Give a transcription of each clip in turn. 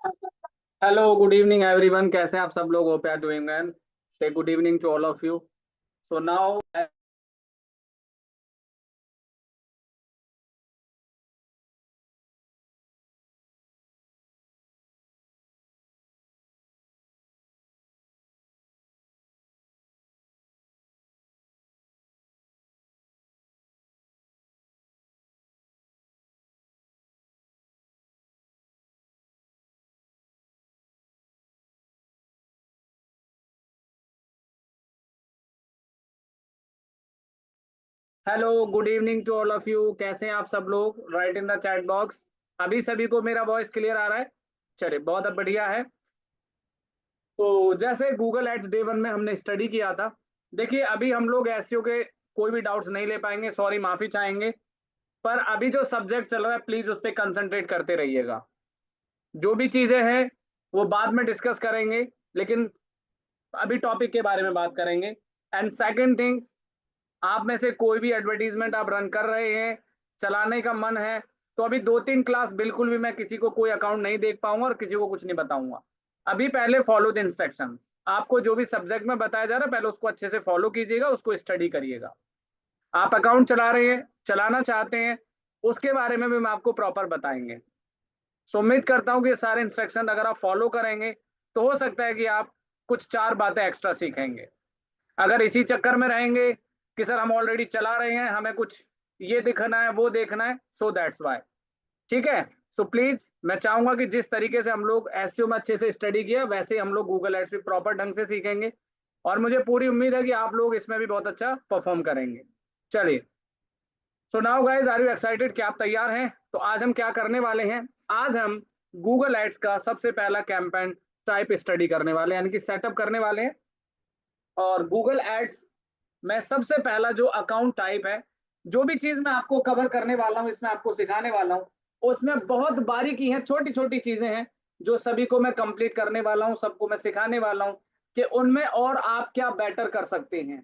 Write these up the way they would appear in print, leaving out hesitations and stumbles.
Hello, good evening everyone. कैसे हैं आप सब लोग? Hope you are doing well. Say good evening to all of you. So now, hello, good evening to all of you. कैसे हैं आप सब लोग? Right in the chat box. अभी सभी को मेरा वॉइस क्लियर आ रहा है? चलिए, बहुत बढ़िया है। तो जैसे गूगल एड्स डे वन में हमने स्टडी किया था, देखिए अभी हम लोग एसईओ के कोई भी डाउट्स नहीं ले पाएंगे, सॉरी, माफी चाहेंगे। पर अभी जो सब्जेक्ट चल रहा है, प्लीज उस पर कंसंट्रेट करते रहिएगा। जो भी चीजें हैं वो बाद में डिस्कस करेंगे, लेकिन अभी टॉपिक के बारे में बात करेंगे। एंड सेकंड थिंग, आप में से कोई भी एडवर्टीजमेंट आप रन कर रहे हैं, चलाने का मन है, तो अभी 2-3 क्लास बिल्कुल भी मैं किसी को कोई अकाउंट नहीं देख पाऊंगा और किसी को कुछ नहीं बताऊंगा। अभी पहले फॉलो द इंस्ट्रक्शंस। आपको जो भी सब्जेक्ट में बताया जा रहा है, पहले उसको अच्छे से फॉलो कीजिएगा, उसको स्टडी करिएगा। आप अकाउंट चला रहे हैं, चलाना चाहते हैं, उसके बारे में भी मैं आपको प्रॉपर बताएंगे। सो उम्मीद करता हूँ कि ये सारे इंस्ट्रक्शन अगर आप फॉलो करेंगे तो हो सकता है कि आप कुछ 4 बातें एक्स्ट्रा सीखेंगे। अगर इसी चक्कर में रहेंगे कि सर हम ऑलरेडी चला रहे हैं, हमें कुछ ये दिखना है वो देखना है, सो दैट्स वाई। ठीक है। सो प्लीज मैं चाहूंगा कि जिस तरीके से हम लोग एसईओ में अच्छे से स्टडी किया, वैसे ही हम लोग गूगल एड्स भी प्रॉपर ढंग से सीखेंगे। और मुझे पूरी उम्मीद है कि आप लोग इसमें भी बहुत अच्छा परफॉर्म करेंगे। चलिए, so now guys, are you excited? क्या आप तैयार हैं? तो आज हम क्या करने वाले हैं? आज हम गूगल एड्स का सबसे पहला कैंपेन टाइप स्टडी करने वाले हैं, यानी कि सेटअप करने वाले हैं। और गूगल एड्स में सबसे पहला जो अकाउंट टाइप है, जो भी चीज मैं आपको कवर करने वाला हूँ, इसमें आपको सिखाने वाला हूँ, उसमें बहुत बारीकी है, छोटी छोटी चीजें हैं जो सभी को मैं कंप्लीट करने वाला हूँ, सबको मैं सिखाने वाला हूँ कि उनमें और आप क्या बेटर कर सकते हैं,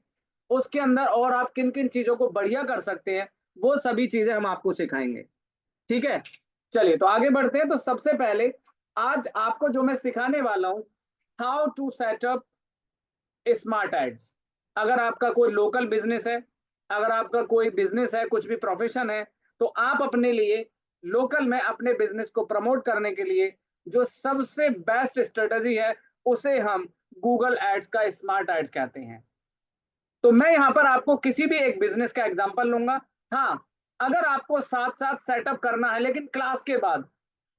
उसके अंदर और आप किन किन चीजों को बढ़िया कर सकते हैं, वो सभी चीजें हम आपको सिखाएंगे। ठीक है। चलिए, तो आगे बढ़ते हैं। तो सबसे पहले आज आपको जो मैं सिखाने वाला हूँ, how to setup smart ads. अगर आपका कोई लोकल बिजनेस है, अगर आपका कोई बिजनेस है, कुछ भी प्रोफेशन है, तो आप अपने लिए लोकल में अपने बिजनेस को प्रमोट करने के लिए जो सबसे बेस्ट स्ट्रेटजी है, उसे हम गूगल एड्स का स्मार्ट एड्स कहते हैं। तो मैं यहाँ पर आपको किसी भी एक बिजनेस का एग्जांपल लूंगा। हाँ, अगर आपको साथ साथ सेटअप करना है, लेकिन क्लास के बाद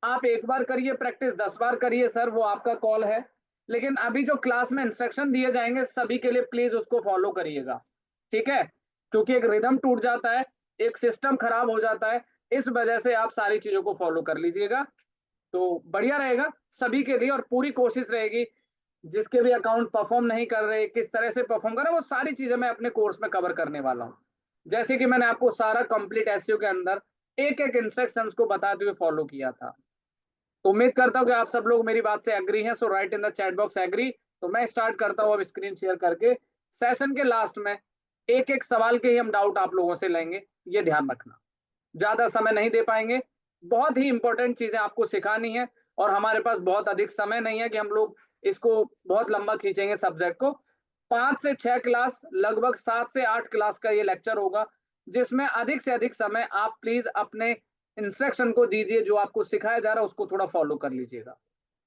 आप एक बार करिए प्रैक्टिस, 10 बार करिए सर, वो आपका कॉल है। लेकिन अभी जो क्लास में इंस्ट्रक्शन दिए जाएंगे सभी के लिए, प्लीज उसको फॉलो करिएगा। ठीक है। क्योंकि एक रिदम टूट जाता है, एक सिस्टम खराब हो जाता है, इस वजह से आप सारी चीजों को फॉलो कर लीजिएगा, तो बढ़िया रहेगा सभी के लिए। और पूरी कोशिश रहेगी, जिसके भी अकाउंट परफॉर्म नहीं कर रहे, किस तरह से परफॉर्म कर रहे, वो सारी चीजें मैं अपने कोर्स में कवर करने वाला हूँ। जैसे कि मैंने आपको सारा कंप्लीट एसईओ के अंदर एक एक इंस्ट्रक्शंस को बताते हुए फॉलो किया था। तो उम्मीद करता हूँ कि आप सब लोग मेरी बात से एग्री हैं। So right in the chat box agree. तो मैं स्टार्ट करता हूँ अब स्क्रीन शेयर करके। सेशन के लास्ट में एक एक सवाल के ही हम डाउट आप लोगों से लेंगे, ये ध्यान रखना। ज्यादा समय नहीं दे पाएंगे, बहुत ही इंपॉर्टेंट चीजें आपको सिखानी है, और हमारे पास बहुत अधिक समय नहीं है कि हम लोग इसको बहुत लंबा खींचेंगे सब्जेक्ट को। 5 से 6 क्लास, लगभग 7 से 8 क्लास का ये लेक्चर होगा, जिसमें अधिक से अधिक समय आप प्लीज अपने इंस्ट्रक्शन को दीजिए, जो आपको सिखाया जा रहा है उसको थोड़ा फॉलो कर लीजिएगा,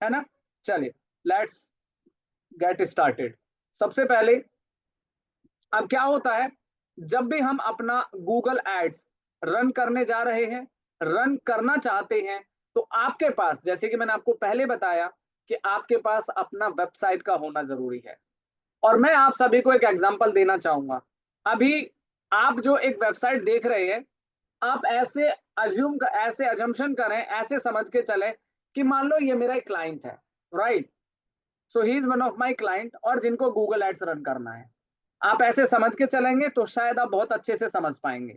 है ना। चलिए, लेट्स गेट स्टार्टेड। सबसे पहले, अब क्या होता है, जब भी हम अपना गूगल एड्स रन करने जा रहे हैं, रन करना चाहते हैं, तो आपके पास, जैसे कि मैंने आपको पहले बताया, कि आपके पास अपना वेबसाइट का होना जरूरी है। और मैं आप सभी को एक एग्जांपल देना चाहूंगा। अभी आप जो एक वेबसाइट देख रहे हैं, आप ऐसे अजम्पशन करें, ऐसे समझ के चले कि मान लो ये मेरा एक क्लाइंट है, right. So he is one of my client, और जिनको गूगल एड्स रन करना है। आप ऐसे समझ के चलेंगे तो शायद आप बहुत अच्छे से समझ पाएंगे।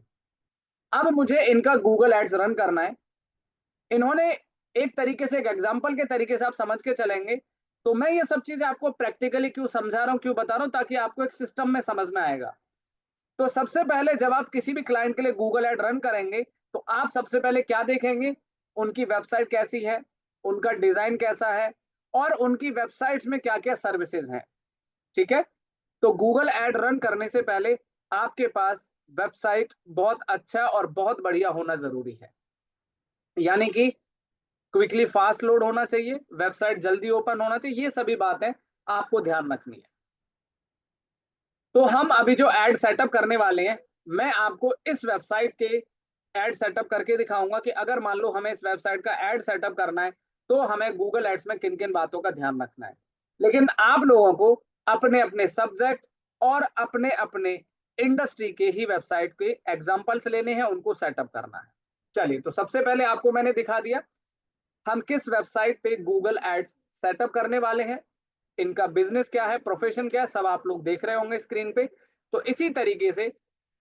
अब मुझे इनका गूगल एड्स रन करना है। इन्होंने एक तरीके से, एक एग्जांपल के तरीके से आप समझ के चलेंगे, तो मैं ये सब चीजें आपको प्रैक्टिकली क्यों समझा रहा हूं, क्यों बता रहा हूं, ताकि आपको एक सिस्टम में समझ में आएगा। तो सबसे पहले जब आप किसी भी क्लाइंट के लिए गूगल एड रन करेंगे, तो आप सबसे पहले क्या देखेंगे, उनकी वेबसाइट कैसी है, उनका डिजाइन कैसा है और उनकी वेबसाइट्स में क्या क्या सर्विसेज हैं। ठीक है, तो गूगल ऐड रन करने से पहले आपके पास वेबसाइट बहुत अच्छा और बहुत बढ़िया होना जरूरी है। यानी कि क्विकली फास्ट लोड होना चाहिए, वेबसाइट जल्दी ओपन होना चाहिए, ये सभी बातें आपको ध्यान रखनी है। तो हम अभी जो एड सेटअप करने वाले हैं, मैं आपको इस वेबसाइट के एड सेटअप करके दिखाऊंगा कि अगर मान लो हमें इस वेबसाइट का एड सेटअप करना है तो हमें गूगल एड्स में किन किन बातों का ध्यान रखना है। लेकिन आप लोगों को अपने अपने सब्जेक्ट और अपने अपने इंडस्ट्री के ही वेबसाइट के एग्जाम्पल्स लेने हैं, उनको सेटअप करना है। चलिए, तो सबसे पहले आपको मैंने दिखा दिया हम किस वेबसाइट पे गूगल एड्स सेटअप करने वाले हैं, इनका बिजनेस क्या है, प्रोफेशन क्या है, सब आप लोग देख रहे होंगे स्क्रीन पे। तो इसी तरीके से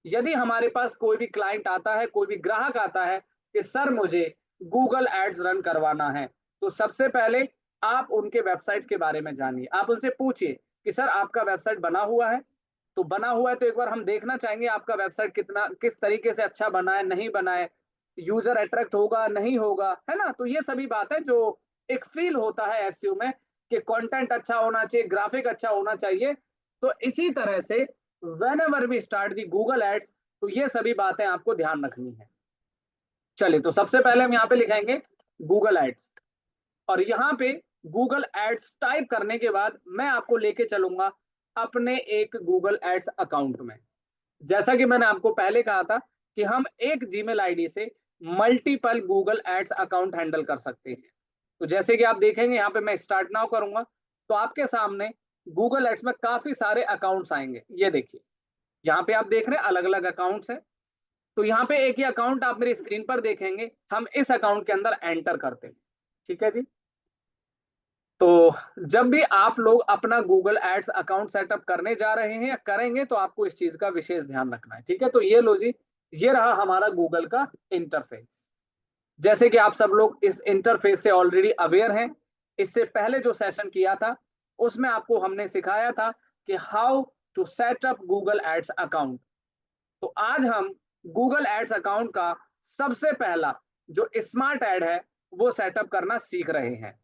यदि हमारे पास कोई भी क्लाइंट आता है, कोई भी ग्राहक आता है कि सर मुझे गूगल एड्स रन करवाना है, तो सबसे पहले आप उनके वेबसाइट के बारे में जानिए। आप उनसे पूछिए कि सर आपका वेबसाइट बना हुआ है, तो बना हुआ है तो एक बार हम देखना चाहेंगे आपका वेबसाइट कितना किस तरीके से अच्छा बना है, नहीं बना है, यूजर अट्रैक्ट होगा नहीं होगा, है ना। तो ये सभी बात है जो एक फील होता है एसईओ में कि कंटेंट अच्छा होना चाहिए, ग्राफिक अच्छा होना चाहिए। तो इसी तरह से whenever we start the Google ads, तो ये सभी बातें आपको ध्यान रखनी है। चलिए, तो सबसे पहले हम यहाँ पे लिखेंगे गूगल एड्स, और यहाँ पे गूगल एड्स टाइप करने के बाद मैं आपको लेके चलूंगा अपने एक गूगल एड्स अकाउंट में। जैसा कि मैंने आपको पहले कहा था कि हम एक जीमेल आईडी से multiple Google ads account handle कर सकते हैं। तो जैसे कि आप देखेंगे यहाँ पे मैं स्टार्ट नाउ करूंगा तो आपके सामने गूगल एड्स में काफी सारे अकाउंट्स आएंगे। ये देखिए, यहाँ पे आप देख रहे हैं अलग अलग अकाउंट्स हैं। तो यहाँ पे एक ही अकाउंट आप मेरी स्क्रीन पर देखेंगे, हम इस अकाउंट के अंदर एंटर करते हैं। ठीक है जी। तो जब भी आप लोग अपना गूगल एड्स अकाउंट सेटअप करने जा रहे हैं या करेंगे तो आपको इस चीज का विशेष ध्यान रखना है। ठीक है, तो ये लो जी, ये रहा हमारा गूगल का इंटरफेस। जैसे कि आप सब लोग इस इंटरफेस से ऑलरेडी अवेयर हैं, इससे पहले जो सेशन किया था उसमें आपको हमने सिखाया था कि how to set up Google ads account. तो आज हम गूगल एड्स अकाउंट का सबसे पहला जो स्मार्ट एड है वो सेटअप करना सीख रहे हैं।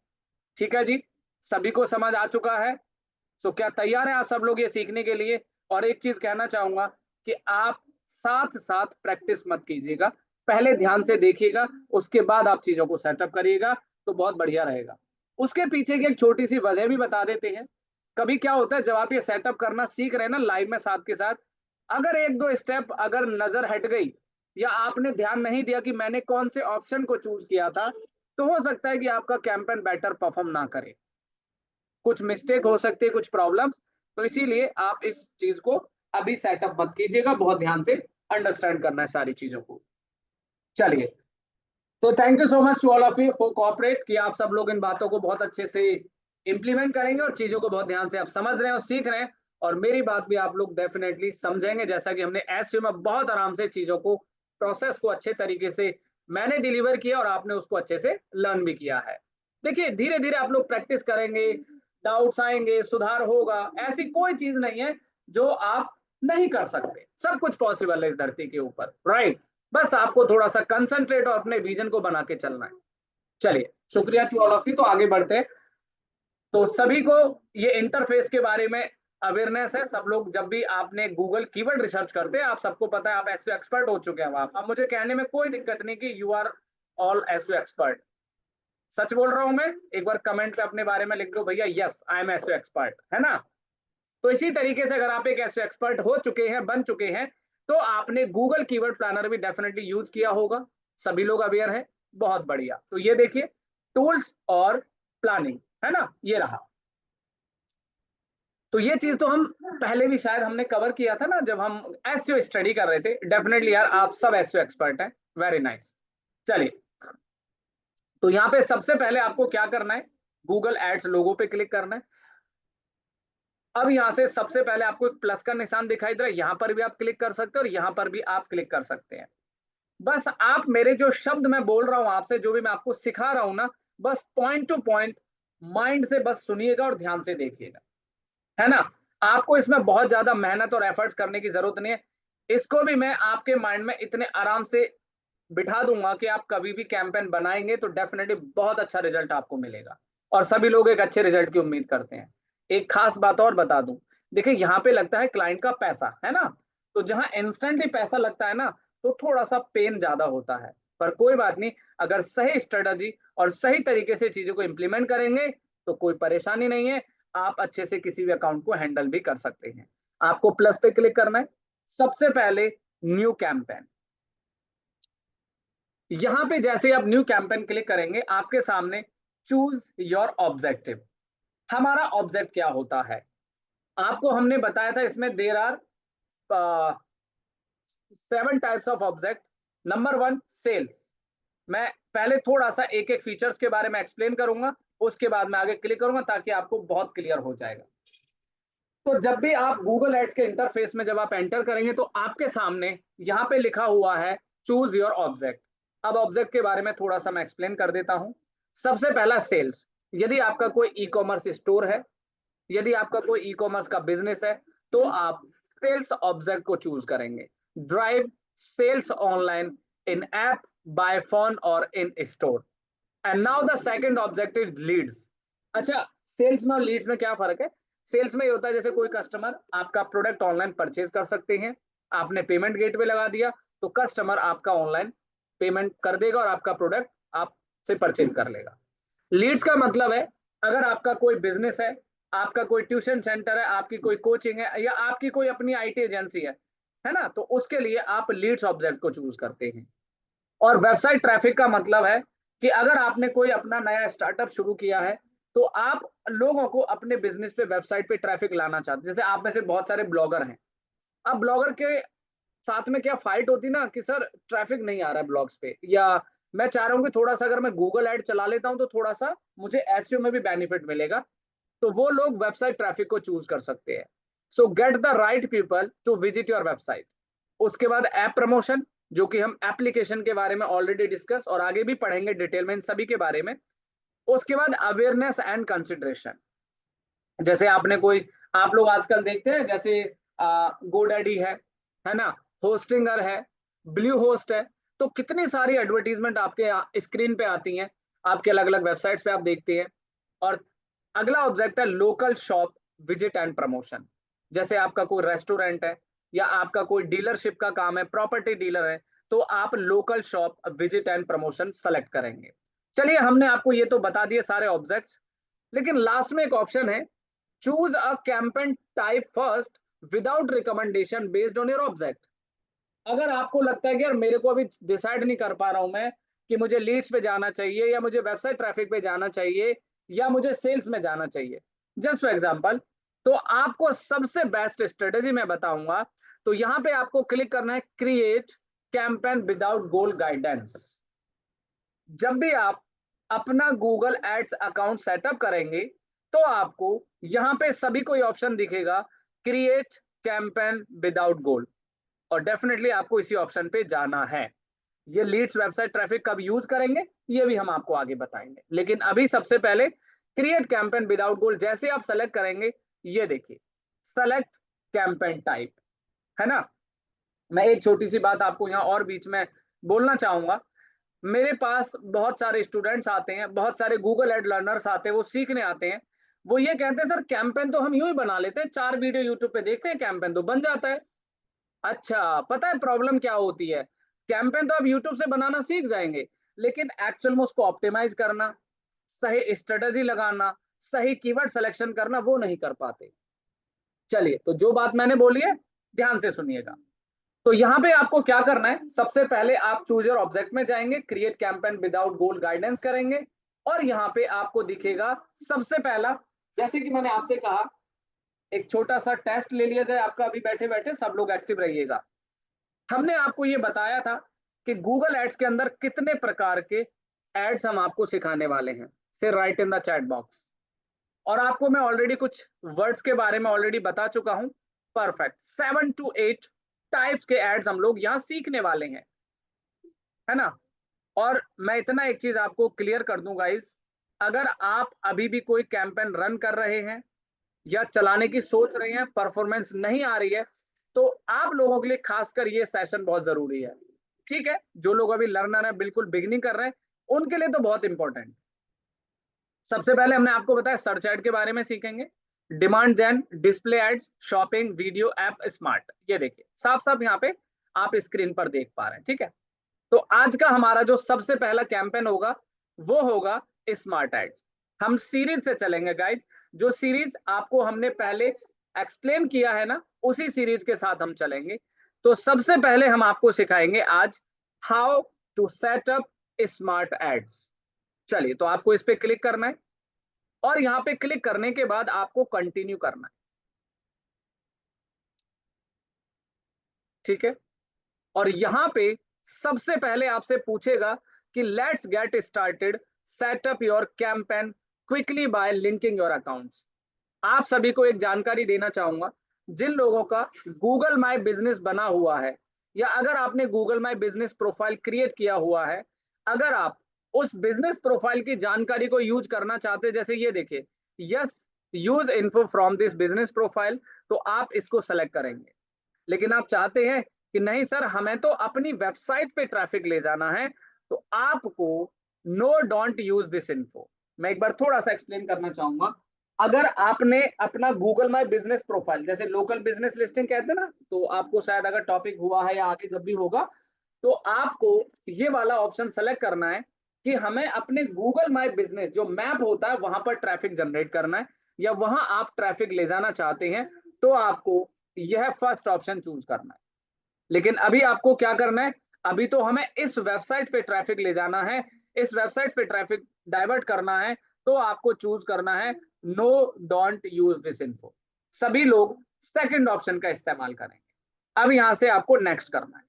ठीक है जी, सभी को समझ आ चुका है? तो क्या तैयार है आप सब लोग ये सीखने के लिए? और एक चीज कहना चाहूंगा कि आप साथ साथ प्रैक्टिस मत कीजिएगा, पहले ध्यान से देखिएगा, उसके बाद आप चीजों को सेटअप करिएगा, तो बहुत बढ़िया रहेगा। उसके पीछे की एक छोटी सी वजह भी बता देते हैं। कभी क्या होता है जब आप ये सेटअप करना सीख रहे हैं ना लाइव में साथ के साथ, अगर एक दो स्टेप अगर नजर हट गई या आपने ध्यान नहीं दिया कि मैंने कौन से ऑप्शन को चूज किया था, तो हो सकता है कि आपका कैंपेन बेटर परफॉर्म ना करे, कुछ मिस्टेक हो सकती है, कुछ प्रॉब्लम्स। तो इसीलिए आप इस चीज को अभी सेटअप मत कीजिएगा, बहुत ध्यान से अंडरस्टैंड करना है सारी चीजों को। चलिए, तो thank you so much to all of you for cooperate कि आप सब लोग इन बातों को बहुत अच्छे से इंप्लीमेंट करेंगे और चीजों को बहुत ध्यान से आप समझ रहे हैं और सीख रहे हैं, और मेरी बात भी आप लोग डेफिनेटली समझेंगे, जैसा कि हमने एसईओ में बहुत आराम से चीजों को प्रोसेस को अच्छे तरीके से मैंने डिलीवर किया और आपने उसको अच्छे से लर्न भी किया है। देखिए, धीरे धीरे आप लोग प्रैक्टिस करेंगे, डाउट्स आएंगे, सुधार होगा, ऐसी कोई चीज नहीं है जो आप नहीं कर सकते, सब कुछ पॉसिबल है इस धरती के ऊपर, राइट। बस आपको थोड़ा सा कंसंट्रेट और अपने विजन को बना के चलना है। चलिए, शुक्रिया टू ऑल ऑफ यू, तो आगे बढ़ते हैं। तो सभी को ये इंटरफेस के बारे में अवेयरनेस है, सब लोग जब भी आपने गूगल कीवर्ड रिसर्च करते हैं, आप सबको पता है, आप एसईओ एक्सपर्ट हो चुके हैं। आप अब मुझे कहने में कोई दिक्कत नहीं कि you are all SEO expert. सच बोल रहा हूं मैं? एक बार कमेंट पे अपने बारे में लिख दो भैया, yes I am SEO expert, है ना। तो इसी तरीके से अगर आप एक एसईओ एक्सपर्ट हो चुके हैं, बन चुके हैं, तो आपने गूगल कीवर्ड प्लानर भी डेफिनेटली यूज किया होगा, सभी लोग अवेयर है। बहुत बढ़िया, तो ये देखिए टूल्स और प्लानिंग, है ना, ये रहा। तो ये चीज तो हम पहले भी शायद हमने कवर किया था ना जब हम एसईओ स्टडी कर रहे थे। डेफिनेटली यार आप सब एसईओ एक्सपर्ट हैं, वेरी नाइस। चलिए, तो यहाँ पे सबसे पहले आपको क्या करना है, गूगल एड्स लोगो पे क्लिक करना है। अब यहाँ से सबसे पहले आपको एक प्लस का निशान दिखाई दे रहा है, यहाँ पर भी आप क्लिक कर सकते हैं और यहाँ पर भी आप क्लिक कर सकते हैं। बस आप मेरे जो शब्द मैं बोल रहा हूं आपसे, जो भी मैं आपको सिखा रहा हूं ना, बस पॉइंट टू पॉइंट माइंड से बस सुनिएगा और ध्यान से देखिएगा, है ना। आपको इसमें बहुत ज्यादा मेहनत और एफर्ट्स करने की जरूरत नहीं है, इसको भी मैं आपके माइंड में इतने आराम से बिठा दूंगा कि आप कभी भी कैंपेन बनाएंगे तो डेफिनेटली बहुत अच्छा रिजल्ट आपको मिलेगा, और सभी लोग एक अच्छे रिजल्ट की उम्मीद करते हैं। एक खास बात और बता दूं, देखिए यहाँ पे लगता है क्लाइंट का पैसा, है ना, तो जहां इंस्टेंटली पैसा लगता है ना, तो थोड़ा सा पेन ज्यादा होता है, पर कोई बात नहीं, अगर सही स्ट्रेटजी और सही तरीके से चीजों को इंप्लीमेंट करेंगे तो कोई परेशानी नहीं है, आप अच्छे से किसी भी अकाउंट को हैंडल भी कर सकते हैं। आपको प्लस पे क्लिक करना है, सबसे पहले न्यू कैंपेन। यहां पे जैसे आप न्यू कैंपेन क्लिक करेंगे, आपके सामने चूज योर ऑब्जेक्टिव। हमारा ऑब्जेक्ट क्या होता है, आपको हमने बताया था, इसमें there are 7 types of object. Number 1 sales. मैं पहले थोड़ा सा एक एक फीचर्स के बारे में एक्सप्लेन करूंगा, उसके बाद मैं आगे क्लिक करूंगा ताकि आपको बहुत क्लियर हो जाएगा। तो जब भी आप गूगल एड्स के इंटरफेस में जब आप एंटर करेंगे तो आपके सामने यहाँ पे लिखा हुआ है चूज योर ऑब्जेक्ट। अब ऑब्जेक्ट के बारे में थोड़ा सा मैं एक्सप्लेन कर देता हूँ। सबसे पहला सेल्स। यदि आपका कोई ई कॉमर्स स्टोर है, यदि आपका कोई ई कॉमर्स का बिजनेस है, तो आप सेल्स ऑब्जेक्ट को चूज करेंगे। Drive sales online in app, by phone और in store. And now the second objective leads. अच्छा, सेल्स में और लीड्स में क्या फर्क है? सेल्स में ये होता है जैसे कोई कस्टमर आपका प्रोडक्ट ऑनलाइन परचेज कर सकते हैं, आपने पेमेंट गेटवे लगा दिया तो कस्टमर आपका ऑनलाइन पेमेंट कर देगा और आपका प्रोडक्ट आपसे परचेज कर लेगा। लीड्स का मतलब है, अगर आपका कोई बिजनेस है, आपका कोई ट्यूशन सेंटर है, आपकी कोई कोचिंग है, या आपकी कोई अपनी आईटी एजेंसी है ना, तो उसके लिए आप लीड्स ऑब्जेक्ट को चूज करते हैं। और वेबसाइट ट्रैफिक का मतलब है कि अगर आपने कोई अपना नया स्टार्टअप शुरू किया है, तो आप लोगों को अपने बिजनेस पे, वेबसाइट पे ट्रैफिक लाना चाहते हैं। जैसे आप में से बहुत सारे ब्लॉगर हैं, अब ब्लॉगर के साथ में क्या फाइट होती ना कि सर ट्रैफिक नहीं आ रहा है ब्लॉग्स पे, या मैं चाह रहा हूँ कि थोड़ा सा अगर मैं गूगल ऐड चला लेता हूँ तो थोड़ा सा मुझे एसईओ में भी बेनिफिट मिलेगा, तो वो लोग वेबसाइट ट्रैफिक को चूज कर सकते हैं। So get the right people to visit your website. उसके बाद ऐप प्रमोशन, जो कि हम एप्लीकेशन के बारे में ऑलरेडी डिस्कस और आगे भी पढ़ेंगे डिटेल में इन सभी के बारे में। उसके बाद अवेयरनेस एंड कंसिडरेशन। जैसे आपने कोई, आप लोग आजकल देखते हैं जैसे गोडैडी है ना, होस्टिंगर है, ब्लू होस्ट है, तो कितनी सारी एडवर्टीजमेंट आपके स्क्रीन पे आती हैं, आपके अलग अलग वेबसाइट्स पे आप देखते हैं। और अगला ऑब्जेक्ट है local shop visit and promotion. जैसे आपका कोई रेस्टोरेंट है या आपका कोई डीलरशिप का काम है, प्रॉपर्टी डीलर है, तो आप local shop visit and promotion select करेंगे। चलिए, हमने आपको ये तो बता दिए सारे ऑब्जेक्ट्स, लेकिन लास्ट में एक ऑप्शन है, choose a campaign type first without recommendation based on your object. अगर आपको लगता है कि यार मेरे को अभी डिसाइड नहीं कर पा रहा हूं मैं कि मुझे लीड्स पे जाना चाहिए या मुझे वेबसाइट ट्रैफिक पे जाना चाहिए या मुझे सेल्स में जाना चाहिए, जस्ट फॉर एग्जांपल, तो आपको सबसे बेस्ट स्ट्रेटेजी मैं बताऊंगा। तो यहां पे आपको क्लिक करना है क्रिएट कैंपेन विदाउट गोल गाइडेंस। जब भी आप अपना गूगल एड्स अकाउंट सेटअप करेंगे तो आपको यहां पे सभी कोई ऑप्शन दिखेगा, क्रिएट कैंपेन विदाउट गोल, और डेफिनेटली आपको इसी ऑप्शन पे जाना है। ये लीड्स वेबसाइट ट्रैफिक कब यूज करेंगे ये भी हम आपको आगे बताएंगे, लेकिन अभी सबसे पहले क्रिएट कैंपेन विदाउट गोल जैसे आप सेलेक्ट करेंगे, ये देखिए सेलेक्ट कैंपेन टाइप, है ना। मैं एक छोटी सी बात आपको यहाँ और बीच में बोलना चाहूंगा। मेरे पास बहुत सारे स्टूडेंट्स आते हैं, बहुत सारे गूगल एड लर्नर्स आते हैं, वो सीखने आते हैं, वो ये कहते हैं सर कैंपेन तो हम यूं ही बना लेते हैं, 4 वीडियो यूट्यूब पे देखते हैं कैंपेन तो बन जाता है। अच्छा, पता है प्रॉब्लम क्या होती है? कैंपेन तो आप यूट्यूब से बनाना सीख जाएंगे, लेकिन एक्चुअल में उसको ऑप्टिमाइज करना, सही स्ट्रेटजी लगाना, सही कीवर्ड सिलेक्शन करना, वो नहीं कर पाते। चलिए, तो जो बात मैंने बोली है ध्यान से सुनिएगा। तो यहाँ पे आपको क्या करना है, सबसे पहले आप चूज योर ऑब्जेक्ट में जाएंगे, क्रिएट कैंपेन विदाउट गोल गाइडेंस करेंगे, और यहाँ पे आपको दिखेगा सबसे पहला, जैसे कि मैंने आपसे कहा, एक छोटा सा टेस्ट ले लिया जाए आपका, अभी बैठे बैठे सब लोग एक्टिव रहिएगा। हमने आपको ये बताया था कि गूगल एड्स के अंदर कितने प्रकार के एड्स हम आपको सिखाने वाले हैं, से right in the chat box. और आपको मैं ऑलरेडी कुछ वर्ड्स के बारे में ऑलरेडी बता चुका हूं। परफेक्ट, 7 to 8 टाइप्स के एड्स हम लोग यहाँ सीखने वाले हैं, है ना। और मैं इतना एक चीज आपको क्लियर कर दूं गाइस, अगर आप अभी भी कोई कैंपेन रन कर रहे हैं या चलाने की सोच रहे हैं, परफॉर्मेंस नहीं आ रही है, तो आप लोगों के लिए खासकर ये सेशन बहुत जरूरी है। ठीक है, जो लोग अभी लर्नर है, बिल्कुल बिगिनिंग कर रहे हैं, उनके लिए तो बहुत इंपॉर्टेंट। सबसे पहले हमने आपको बताया सर्च एड के बारे में सीखेंगे, demand gen, display ads, shopping, video, app, smart. ये देखिए साफ साफ यहाँ पे आप स्क्रीन पर देख पा रहे हैं, ठीक है। तो आज का हमारा जो सबसे पहला कैंपेन होगा वो होगा स्मार्ट एड्स। हम सीरीज से चलेंगे गाइज, जो सीरीज आपको हमने पहले एक्सप्लेन किया है ना, उसी सीरीज के साथ हम चलेंगे। तो सबसे पहले हम आपको सिखाएंगे आज how to set up smart ads. चलिए, तो आपको इस पे क्लिक करना है और यहाँ पे क्लिक करने के बाद आपको कंटिन्यू करना है, ठीक है। और यहाँ पे सबसे पहले आपसे पूछेगा कि let's get started, set up your campaign quickly bye linking your accounts. आप सभी को एक जानकारी देना चाहूंगा, जिन लोगों का गूगल माई बिजनेस बना हुआ है या अगर आपने Google my business profile create किया हुआ है, अगर आप उस बिजनेस प्रोफाइल की जानकारी को यूज करना चाहते हैं, जैसे ये देखिए, yes use info from this business profile, तो आप इसको सेलेक्ट करेंगे। लेकिन आप चाहते हैं कि नहीं सर, हमें तो अपनी वेबसाइट पे ट्रैफिक ले जाना है, तो आपको no don't use this info. मैं एक बार थोड़ा सा एक्सप्लेन करना चाहूंगा। अगर आपने अपना गूगल माई बिजनेस प्रोफाइल, जैसे लोकल बिजनेस लिस्टिंग कहते हैं ना, तो आपको शायद अगर टॉपिक हुआ है या आगे जब भी होगा, तो आपको ये वाला ऑप्शन सेलेक्ट करना है कि हमें अपने गूगल माई बिजनेस जो मैप होता है वहां पर ट्रैफिक जनरेट करना है, या वहां आप ट्रैफिक ले जाना चाहते हैं, तो आपको यह फर्स्ट ऑप्शन चूज करना है। लेकिन अभी आपको क्या करना है, अभी तो हमें इस वेबसाइट पे ट्रैफिक ले जाना है, इस वेबसाइट पे ट्रैफिक डाइवर्ट करना है, तो आपको चूज करना है no don't use this info. सभी लोग सेकंड ऑप्शन का इस्तेमाल करेंगे। अब यहां से आपको नेक्स्ट करना है।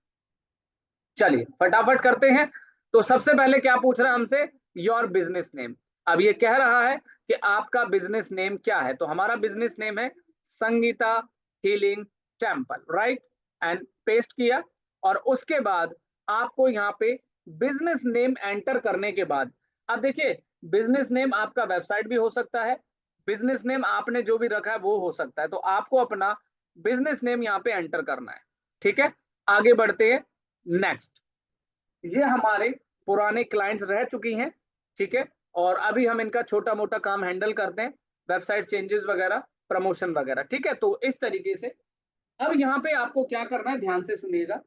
चलिए फटाफट करते हैं। तो सबसे पहले क्या पूछ रहा है हमसे, योर बिजनेस नेम। अब ये कह रहा है कि आपका बिजनेस नेम क्या है, तो हमारा बिजनेस नेम है Sangeeta healing temple, right. And paste किया, और उसके बाद आपको यहाँ पे बिजनेस नेम एंटर करने के बाद, अब देखिए बिजनेस नेम आपका वेबसाइट भी हो सकता है, बिजनेस नेम आपने जो भी रखा है वो हो सकता है, तो आपको अपना बिजनेस नेम यहाँ पे एंटर करना है, ठीक है। आगे बढ़ते हैं, नेक्स्ट। ये हमारे पुराने क्लाइंट्स रह चुकी हैं, ठीक है, और अभी हम इनका छोटा मोटा काम हैंडल करते हैं, वेबसाइट चेंजेस वगैरह, प्रमोशन वगैरह, ठीक है। तो इस तरीके से अब यहाँ पे आपको क्या करना है, ध्यान से सुनिएगा।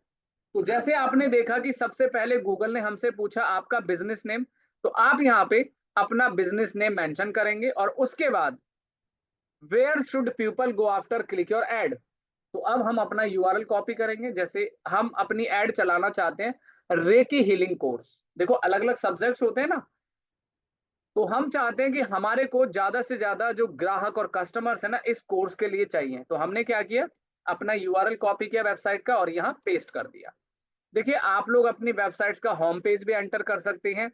तो जैसे आपने देखा कि सबसे पहले गूगल ने हमसे पूछा आपका बिजनेस नेम, तो आप यहाँ पे अपना बिजनेस नेम मेंशन करेंगे, और उसके बाद where should people go after click your ad. तो अब हम अपना यूआरएल कॉपी करेंगे, जैसे हम अपनी एड चलाना चाहते हैं रेकी हीलिंग कोर्स, देखो अलग अलग सब्जेक्ट्स होते हैं ना, तो हम चाहते हैं कि हमारे को ज्यादा से ज्यादा जो ग्राहक और कस्टमर्स है ना इस कोर्स के लिए चाहिए, तो हमने क्या किया, अपना यूआरएल कॉपी किया वेबसाइट का और यहाँ पेस्ट कर दिया। देखिए आप लोग अपनी वेबसाइट्स का होम पेज भी एंटर कर सकते हैं,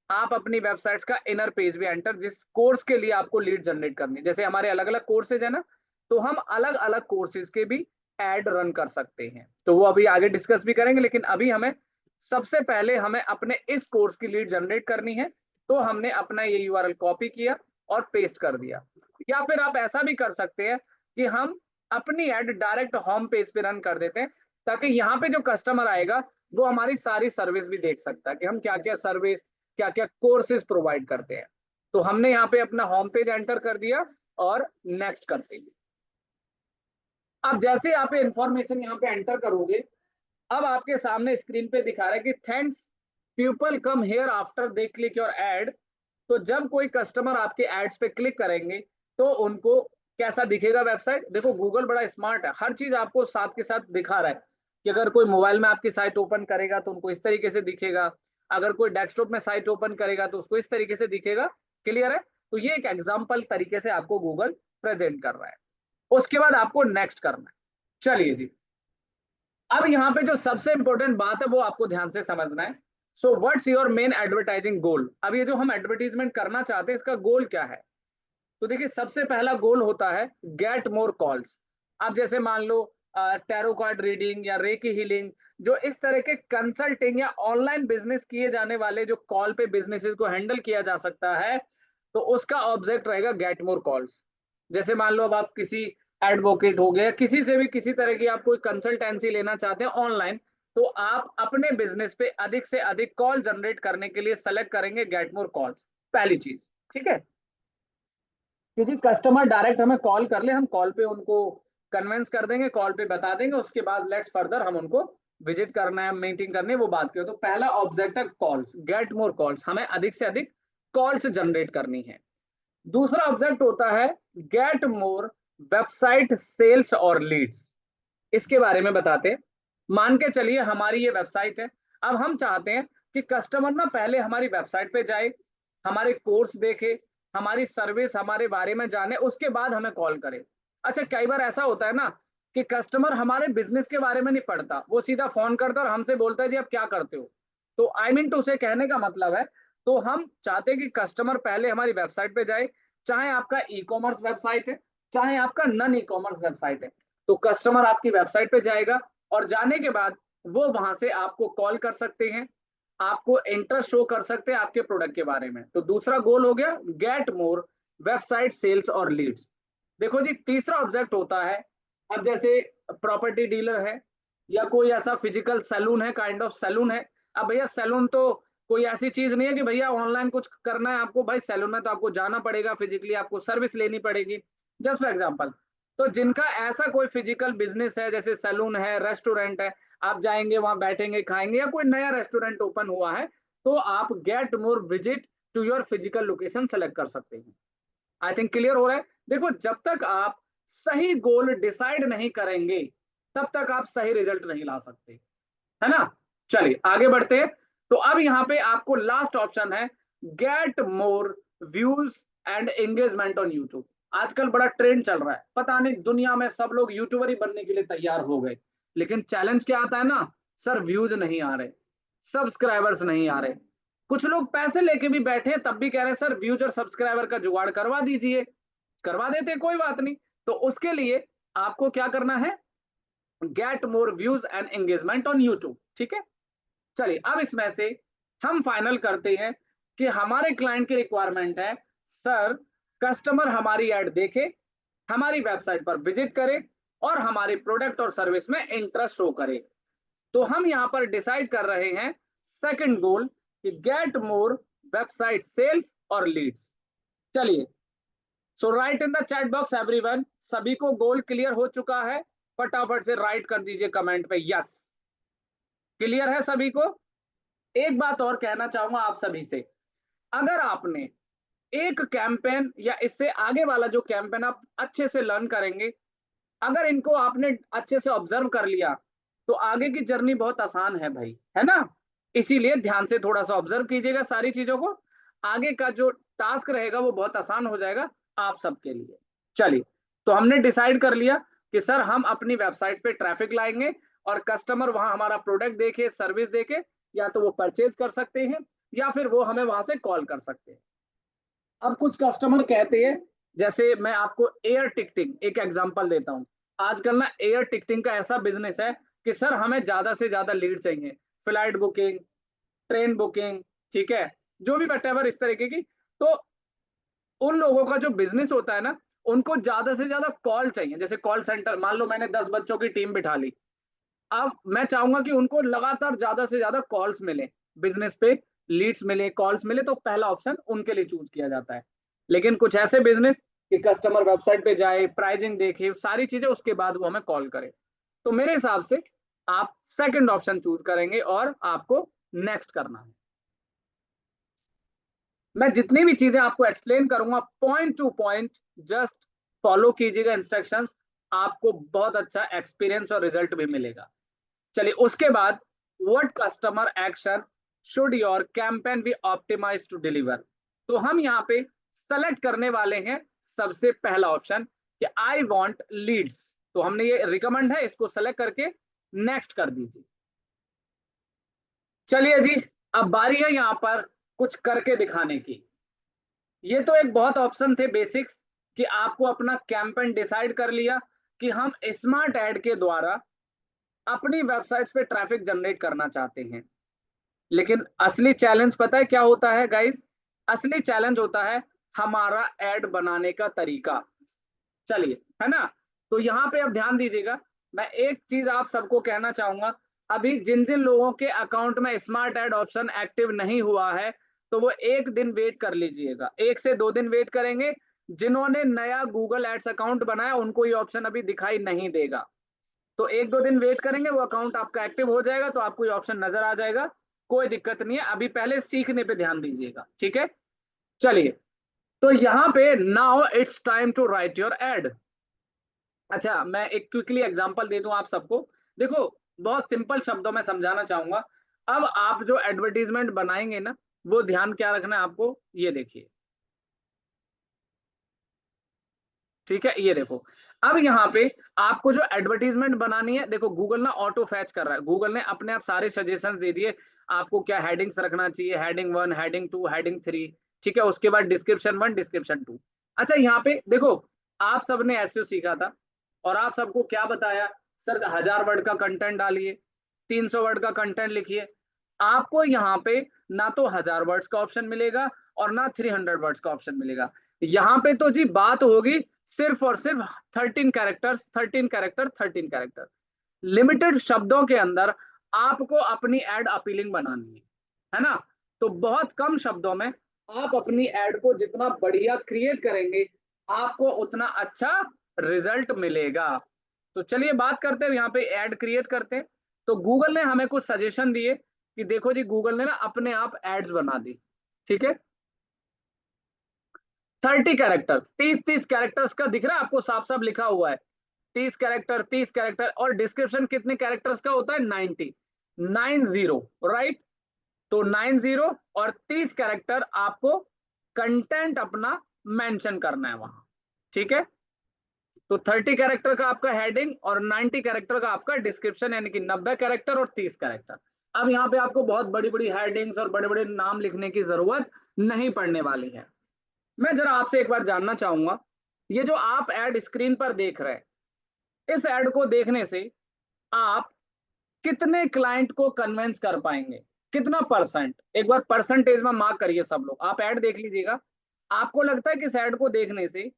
आप अपनी वेबसाइट्स का इनर पेज भी एंटर, जिस कोर्स के लिए आपको लीड जनरेट करनी है, जैसे हमारे अलग अलग कोर्सेज है ना, तो हम अलग अलग कोर्सेज के भी एड रन कर सकते हैं, तो वो अभी आगे डिस्कस भी करेंगे। लेकिन अभी हमें सबसे पहले हमें अपने इस कोर्स की लीड जनरेट करनी है, तो हमने अपना ये यूआरएल कॉपी किया और पेस्ट कर दिया। या फिर आप ऐसा भी कर सकते हैं कि हम अपनी एड डायरेक्ट होम पेज पे रन कर देते हैं, ताकि यहाँ पे जो कस्टमर आएगा वो हमारी सारी सर्विस भी देख सकता है कि हम क्या क्या सर्विस, क्या क्या कोर्सेज प्रोवाइड करते हैं। तो हमने यहाँ पे अपना होम पेज एंटर कर दिया और नेक्स्ट करते हैं। अब जैसे आप इंफॉर्मेशन यहाँ पे एंटर करोगे, अब आपके सामने स्क्रीन पे दिखा रहा है कि thanks people come here after they click your ad. तो जब कोई कस्टमर आपके एड्स पे क्लिक करेंगे तो उनको कैसा दिखेगा वेबसाइट, देखो गूगल बड़ा स्मार्ट है, हर चीज आपको साथ के साथ दिखा रहा है कि अगर कोई मोबाइल में आपकी साइट ओपन करेगा तो उनको इस तरीके से दिखेगा, अगर कोई डेस्कटॉप में साइट ओपन करेगा तो उसको इस तरीके से दिखेगा। क्लियर है, तो ये एक एग्जाम्पल तरीके से आपको गूगल प्रेजेंट कर रहा है। उसके बाद आपको नेक्स्ट करना है। चलिए जी, अब यहाँ पे जो सबसे इंपॉर्टेंट बात है वो आपको ध्यान से समझना है। So what's your main advertising goal. अब ये जो हम एडवर्टीजमेंट करना चाहते हैं इसका गोल क्या है, तो देखिए सबसे पहला गोल होता है गेट मोर कॉल्स। अब जैसे मान लो टैरो कार्ड रीडिंग या रेकी हीलिंग, जो इस तरह के कंसल्टिंग या ऑनलाइन बिजनेस किए जाने वाले जो कॉल पे बिजनेसेस को हैंडल किया जा सकता है, तो उसका ऑब्जेक्ट रहेगा गेट मोर कॉल्स। जैसे मान लो अब आप किसी एडवोकेट हो गए, किसी से भी किसी तरह की आप कोई कंसल्टेंसी लेना चाहते हैं ऑनलाइन, तो आप अपने बिजनेस पे अधिक से अधिक कॉल जनरेट करने के लिए सेलेक्ट करेंगे गेट मोर कॉल्स, पहली चीज। ठीक है, क्योंकि कस्टमर डायरेक्ट हमें कॉल कर ले, हम कॉल पे उनको कन्विंस कर देंगे, कॉल पे बता देंगे, उसके बाद लेट्स फर्दर हम उनको विजिट करना है, मीटिंग करनी है, वो बात करें। तो पहला ऑब्जेक्ट है कॉल्स, गेट मोर कॉल्स, हमें अधिक से अधिक कॉल्स जनरेट करनी है। दूसरा ऑब्जेक्ट होता है गेट मोर वेबसाइट सेल्स और लीड्स। इसके बारे में बताते हैं। मान के चलिए हमारी ये वेबसाइट है, अब हम चाहते हैं कि कस्टमर ना पहले हमारी वेबसाइट पे जाए, हमारे कोर्स देखे, हमारी सर्विस, हमारे बारे में जाने, उसके बाद हमें कॉल करे। अच्छा, कई बार ऐसा होता है ना कि कस्टमर हमारे बिजनेस के बारे में नहीं पढ़ता, वो सीधा फोन करता है और हमसे बोलता है जी आप क्या करते हो। तो आई मीन टू से कहने का मतलब है, तो हम चाहते हैं कि कस्टमर पहले हमारी वेबसाइट पे जाए, चाहे आपका ई कॉमर्स वेबसाइट है, चाहे आपका नॉन ई कॉमर्स वेबसाइट है। तो कस्टमर आपकी वेबसाइट पे जाएगा और जाने के बाद वो वहां से आपको कॉल कर सकते हैं, आपको इंटरेस्ट शो कर सकते हैं आपके प्रोडक्ट के बारे में। तो दूसरा गोल हो गया गेट मोर वेबसाइट सेल्स और लीड्स। देखो जी, तीसरा ऑब्जेक्ट होता है, अब जैसे प्रॉपर्टी डीलर है या कोई ऐसा फिजिकल सैलून है, काइंड ऑफ सैलून है। अब भैया सैलून तो कोई ऐसी चीज नहीं है कि भैया ऑनलाइन कुछ करना है आपको, भाई सैलून में तो आपको जाना पड़ेगा, फिजिकली आपको सर्विस लेनी पड़ेगी। जस्ट फॉर एग्जांपल, तो जिनका ऐसा कोई फिजिकल बिजनेस है, जैसे सैलून है, रेस्टोरेंट है, आप जाएंगे वहां बैठेंगे खाएंगे, या कोई नया रेस्टोरेंट ओपन हुआ है, तो आप get more visit to your physical location select कर सकते हैं। आई थिंक क्लियर हो रहा है। देखो, जब तक आप सही गोल डिसाइड नहीं करेंगे तब तक आप सही रिजल्ट नहीं ला सकते, है ना। चलिए आगे बढ़ते हैं। तो अब यहाँ पे आपको लास्ट ऑप्शन है get more views and engagement on YouTube. आजकल बड़ा ट्रेंड चल रहा है, पता नहीं दुनिया में सब लोग यूट्यूबर ही बनने के लिए तैयार हो गए, लेकिन चैलेंज क्या आता है ना, सर व्यूज नहीं आ रहे, सब्सक्राइबर्स नहीं आ रहे। कुछ लोग पैसे लेके भी बैठे हैं, तब भी कह रहे हैं सर व्यूज और सब्सक्राइबर का जुगाड़ करवा दीजिए। करवा देते, कोई बात नहीं। तो उसके लिए आपको क्या करना है, get more views and engagement on YouTube. ठीक है, चलिए अब इसमें से हम फाइनल करते हैं कि हमारे क्लाइंट की रिक्वायरमेंट है, सर कस्टमर हमारी ऐड देखे, हमारी वेबसाइट पर विजिट करे और हमारे प्रोडक्ट और सर्विस में इंटरेस्ट शो करे। तो हम यहां पर डिसाइड कर रहे हैं सेकंड गोल कि गेट मोर वेबसाइट सेल्स और लीड्स। चलिए, so right in the chat box everyone, सभी को गोल क्लियर हो चुका है? फटाफट से राइट कर दीजिए कमेंट पे यस। क्लियर है सभी को? एक बात और कहना चाहूंगा आप सभी से, अगर आपने एक कैंपेन या इससे आगे वाला जो कैंपेन आप अच्छे से लर्न करेंगे, अगर इनको आपने अच्छे से ऑब्जर्व कर लिया, तो आगे की जर्नी बहुत आसान है भाई, है ना। इसीलिए ध्यान से थोड़ा सा ऑब्जर्व कीजिएगा सारी चीजों को, आगे का जो टास्क रहेगा वो बहुत आसान हो जाएगा आप सबके लिए। चलिए, तो हमने डिसाइड कर लिया कि सर हम अपनी वेबसाइट पे ट्रैफिक लाएंगे और कस्टमर वहां हमारा प्रोडक्ट देखे, सर्विस देखे, या तो वो परचेज कर सकते हैं या फिर वो हमें वहां से कॉल कर सकते हैं। अब कुछ कस्टमर कहते हैं, जैसे मैं आपको एयर टिकटिंग एक एग्जांपल देता हूं। आजकल ना एयर टिकटिंग का ऐसा बिजनेस है कि सर हमें ज्यादा से ज्यादा लीड चाहिए, फ्लाइट बुकिंग, ट्रेन बुकिंग, ठीक है, जो भी वटेवर इस तरीके की। तो उन लोगों का जो बिजनेस होता है ना, उनको ज्यादा से ज्यादा कॉल चाहिए। जैसे कॉल सेंटर, मान लो मैंने 10 बच्चों की टीम बिठा ली, अब मैं चाहूंगा कि उनको लगातार ज्यादा से ज्यादा कॉल्स मिले, बिजनेस पे लीड्स मिले, कॉल्स मिले, तो पहला ऑप्शन उनके लिए चूज किया जाता है। लेकिन कुछ ऐसे बिजनेस कि कस्टमर वेबसाइट पे जाए, प्राइसिंग देखे, सारी चीजें, उसके बाद वो हमें कॉल करे। तो मेरे हिसाब से आप सेकंड ऑप्शन चूज करेंगे और आपको नेक्स्ट करना है। मैं जितनी भी चीजें आपको एक्सप्लेन करूंगा point two point just follow कीजिएगा इंस्ट्रक्शंस, आपको बहुत अच्छा एक्सपीरियंस और रिजल्ट भी मिलेगा। चलिए, उसके बाद what customer action should your campaign be optimize to deliver. तो हम यहाँ पे सेलेक्ट करने वाले हैं सबसे पहला ऑप्शन कि आई वांट लीड्स। तो हमने ये रिकमेंड है, इसको सेलेक्ट करके नेक्स्ट कर दीजिए। चलिए जी, अब बारी है यहाँ पर कुछ करके दिखाने की। ये तो एक बहुत ऑप्शन थे बेसिक्स कि आपको अपना कैंपेन डिसाइड कर लिया कि हम स्मार्ट एड के द्वारा अपनी वेबसाइट्स पे ट्रैफिक जनरेट करना चाहते हैं। लेकिन असली चैलेंज पता है क्या होता है गाइस? असली चैलेंज होता है हमारा एड बनाने का तरीका। चलिए, है ना। तो यहाँ पे अब ध्यान दीजिएगा, मैं एक चीज आप सबको कहना चाहूंगा, अभी जिन जिन लोगों के अकाउंट में स्मार्ट ऐड ऑप्शन एक्टिव नहीं हुआ है, तो वो 1 दिन वेट कर लीजिएगा, 1 से 2 दिन वेट करेंगे। जिन्होंने नया गूगल एड्स अकाउंट बनाया उनको ये ऑप्शन अभी दिखाई नहीं देगा, तो 1-2 दिन वेट करेंगे, वो अकाउंट आपका एक्टिव हो जाएगा, तो आपको ये ऑप्शन नजर आ जाएगा। कोई दिक्कत नहीं है, अभी पहले सीखने पे ध्यान दीजिएगा, ठीक है। चलिए, तो यहाँ पे now it's time to write your ad. अच्छा, मैं एक क्विकली एग्जांपल दे दूं आप सबको। देखो, बहुत सिंपल शब्दों में समझाना चाहूंगा। अब आप जो एडवर्टीजमेंट बनाएंगे ना, वो ध्यान क्या रखना है आपको, ये देखिए, ठीक है। ये देखो, अब यहाँ पे आपको जो एडवर्टीजमेंट बनानी है, देखो गूगल ना ऑटो फैच कर रहा है, गूगल ने अपने आप सारे सजेशन दे दिए आपको, क्या हेडिंग्स रखना चाहिए, हेडिंग 1, हेडिंग 2, हेडिंग 3, ठीक है। उसके बाद डिस्क्रिप्शन 1, डिस्क्रिप्शन 2। अच्छा, यहाँ पे देखो, आप सबने एसईओ सीखा था और आप सबको क्या बताया, सर 1000 वर्ड का कंटेंट डालिए, 300 वर्ड का कंटेंट लिखिए। आपको यहाँ पे ना तो 1000 वर्ड्स का ऑप्शन मिलेगा और ना 300 वर्ड्स का ऑप्शन मिलेगा। यहाँ पे तो जी बात होगी सिर्फ और सिर्फ 13 कैरेक्टर्स, 13 कैरेक्टर, 13 कैरेक्टर, लिमिटेड शब्दों के अंदर आपको अपनी एड अपीलिंग बनानी है ना। तो बहुत कम शब्दों में आप अपनी एड को जितना बढ़िया क्रिएट करेंगे, आपको उतना अच्छा रिजल्ट मिलेगा। तो चलिए बात करते हैं, यहाँ पे एड क्रिएट करते हैं। तो गूगल ने हमें कुछ सजेशन दिए कि देखो जी, गूगल ने ना अपने आप एड्स बना दी, ठीक है। 30 कैरेक्टर, 30-30 कैरेक्टर्स का दिख रहा है आपको, साफ साफ लिखा हुआ है 30 कैरेक्टर, 30 कैरेक्टर। और डिस्क्रिप्शन कितने कैरेक्टर्स का होता है, 90 राइट। तो 90 और 30 कैरेक्टर आपको कंटेंट अपना मेंशन करना है वहां, ठीक है। तो 30 कैरेक्टर का आपका हेडिंग और 90 कैरेक्टर का आपका डिस्क्रिप्शन, यानी कि 90 कैरेक्टर और 30 कैरेक्टर। अब यहाँ पे आपको बहुत बड़ी बड़ी हेडिंग्स और बड़े बड़े नाम लिखने की जरूरत नहीं पड़ने वाली है। मैं जरा आपसे एक बार जानना चाहूंगा, ये जो आप एड स्क्रीन पर देख रहे हैं, इस एड को देखने से आप कितने क्लाइंट को कन्विंस कर पाएंगे, कितना परसेंट, एक बार परसेंटेज में मार्क करिए सब लोग। आप ऐड देख लीजिएगा, आपको लगता है कि इस ऐड को देखने से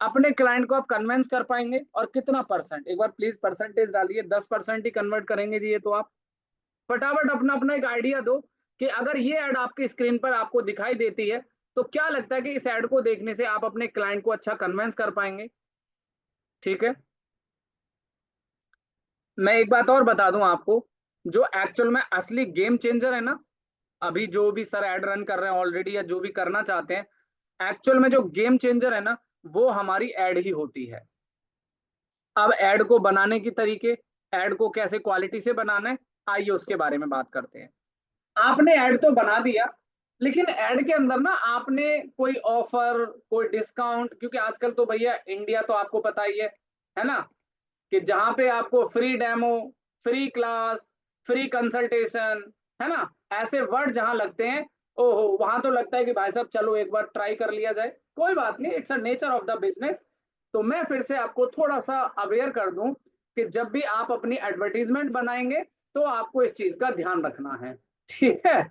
अपने क्लाइंट को आप कन्विंस कर पाएंगे, और कितना परसेंट, एक बार प्लीज परसेंटेज डालिए। 10% ही कन्वर्ट करेंगे जी ये तो। आप फटाफट अपना अपना एक आइडिया दो कि अगर ये ऐड आपकी स्क्रीन पर आपको दिखाई देती है, तो क्या लगता है कि इस ऐड को देखने से आप अपने क्लाइंट को अच्छा कन्विंस कर पाएंगे, ठीक है। मैं एक बात और बता दूं आपको, जो एक्चुअल में असली गेम चेंजर है ना, अभी जो भी सर एड रन कर रहे हैं ऑलरेडी, या जो भी करना चाहते हैं, एक्चुअल में जो गेम चेंजर है ना, वो हमारी एड ही होती है। अब एड को बनाने की तरीके, एड को कैसे क्वालिटी से बनाना है, आइए उसके बारे में बात करते हैं। आपने ऐड तो बना दिया, लेकिन ऐड के अंदर ना आपने कोई ऑफर, कोई डिस्काउंट, क्योंकि आजकल तो भैया इंडिया तो आपको पता ही है ना, कि जहां पे आपको free demo, free class, free consultation, है ना, ऐसे वर्ड जहां लगते हैं, ओहो, वहां तो लगता है कि भाई साहब चलो एक बार ट्राई कर लिया जाए। कोई बात नहीं, it's a nature of the business. तो मैं फिर से आपको थोड़ा सा अवेयर कर दूं कि जब भी आप अपनी एडवर्टीजमेंट बनाएंगे, तो आपको इस चीज का ध्यान रखना है, ठीक है।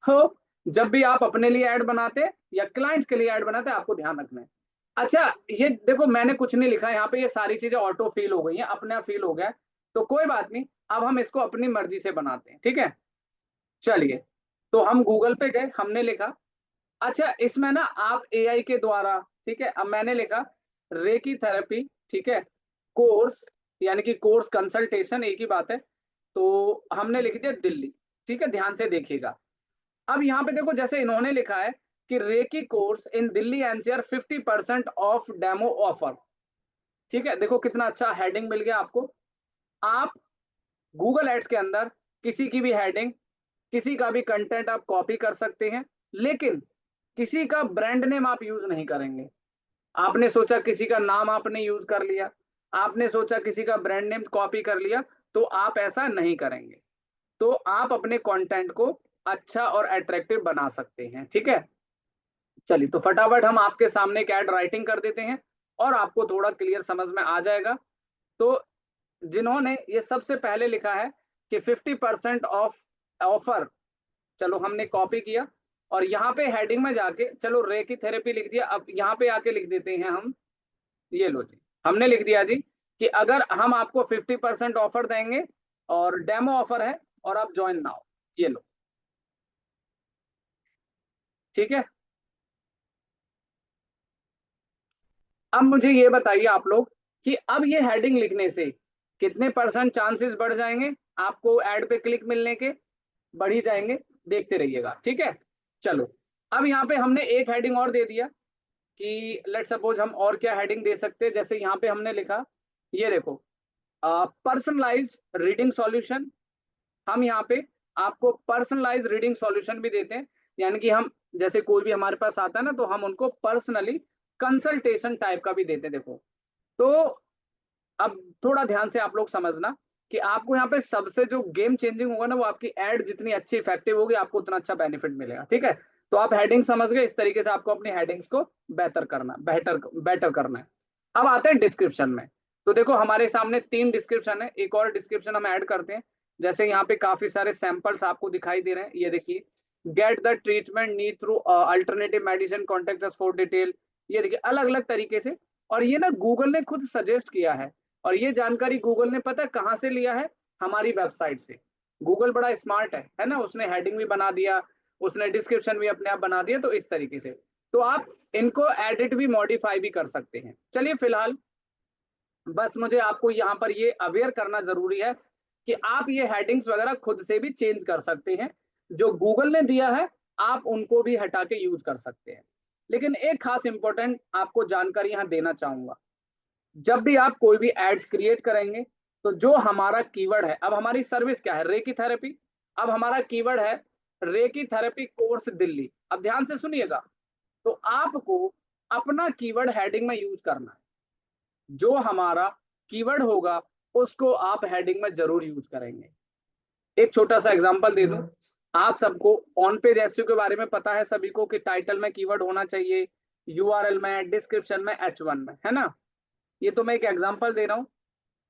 तो जब भी आप अपने लिए ऐड बनाते या क्लाइंट्स के लिए ऐड बनाते, आपको ध्यान रखना है। अच्छा, ये देखो मैंने कुछ नहीं लिखा यहाँ पे, ये सारी चीजें ऑटो फिल हो गई हैं, अपने आप फिल हो गया है। तो कोई बात नहीं, अब हम इसको अपनी मर्जी से बनाते हैं, ठीक है। चलिए, तो हम गूगल पे गए, हमने लिखा। अच्छा, इसमें ना आप एआई के द्वारा, ठीक है, अब मैंने लिखा रेकी थेरेपी, ठीक है, कोर्स, यानी कि कोर्स कंसल्टेशन एक ही बात है। तो हमने लिख दिया दिल्ली, ठीक है, ध्यान से देखिएगा। अब यहाँ पे देखो, जैसे इन्होंने लिखा है कि reiki course in Delhi NCR 50% off demo offer, ठीक है। देखो कितना अच्छा हेडिंग मिल गया आपको। आप गूगल एड्स के अंदर किसी की भी हेडिंग, किसी का भी कंटेंट आप कॉपी कर सकते हैं, लेकिन किसी का ब्रांड नेम आप यूज नहीं करेंगे। आपने सोचा किसी का नाम आपने यूज कर लिया, आपने सोचा किसी का ब्रांड नेम कॉपी कर लिया, तो आप ऐसा नहीं करेंगे। तो आप अपने कंटेंट को अच्छा और अट्रैक्टिव बना सकते हैं, ठीक है। चलिए, तो फटाफट हम आपके सामने एक एड राइटिंग कर देते हैं, और आपको थोड़ा क्लियर समझ में आ जाएगा। तो जिन्होंने ये सबसे पहले लिखा है कि 50% ऑफ ऑफर, चलो हमने कॉपी किया, और यहाँ पे हेडिंग में जाके चलो रेकी थेरेपी लिख दिया। अब यहाँ पे आके लिख देते हैं हम, ये लो जी, हमने लिख दिया जी कि अगर हम आपको 50% ऑफर देंगे, और डेमो ऑफर है और आप ज्वाइन नाउ, ये लो, ठीक है। अब मुझे ये बताइए आप लोग कि अब ये हेडिंग लिखने से कितने परसेंट चांसेस बढ़ जाएंगे आपको एड पे क्लिक मिलने के? बढ़ ही जाएंगे, देखते रहिएगा, ठीक है। चलो, अब यहाँ पे हमने एक हेडिंग और दे दिया कि लेट सपोज हम और क्या हेडिंग दे सकते हैं, जैसे यहाँ पे हमने लिखा, ये देखो, पर्सनलाइज्ड रीडिंग सॉल्यूशन। हम यहाँ पे आपको पर्सनलाइज रीडिंग सॉल्यूशन भी देते हैं, यानी कि हम जैसे कोई भी हमारे पास आता है ना, तो हम उनको पर्सनली कंसल्टेशन टाइप का भी देते हैं। देखो, तो अब थोड़ा ध्यान से आप लोग समझना कि आपको यहाँ पे सबसे जो गेम चेंजिंग होगा ना, वो आपकी एड जितनी अच्छी इफेक्टिव होगी, आपको उतना अच्छा बेनिफिट मिलेगा, ठीक है। तो आप हेडिंग समझ गए, इस तरीके से आपको अपनी हेडिंग्स को बेहतर बेटर करना है। अब आते हैं डिस्क्रिप्शन में। तो देखो, हमारे सामने 3 डिस्क्रिप्शन है, एक और डिस्क्रिप्शन हम ऐड करते हैं। जैसे यहाँ पे काफी सारे सैंपल्स आपको दिखाई दे रहे हैं, ये देखिए, get the treatment need through alternative medicine, contact us for detail. ये देखिए, अलग अलग तरीके से, और ये ना गूगल ने खुद सजेस्ट किया है, और ये जानकारी गूगल ने पता है कहाँ से लिया है? हमारी वेबसाइट से। गूगल बड़ा स्मार्ट है ना, उसने हेडिंग भी बना दिया, उसने डिस्क्रिप्शन भी अपने आप बना दिया, तो इस तरीके से तो आप इनको एडिट भी मॉडिफाई भी कर सकते हैं। चलिए, फिलहाल बस मुझे आपको यहाँ पर ये अवेयर करना जरूरी है कि आप ये हेडिंग्स वगैरह खुद से भी चेंज कर सकते हैं, जो गूगल ने दिया है आप उनको भी हटा के यूज कर सकते हैं। लेकिन एक खास इंपॉर्टेंट आपको जानकारी यहाँ देना चाहूंगा, जब भी आप कोई भी एड्स क्रिएट करेंगे, तो जो हमारा कीवर्ड है, अब हमारी सर्विस क्या है? Reiki therapy. अब हमारा कीवर्ड है रेकी थेरेपी कोर्स दिल्ली। अब ध्यान से सुनिएगा, तो आपको अपना कीवर्ड हेडिंग में यूज करना है। जो हमारा कीवर्ड होगा उसको आप हेडिंग में जरूर यूज करेंगे। एक छोटा सा एग्जांपल दे दूं, आप सबको ऑन पेज एसईओ के बारे में पता है सभी को कि टाइटल में कीवर्ड होना चाहिए, यूआरएल में, डिस्क्रिप्शन में, H1 में, है ना। ये तो मैं एक एग्जांपल दे रहा हूँ,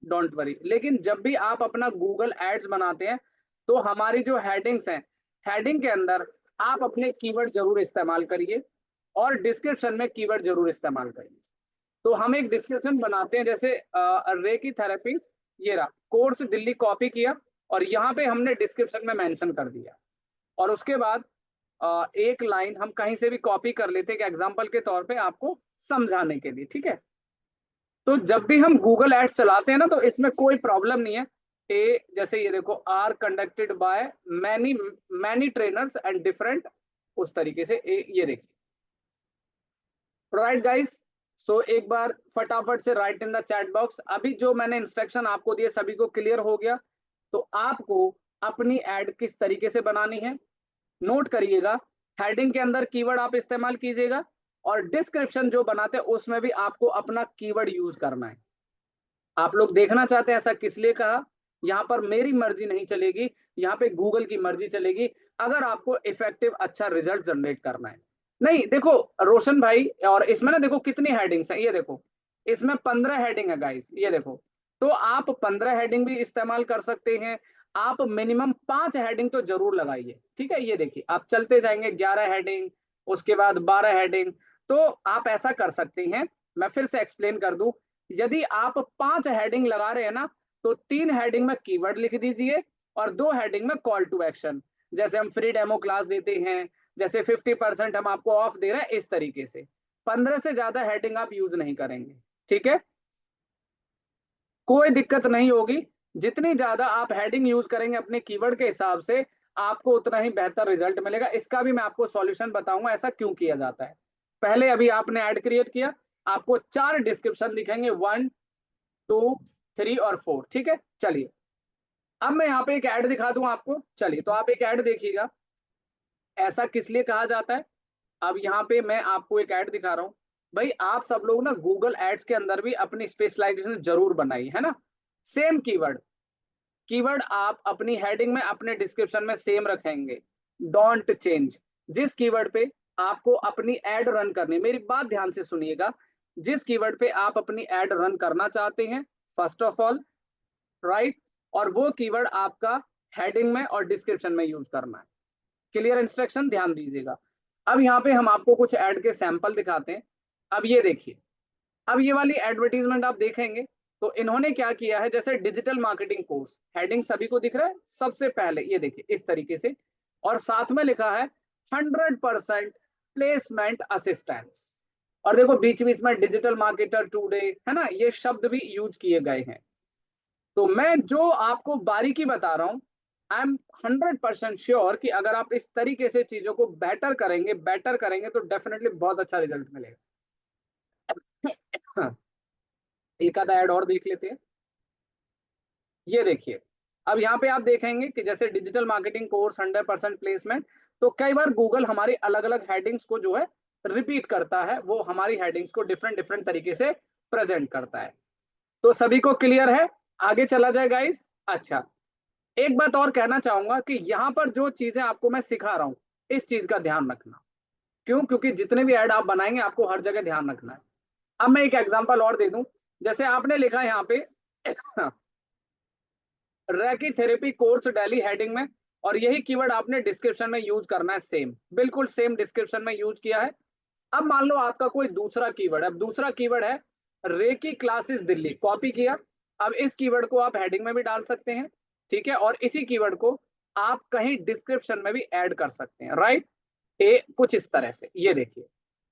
डोंट वरी। लेकिन जब भी आप अपना गूगल एड्स बनाते हैं, तो हमारी जो हेडिंग्स हैं, हेडिंग के अंदर आप अपने कीवर्ड जरूर इस्तेमाल करिए, और डिस्क्रिप्शन में कीवर्ड जरूर इस्तेमाल करिए। तो हम एक डिस्क्रिप्शन बनाते हैं, जैसे रेकी थेरेपी, ये रहा कोर्स दिल्ली, कॉपी किया, और यहाँ पे हमने डिस्क्रिप्शन में मेंशन कर दिया। और उसके बाद एक लाइन हम कहीं से भी कॉपी कर लेते हैं, एग्जाम्पल के तौर पे आपको समझाने के लिए, ठीक है। तो जब भी हम गूगल एड्स चलाते हैं ना, तो इसमें कोई प्रॉब्लम नहीं है। ए जैसे ये देखो, are conducted by many many trainers and different, उस तरीके से ये देखिए, राइट गाइस। सो एक बार फटाफट से right in the chat box, अभी जो मैंने इंस्ट्रक्शन आपको दिए सभी को क्लियर हो गया? तो आपको अपनी एड किस तरीके से बनानी है नोट करिएगा। हेडिंग के अंदर कीवर्ड आप इस्तेमाल कीजिएगा, और डिस्क्रिप्शन जो बनाते हैं उसमें भी आपको अपना कीवर्ड यूज करना है। आप लोग देखना चाहते हैं ऐसा किस लिए कहा? यहाँ पर मेरी मर्जी नहीं चलेगी, यहाँ पे गूगल की मर्जी चलेगी, अगर आपको इफेक्टिव अच्छा रिजल्ट जनरेट करना है। नहीं देखो रोशन भाई, और इसमें ना देखो कितनी हेडिंग्स हैं, ये देखो, इसमें 15 हेडिंग है गाइस, ये देखो। तो आप 15 हेडिंग भी इस्तेमाल कर सकते हैं। आप मिनिमम 5 हेडिंग तो जरूर लगाइए, ठीक है। ये देखिए, आप चलते जाएंगे, 11 हेडिंग, उसके बाद 12 हेडिंग। तो आप ऐसा कर सकते हैं, मैं फिर से एक्सप्लेन कर दूं, यदि आप 5 हेडिंग लगा रहे हैं ना, तो 3 हेडिंग में कीवर्ड लिख दीजिए, और 2 हेडिंग में कॉल टू एक्शन। जैसे हम फ्री डेमो क्लास देते हैं, जैसे 50% हम आपको ऑफ दे रहे हैं, इस तरीके से 15 से ज्यादा हेडिंग आप यूज नहीं करेंगे, ठीक है। कोई दिक्कत नहीं होगी, जितनी ज्यादा आप हेडिंग यूज करेंगे अपने कीवर्ड के हिसाब से, आपको उतना ही बेहतर रिजल्ट मिलेगा। इसका भी मैं आपको सॉल्यूशन बताऊंगा ऐसा क्यों किया जाता है। पहले अभी आपने ऐड क्रिएट किया, आपको 4 डिस्क्रिप्शन दिखेंगे, 1, 2, 3 और 4, ठीक है। चलिए, अब मैं यहाँ पे एक ऐड दिखा दूं आपको, चलिए, तो आप एक ऐड देखिएगा, ऐसा किस लिए कहा जाता है। अब यहाँ पे मैं आपको एक ऐड दिखा रहा हूँ। भाई आप सब लोग ना गूगल एड्स के अंदर भी अपनी स्पेशलाइजेशन जरूर बनाई है ना। सेम कीवर्ड, कीवर्ड आप अपनी हेडिंग में, अपने डिस्क्रिप्शन में सेम रखेंगे, डोंट चेंज। जिस कीवर्ड पे आपको अपनी एड रन करनी, मेरी बात ध्यान से सुनिएगा, जिस कीवर्ड पे आप अपनी एड रन करना चाहते हैं, फर्स्ट ऑफ ऑल, राइट, और वो कीवर्ड आपका हेडिंग में और डिस्क्रिप्शन में यूज करना है। क्लियर इंस्ट्रक्शन, ध्यान दीजिएगा। अब यहाँ पे हम आपको कुछ ऐड के सैंपल दिखाते हैं। अब ये देखिए, अब ये वाली एडवर्टीजमेंट आप देखेंगे, तो इन्होंने क्या किया है, जैसे डिजिटल मार्केटिंग कोर्स, हेडिंग सभी को दिख रहा है सबसे पहले, ये देखिए इस तरीके से, और साथ में लिखा है 100% प्लेसमेंट असिस्टेंस, और देखो बीच बीच में डिजिटल मार्केटर टुडे, है ना, ये शब्द भी यूज किए गए हैं। तो मैं जो आपको बारीकी बता रहा हूं, आई एम 100% श्योर कि अगर आप इस तरीके से चीजों को बेटर करेंगे तो डेफिनेटली बहुत अच्छा रिजल्ट मिलेगा। एक आधा ऐड और देख लेते हैं। ये देखिए, अब यहाँ पे आप देखेंगे कि जैसे डिजिटल मार्केटिंग कोर्स 100% प्लेसमेंट, तो कई बार गूगल हमारी अलग अलग हेडिंग्स को जो है रिपीट करता है, वो हमारी हेडिंग्स को डिफरेंट डिफरेंट तरीके से प्रेजेंट करता है। तो सभी को क्लियर है, आगे चला जाए गाइस। अच्छा, एक बात और कहना चाहूंगा कि यहाँ पर जो चीजें आपको मैं सिखा रहा हूँ, इस चीज का ध्यान रखना। क्यों? क्योंकि जितने भी ऐड आप बनाएंगे आपको हर जगह ध्यान रखना है। अब मैं एक एग्जांपल और दे दूं, जैसे आपने लिखा है यहाँ पे recce therapy course daily heading में, और यही कीवर्ड आपने डिस्क्रिप्शन में यूज करना है, सेम बिल्कुल सेम डिस्क्रिप्शन में यूज किया है। अब मान लो आपका कोई दूसरा कीवर्ड है, अब दूसरा कीवर्ड है रेकी क्लासेस दिल्ली, कॉपी किया। अब इस कीवर्ड को आप हेडिंग में भी डाल सकते हैं, ठीक है, और इसी कीवर्ड को आप कहीं डिस्क्रिप्शन में भी ऐड कर सकते हैं, राइट। ए कुछ इस तरह से, ये देखिए,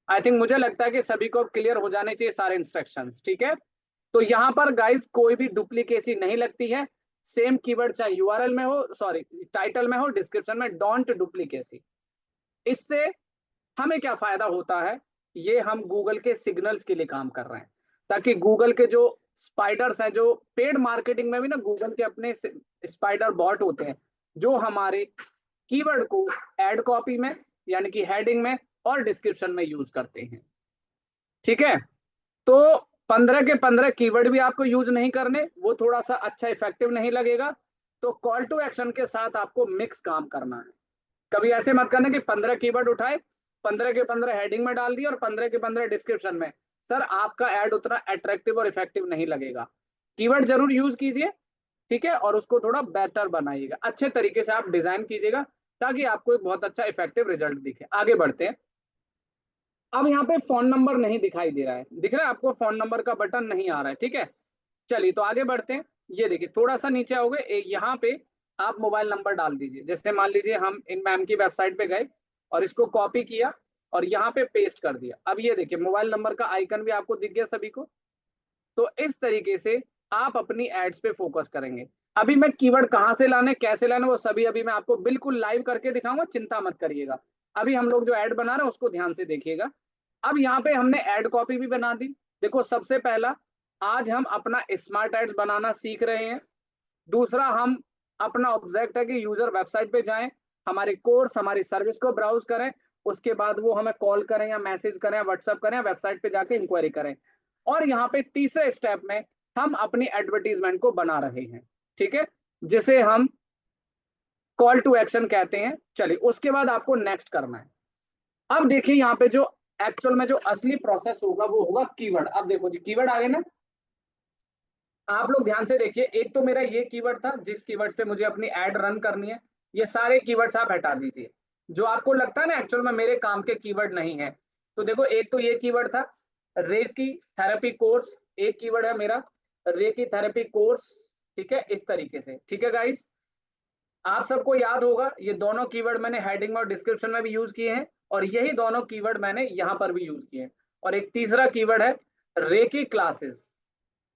आई थिंक मुझे लगता है कि सभी को क्लियर हो जाने चाहिए सारे इंस्ट्रक्शंस, ठीक है। तो यहाँ पर गाइस कोई भी डुप्लीकेसी नहीं लगती है, सेम कीवर्ड चाहे यूआरएल में हो, सॉरी टाइटल में हो, डिस्क्रिप्शन में, डोंट डुप्लीकेसी। इससे हमें क्या फायदा होता है, ये हम गूगल के सिग्नल्स के लिए काम कर रहे हैं, ताकि गूगल के जो स्पाइडर्स हैं, जो पेड मार्केटिंग में भी ना गूगल के अपने स्पाइडर बॉट होते हैं, जो हमारे कीवर्ड को एड कॉपी में, यानी कि हेडिंग में और डिस्क्रिप्शन में यूज करते हैं, ठीक है। तो 15 के 15 कीवर्ड भी आपको यूज नहीं करने, वो थोड़ा सा अच्छा इफेक्टिव नहीं लगेगा। तो कॉल टू एक्शन के साथ आपको मिक्स काम करना है। कभी ऐसे मत करना कि 15 कीवर्ड उठाए, 15 के 15 हेडिंग में डाल दिए और 15 के 15 डिस्क्रिप्शन में, सर आपका एड उतना अट्रैक्टिव और इफेक्टिव नहीं लगेगा। कीवर्ड जरूर यूज कीजिए, ठीक है, और उसको थोड़ा बेटर बनाइएगा, अच्छे तरीके से आप डिजाइन कीजिएगा, ताकि आपको एक बहुत अच्छा इफेक्टिव रिजल्ट दिखे। आगे बढ़ते हैं। अब यहाँ पे फोन नंबर नहीं दिखाई दे रहा है, दिख रहा है आपको, फोन नंबर का बटन नहीं आ रहा है, ठीक है। चलिए तो आगे बढ़ते हैं। ये देखिए थोड़ा सा नीचे आओगे, यहाँ पे आप मोबाइल नंबर डाल दीजिए। जैसे मान लीजिए हम इन मैम की वेबसाइट पे गए और इसको कॉपी किया और यहाँ पे पेस्ट कर दिया। अब ये देखिए मोबाइल नंबर का आइकन भी आपको दिख गया सभी को। तो इस तरीके से आप अपनी एड्स पे फोकस करेंगे। अभी मैं कीवर्ड कहाँ से लाने कैसे लाने वो सभी अभी मैं आपको बिल्कुल लाइव करके दिखाऊंगा, चिंता मत करिएगा। अभी हम लोग जो ऐड बना रहे हैं उसको ध्यान से देखिएगा। अब यहाँ पे हमने ऐड कॉपी भी बना दी। देखो सबसे पहला, आज हम अपना स्मार्ट एड्स बनाना सीख रहे हैं। दूसरा, हम अपना ऑब्जेक्ट है कि यूजर वेबसाइट पे जाएं, हमारे कोर्स हमारी सर्विस को ब्राउज करें, उसके बाद वो हमें कॉल करें या मैसेज करें या व्हाट्सएप करें या वेबसाइट पे जाके इंक्वायरी करें। और यहाँ पे तीसरे स्टेप में हम अपनी एडवर्टीजमेंट को बना रहे हैं, ठीक है, जिसे हम कॉल टू एक्शन कहते हैं। चलिए उसके बाद आपको नेक्स्ट करना है। अब देखिए यहाँ पे जो एक्चुअल में जो असली प्रोसेस होगा वो होगा कीवर्ड। अब देखो जी कीवर्ड आ गए ना, आप लोग ध्यान से देखिए। एक तो मेरा ये कीवर्ड था जिस कीवर्ड पे मुझे अपनी एड रन करनी है, ये सारे कीवर्ड्स आप हटा दीजिए जो आपको लगता है ना एक्चुअल में मेरे काम के कीवर्ड नहीं है। तो देखो एक तो ये कीवर्ड था रेकी थेरेपी कोर्स, एक कीवर्ड है मेरा रेकी थेरेपी कोर्स, ठीक है, इस तरीके से, ठीक है गाइस। आप सबको याद होगा ये दोनों कीवर्ड मैंने हेडिंग और डिस्क्रिप्शन में भी यूज किए हैं, और यही दोनों कीवर्ड मैंने यहाँ पर भी यूज किए हैं। और एक तीसरा कीवर्ड है रेकी क्लासेस,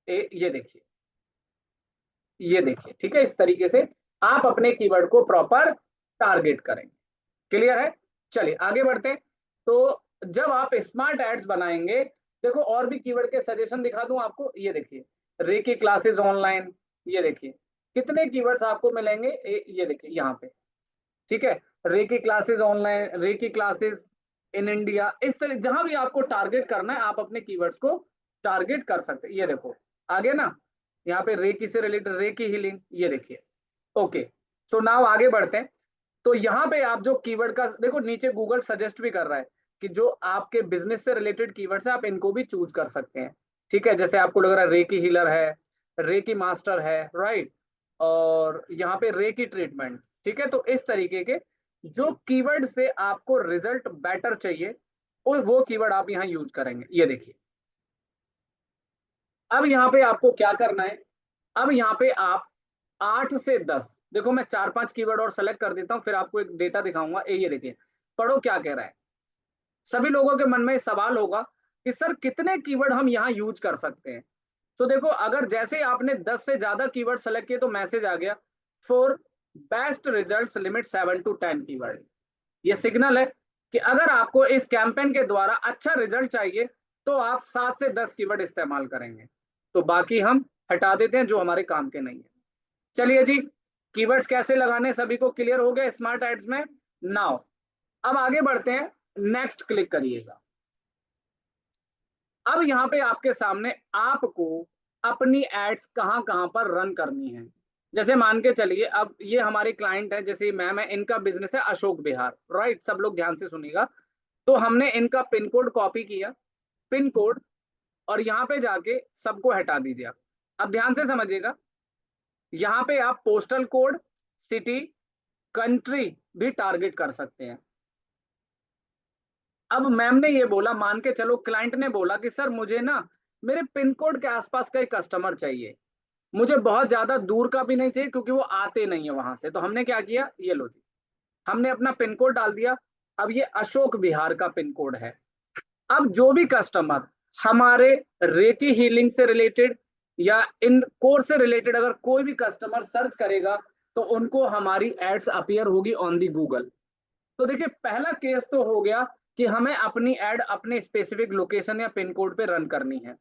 ये देखिए, ये देखिए, ठीक है, इस तरीके से आप अपने कीवर्ड को प्रॉपर टारगेट करेंगे। क्लियर है? चलिए आगे बढ़ते हैं। तो जब आप स्मार्ट एड्स बनाएंगे, देखो और भी कीवर्ड के सजेशन दिखा दूं आपको, ये देखिए रेकी क्लासेस ऑनलाइन, ये देखिए कितने कीवर्ड्स आपको मिलेंगे, ये देखिए यहाँ पे, ठीक है, reiki classes online, reiki classes in India, इस तरह जहां भी आपको टारगेट करना है आप अपने कीवर्ड्स को टारगेट कर सकते हैं। ये देखो आगे ना, यहाँ पे रेकी से रिलेटेड रेकी हीलिंग, ये देखिए। ओके, सो नाउ आगे बढ़ते हैं। तो यहाँ पे आप जो कीवर्ड का देखो नीचे गूगल सजेस्ट भी कर रहा है कि जो आपके बिजनेस से रिलेटेड कीवर्ड्स है आप इनको भी चूज कर सकते हैं, ठीक है। जैसे आपको लग रहा है रेकी हीलर है, रेकी मास्टर है, राइट, और यहाँ पे रेकी ट्रीटमेंट, ठीक है। तो इस तरीके के जो कीवर्ड से आपको रिजल्ट बेटर चाहिए, और वो कीवर्ड आप यहाँ यूज करेंगे। ये देखिए अब यहाँ पे आपको क्या करना है, अब यहाँ पे आप 8 से 10, देखो मैं 4-5 कीवर्ड और सेलेक्ट कर देता हूँ, फिर आपको एक डेटा दिखाऊंगा। ये देखिए, पढ़ो क्या कह रहा है। सभी लोगों के मन में सवाल होगा कि सर कितने कीवर्ड हम यहाँ यूज कर सकते हैं। तो देखो, अगर जैसे आपने 10 से ज्यादा कीवर्ड सेलेक्ट किए तो मैसेज आ गया for best results limit 7 to 10 keyword. ये सिग्नल है कि अगर आपको इस कैंपेन के द्वारा अच्छा रिजल्ट चाहिए तो आप 7 से 10 कीवर्ड इस्तेमाल करेंगे। तो बाकी हम हटा देते हैं जो हमारे काम के नहीं है। चलिए जी, कीवर्ड्स कैसे लगाने सभी को क्लियर हो गया स्मार्ट एड्स में। नाउ अब आगे बढ़ते हैं, नेक्स्ट क्लिक करिएगा। अब यहाँ पे आपके सामने आपको अपनी एड्स कहाँ कहाँ पर रन करनी है। जैसे मान के चलिए, अब ये हमारे क्लाइंट है, जैसे मैम है, इनका बिजनेस है अशोक विहार, राइट। सब लोग ध्यान से सुनिएगा। तो हमने इनका पिन कोड कॉपी किया, पिन कोड, और यहाँ पे जाके सबको हटा दीजिए। अब ध्यान से समझिएगा, यहाँ पे आप पोस्टल कोड, सिटी, कंट्री भी टारगेट कर सकते हैं। अब मैम ने ये बोला, मान के चलो क्लाइंट ने बोला कि सर मुझे ना मेरे पिन कोड के आसपास का एक कस्टमर चाहिए, मुझे बहुत ज्यादा दूर का भी नहीं चाहिए क्योंकि वो आते नहीं है वहां से। तो हमने क्या किया, ये लो जी, हमने अपना पिन कोड डाल दिया। अब ये अशोक विहार का पिन कोड है। अब जो भी कस्टमर हमारे रेकी हीलिंग से रिलेटेड या इन कोर्स से रिलेटेड अगर कोई भी कस्टमर सर्च करेगा तो उनको हमारी एड्स अपीयर होगी ऑन दी गूगल। तो देखिए, पहला केस तो हो गया कि हमें अपनी एड अपने स्पेसिफिक लोकेशन या पिन कोड पे रन करनी है।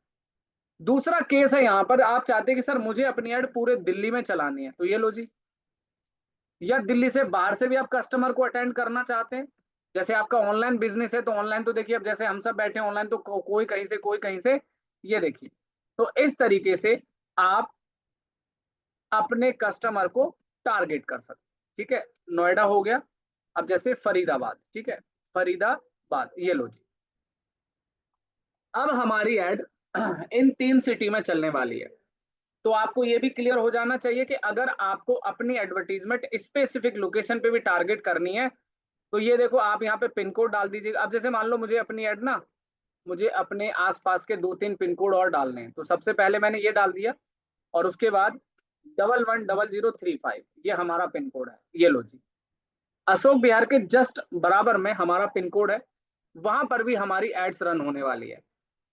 दूसरा केस है, यहाँ पर आप चाहते हैं कि सर मुझे अपनी एड पूरे दिल्ली में चलानी है, तो ये लो जी। या दिल्ली से बाहर से भी आप कस्टमर को अटेंड करना चाहते हैं, जैसे आपका ऑनलाइन बिजनेस है तो ऑनलाइन, तो देखिए अब जैसे हम सब बैठे हैं ऑनलाइन, तो कोई कहीं से कोई कहीं से, ये देखिए। तो इस तरीके से आप अपने कस्टमर को टारगेट कर सकते हैं। ठीक है, नोएडा हो गया। अब जैसे फरीदाबाद, ठीक है, फरीदाबाद, ये लो जी। अब हमारी एड इन 3 सिटी में चलने वाली है। तो आपको ये भी क्लियर हो जाना चाहिए कि अगर आपको अपनी एडवर्टीजमेंट स्पेसिफिक लोकेशन पे भी टारगेट करनी है तो ये देखो, आप यहाँ पे पिन कोड डाल दीजिएगा। अब जैसे मान लो मुझे अपनी एड ना, मुझे अपने आसपास के 2-3 पिन कोड और डालने हैं, तो सबसे पहले मैंने ये डाल दिया, और उसके बाद 110035 ये हमारा पिन कोड है। ये लो जी, अशोक विहार के जस्ट बराबर में हमारा पिन कोड है, वहां पर भी हमारी एड्स रन होने वाली है।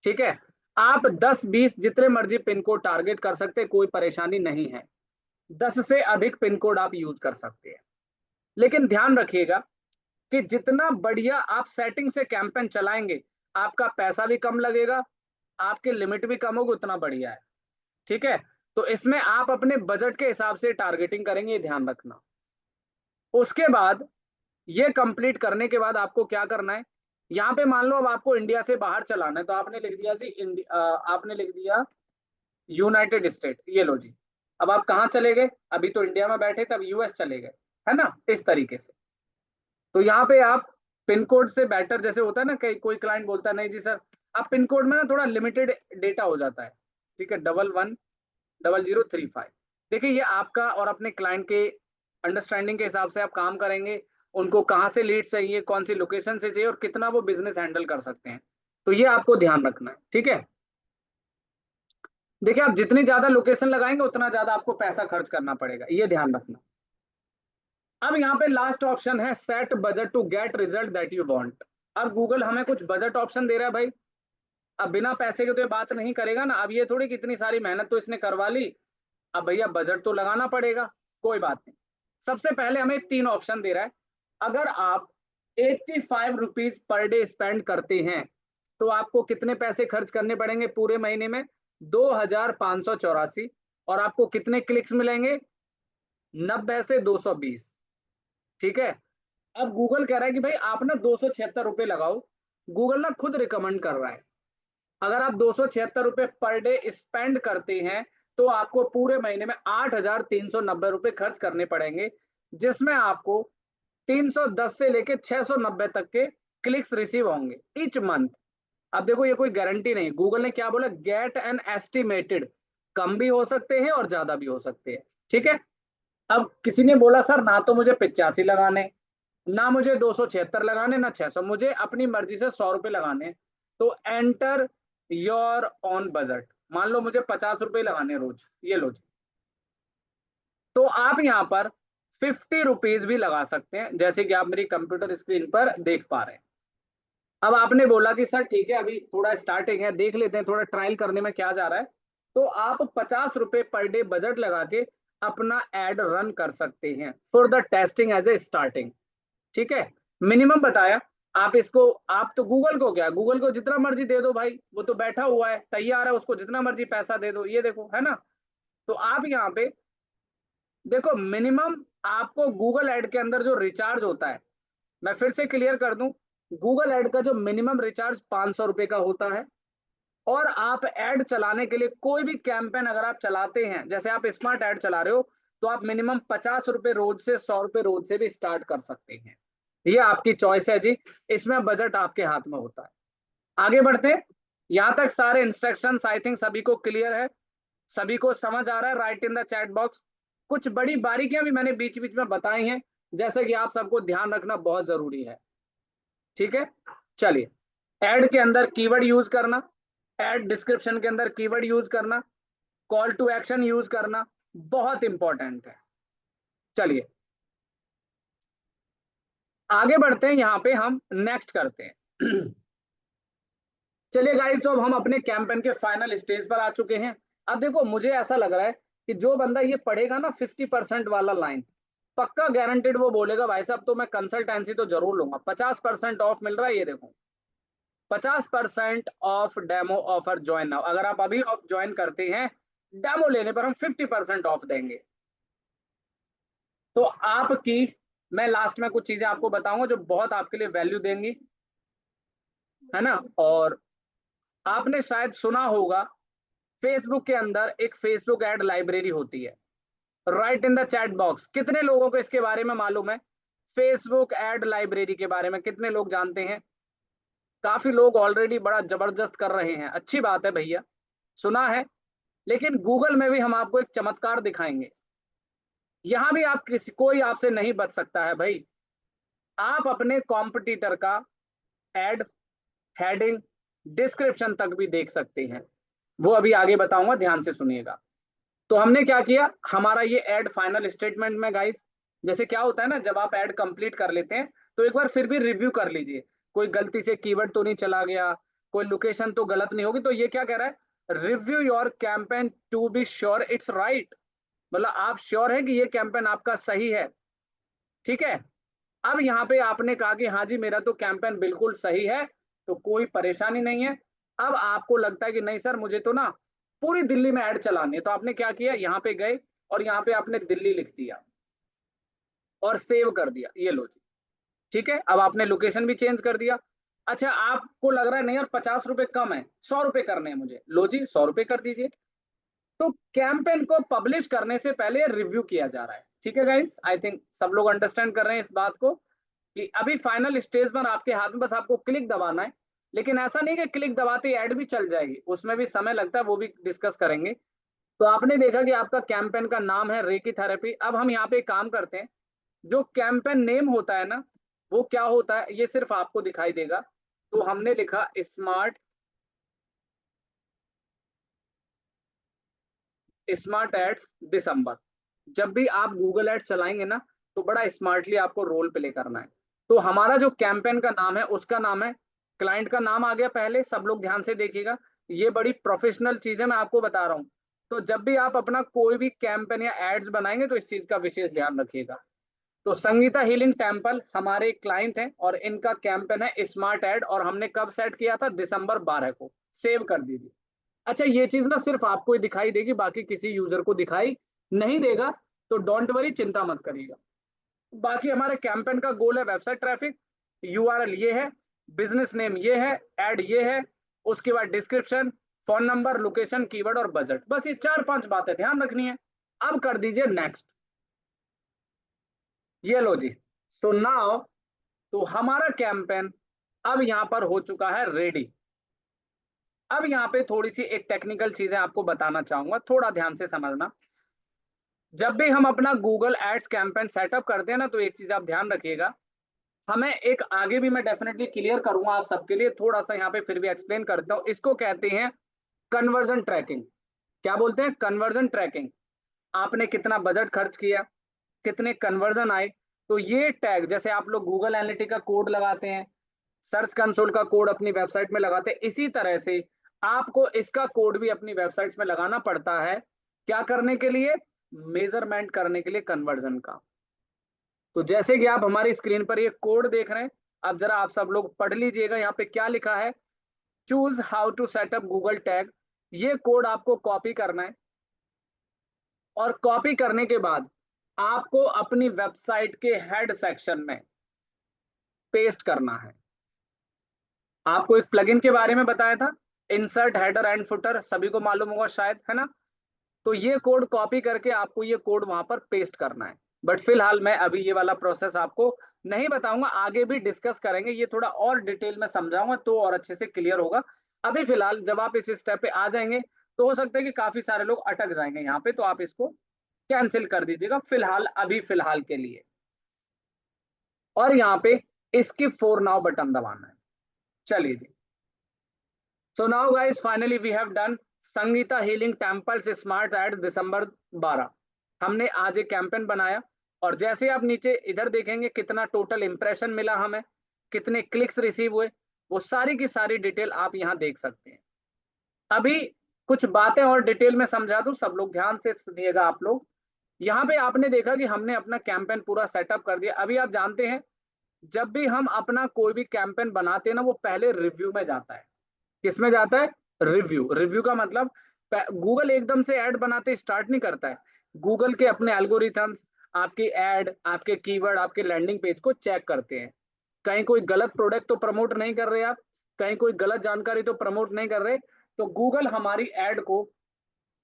ठीक है, आप 10-20 जितने मर्जी पिन कोड टारगेट कर सकते हैं, कोई परेशानी नहीं है। 10 से अधिक पिन कोड आप यूज कर सकते हैं। लेकिन ध्यान रखिएगा कि जितना बढ़िया आप सेटिंग से कैंपेन चलाएंगे, आपका पैसा भी कम लगेगा, आपके लिमिट भी कम होगी, उतना बढ़िया है। ठीक है, तो इसमें आप अपने बजट के हिसाब से टारगेटिंग करेंगे, ये ध्यान रखना। उसके बाद ये कंप्लीट करने के बाद आपको क्या करना है, यहाँ पे मान लो अब आपको इंडिया से बाहर चलाना है, तो आपने लिख दिया जी इंडिया, आपने लिख दिया यूनाइटेड स्टेट, ये लो जी। अब आप कहाँ चले गए, अभी तो इंडिया में बैठे थे, अब यूएस चले गए, है ना, इस तरीके से। तो यहाँ पे आप पिन कोड से बेटर, जैसे होता है ना, कई कोई क्लाइंट बोलता है नहीं जी सर, आप पिन कोड में ना थोड़ा लिमिटेड डेटा हो जाता है। ठीक है, 110035। देखिए, ये आपका और अपने क्लाइंट के अंडरस्टैंडिंग के हिसाब से आप काम करेंगे, उनको कहाँ से लीड चाहिए, कौन सी लोकेशन से चाहिए, और कितना वो बिजनेस हैंडल कर सकते हैं। तो ये आपको ध्यान रखना है। ठीक है, देखिए आप जितनी ज्यादा लोकेशन लगाएंगे उतना ज्यादा आपको पैसा खर्च करना पड़ेगा, ये ध्यान रखना। अब यहाँ पे लास्ट ऑप्शन है set budget to get result that you want. अब गूगल हमें कुछ बजट ऑप्शन दे रहा है भाई। अब बिना पैसे के तो ये बात नहीं करेगा ना, अब ये थोड़ी कि इतनी सारी मेहनत तो इसने करवा ली, अब भैया बजट तो लगाना पड़ेगा। कोई बात नहीं, सबसे पहले हमें 3 ऑप्शन दे रहा है। अगर आप 85 रुपीज पर डे स्पेंड करते हैं तो आपको कितने पैसे खर्च करने पड़ेंगे पूरे महीने में, 2584। और आपको कितने क्लिक्स मिलेंगे, 90 से 220। ठीक है, अब गूगल कह रहा है कि भाई आप ना 276 रुपये लगाओ। गूगल ना खुद रिकमेंड कर रहा है, अगर आप 276 रुपये पर डे स्पेंड करते हैं तो आपको पूरे महीने में 8,390 रुपये खर्च करने पड़ेंगे, जिसमें आपको 310 से लेके 690 तक के क्लिक्स रिसीव होंगे ईच मंथ। अब देखो, ये कोई गारंटी नहीं, गूगल ने क्या बोला, गेट एन एस्टिमेटेड, कम भी हो सकते हैं और ज्यादा भी हो सकते हैं। ठीक है, अब किसी ने बोला सर ना तो मुझे 85 लगाने, ना मुझे 276 लगाने, ना 600, मुझे अपनी मर्जी से 100 रुपये लगाने, तो एंटर योर ऑन बजट। मान लो मुझे 50 रुपए लगाने रोज, ये लो जी। तो आप यहाँ पर 50 रुपीज भी लगा सकते हैं, जैसे कि आप मेरी कंप्यूटर स्क्रीन पर देख पा रहे हैं। अब आपने बोला कि सर ठीक है अभी थोड़ा स्टार्टिंग है, देख लेते हैं थोड़ा ट्रायल करने में क्या जा रहा है। तो आप 50 रुपए पर डे बजट लगा के अपना एड रन कर सकते हैं for the testing as a starting. ठीक है, मिनिमम बताया। आप इसको, आप तो गूगल को क्या, गूगल को जितना मर्जी दे दो भाई, वो तो बैठा हुआ है तैयार है, उसको जितना मर्जी पैसा दे दो, ये देखो है ना। तो आप यहाँ पे देखो मिनिमम आपको गूगल ऐड के अंदर जो रिचार्ज होता है, मैं फिर से क्लियर कर दूं, गूगल ऐड का जो मिनिमम रिचार्ज 500 रुपए का होता है। और आप ऐड चलाने के लिए कोई भी कैंपेन अगर आप चलाते हैं, जैसे आप स्मार्ट ऐड चला रहे हो, तो आप मिनिमम 50 रुपए रोज से 100 रुपए रोज से भी स्टार्ट कर सकते हैं। ये आपकी चॉइस है जी, इसमें बजट आपके हाथ में होता है। आगे बढ़ते हैं। यहां तक सारे इंस्ट्रक्शंस आई थिंक सभी को क्लियर है, सभी को समझ आ रहा है, right in the chat box. कुछ बड़ी बारीकियां भी मैंने बीच बीच में बताई हैं, जैसे कि आप सबको ध्यान रखना बहुत जरूरी है। ठीक है, चलिए। ऐड के अंदर कीवर्ड यूज करना, ऐड डिस्क्रिप्शन के अंदर कीवर्ड यूज करना, कॉल टू एक्शन यूज करना बहुत इंपॉर्टेंट है। चलिए आगे बढ़ते हैं, यहां पे हम नेक्स्ट करते हैं। चलिए गाइस, तो अब हम अपने कैंपेन के फाइनल स्टेज पर आ चुके हैं। अब देखो मुझे ऐसा लग रहा है कि जो बंदा ये पढ़ेगा ना 50% वाला लाइन, पक्का गारंटेड वो बोलेगा भाई साहब तो मैं कंसल्टेंसी तो जरूर लूंगा, 50% ऑफ मिल रहा है, ये देखो 50% off demo offer join now. अगर आप अभी ज्वाइन करते हैं, डेमो लेने पर हम 50% ऑफ देंगे। तो आपकी, मैं लास्ट में कुछ चीजें आपको बताऊंगा जो बहुत आपके लिए वैल्यू देंगी, है ना। और आपने शायद सुना होगा, फेसबुक के अंदर एक फेसबुक एड लाइब्रेरी होती है। Right in the chat box कितने लोगों को इसके बारे में मालूम है, फेसबुक एड लाइब्रेरी के बारे में कितने लोग जानते हैं। काफी लोग ऑलरेडी बड़ा जबरदस्त कर रहे हैं, अच्छी बात है भैया, सुना है। लेकिन गूगल में भी हम आपको एक चमत्कार दिखाएंगे। यहां भी आप किसी, कोई आपसे नहीं बच सकता है भाई। आप अपने कॉम्पिटिटर का एड, हेडिंग, डिस्क्रिप्शन तक भी देख सकते हैं, वो अभी आगे बताऊंगा, ध्यान से सुनिएगा। तो हमने क्या किया, हमारा ये एड फाइनल स्टेटमेंट में गाइस, जैसे क्या होता है ना जब आप एड कंप्लीट कर लेते हैं, तो एक बार फिर भी रिव्यू कर लीजिए, कोई गलती से कीवर्ड तो नहीं चला गया, कोई लोकेशन तो गलत नहीं होगी। तो ये क्या कह रहा है, review your campaign to be sure it's right, मतलब आप श्योर है कि ये कैंपेन आपका सही है। ठीक है, अब यहाँ पे आपने कहा कि हाँ जी मेरा तो कैंपेन बिल्कुल सही है, तो कोई परेशानी नहीं है। अब आपको लगता है कि नहीं सर मुझे तो ना पूरी दिल्ली में ऐड चलानी है, तो आपने क्या किया, यहाँ पे गए और यहाँ पे आपने दिल्ली लिख दिया और सेव कर दिया, ये लो जी। ठीक है, अब आपने लोकेशन भी चेंज कर दिया। अच्छा आपको लग रहा है नहीं यार 50 रुपए कम है, 100 रुपए करने हैं मुझे, लो जी 100 रुपए कर दीजिए। तो कैंपेन को पब्लिश करने से पहले रिव्यू किया जा रहा है। ठीक है गाइस, आई थिंक सब लोग अंडरस्टैंड कर रहे हैं इस बात को, कि अभी फाइनल स्टेज पर आपके हाथ में बस आपको क्लिक दबाना है। लेकिन ऐसा नहीं कि क्लिक दबाते ही ऐड भी चल जाएगी, उसमें भी समय लगता है, वो भी डिस्कस करेंगे। तो आपने देखा कि आपका कैंपेन का नाम है रेकी थेरेपी। अब हम यहाँ पे काम करते हैं, जो कैंपेन नेम होता है ना, वो क्या होता है ये सिर्फ आपको दिखाई देगा। तो हमने लिखा स्मार्ट, स्मार्ट एड्स दिसंबर। जब भी आप गूगल एड्स चलाएंगे ना, तो बड़ा स्मार्टली आपको रोल प्ले करना है। तो हमारा जो कैंपेन का नाम है उसका नाम है, क्लाइंट का नाम आ गया पहले, सब लोग ध्यान से देखिएगा, ये बड़ी प्रोफेशनल चीज है, मैं आपको बता रहा हूँ। तो जब भी आप अपना कोई भी कैंपेन या एड्स बनाएंगे तो इस चीज का विशेष ध्यान रखिएगा। तो संगीता हीलिंग टेम्पल हमारे क्लाइंट हैं और इनका कैंपेन है स्मार्ट एड, और हमने कब सेट किया था, दिसंबर 12 को। सेव कर दीजिए। अच्छा ये चीज ना सिर्फ आपको ही दिखाई देगी, बाकी किसी यूजर को दिखाई नहीं देगा, तो डोंट वरी, चिंता मत करिएगा। बाकी हमारे कैंपेन का गोल है वेबसाइट ट्रैफिक, यूआरएल ये है, बिजनेस नेम ये है, एड ये है, उसके बाद description, phone number, location, keyword और बजट, बस ये 4-5 बातें ध्यान रखनी है। अब कर दीजिए नेक्स्ट, ये लो जी। सो नाउ, तो हमारा कैंपेन अब यहां पर हो चुका है रेडी। अब यहाँ पे थोड़ी सी एक टेक्निकल चीजें आपको बताना चाहूंगा, थोड़ा ध्यान से समझना। जब भी हम अपना गूगल एड्स कैंपेन सेटअप करते हैं ना, तो एक चीज आप ध्यान रखिएगा, हमें एक, आगे भी मैं डेफिनेटली क्लियर करूंगा आप सबके लिए, थोड़ा सा यहाँ पे फिर भी एक्सप्लेन करता हूँ, इसको कहते हैं कन्वर्जन ट्रैकिंग। क्या बोलते हैं? Conversion tracking. आपने कितना बजट खर्च किया, कितने कन्वर्जन आए। तो ये टैग, जैसे आप लोग गूगल एनालिटिक का कोड लगाते हैं, सर्च कंसोल का कोड अपनी वेबसाइट में लगाते हैं, इसी तरह से आपको इसका कोड भी अपनी वेबसाइट्स में लगाना पड़ता है। क्या करने के लिए? मेजरमेंट करने के लिए कन्वर्जन का। तो जैसे कि आप हमारी स्क्रीन पर ये कोड देख रहे हैं, अब जरा आप सब लोग पढ़ लीजिएगा। यहाँ पे क्या लिखा है? Choose how to setup Google tag. ये कोड आपको कॉपी करना है, और कॉपी करने के बाद आपको अपनी वेबसाइट के हेड सेक्शन में पेस्ट करना है। आपको एक प्लगइन के बारे में बताया था, इंसर्ट हेडर एंड फुटर, सभी को मालूम होगा शायद, है ना? तो ये कोड कॉपी करके आपको ये कोड वहां पर पेस्ट करना है। बट फिलहाल मैं अभी ये वाला प्रोसेस आपको नहीं बताऊंगा, आगे भी डिस्कस करेंगे, ये थोड़ा और डिटेल में समझाऊंगा तो और अच्छे से क्लियर होगा। अभी फिलहाल जब आप इस स्टेप पे आ जाएंगे तो हो सकता है कि काफी सारे लोग अटक जाएंगे यहाँ पे, तो आप इसको कैंसिल कर दीजिएगा फिलहाल, अभी फिलहाल के लिए। और यहाँ पे स्किप फॉर नाउ बटन दबाना है। चलिए जी। So now guys finally we have done Sangeeta healing temples smart ad December 12। हमने आज एक कैंपेन बनाया, और जैसे आप नीचे इधर देखेंगे कितना टोटल इंप्रेशन मिला हमें, कितने क्लिक्स रिसीव हुए, वो सारी की सारी डिटेल आप यहाँ देख सकते हैं। अभी कुछ बातें और डिटेल में समझा दूं, सब लोग ध्यान से सुनिएगा आप लोग। यहाँ पे आपने देखा कि हमने अपना कैंपेन पूरा सेटअप कर दिया। अभी आप जानते हैं, जब भी हम अपना कोई भी कैंपेन बनाते हैं ना, वो पहले रिव्यू में जाता है। किस में जाता है? रिव्यू। रिव्यू का मतलब गूगल एकदम से ऐड बनाते स्टार्ट नहीं करता है। गूगल के अपने एल्गोरिथम्स आपकी ऐड, आपके कीवर्ड, आपके लैंडिंग पेज को चेक करते हैं। कहीं कोई गलत प्रोडक्ट तो प्रमोट नहीं कर रहे आप, कहीं कोई गलत जानकारी तो प्रमोट नहीं कर रहे। तो गूगल हमारी ऐड को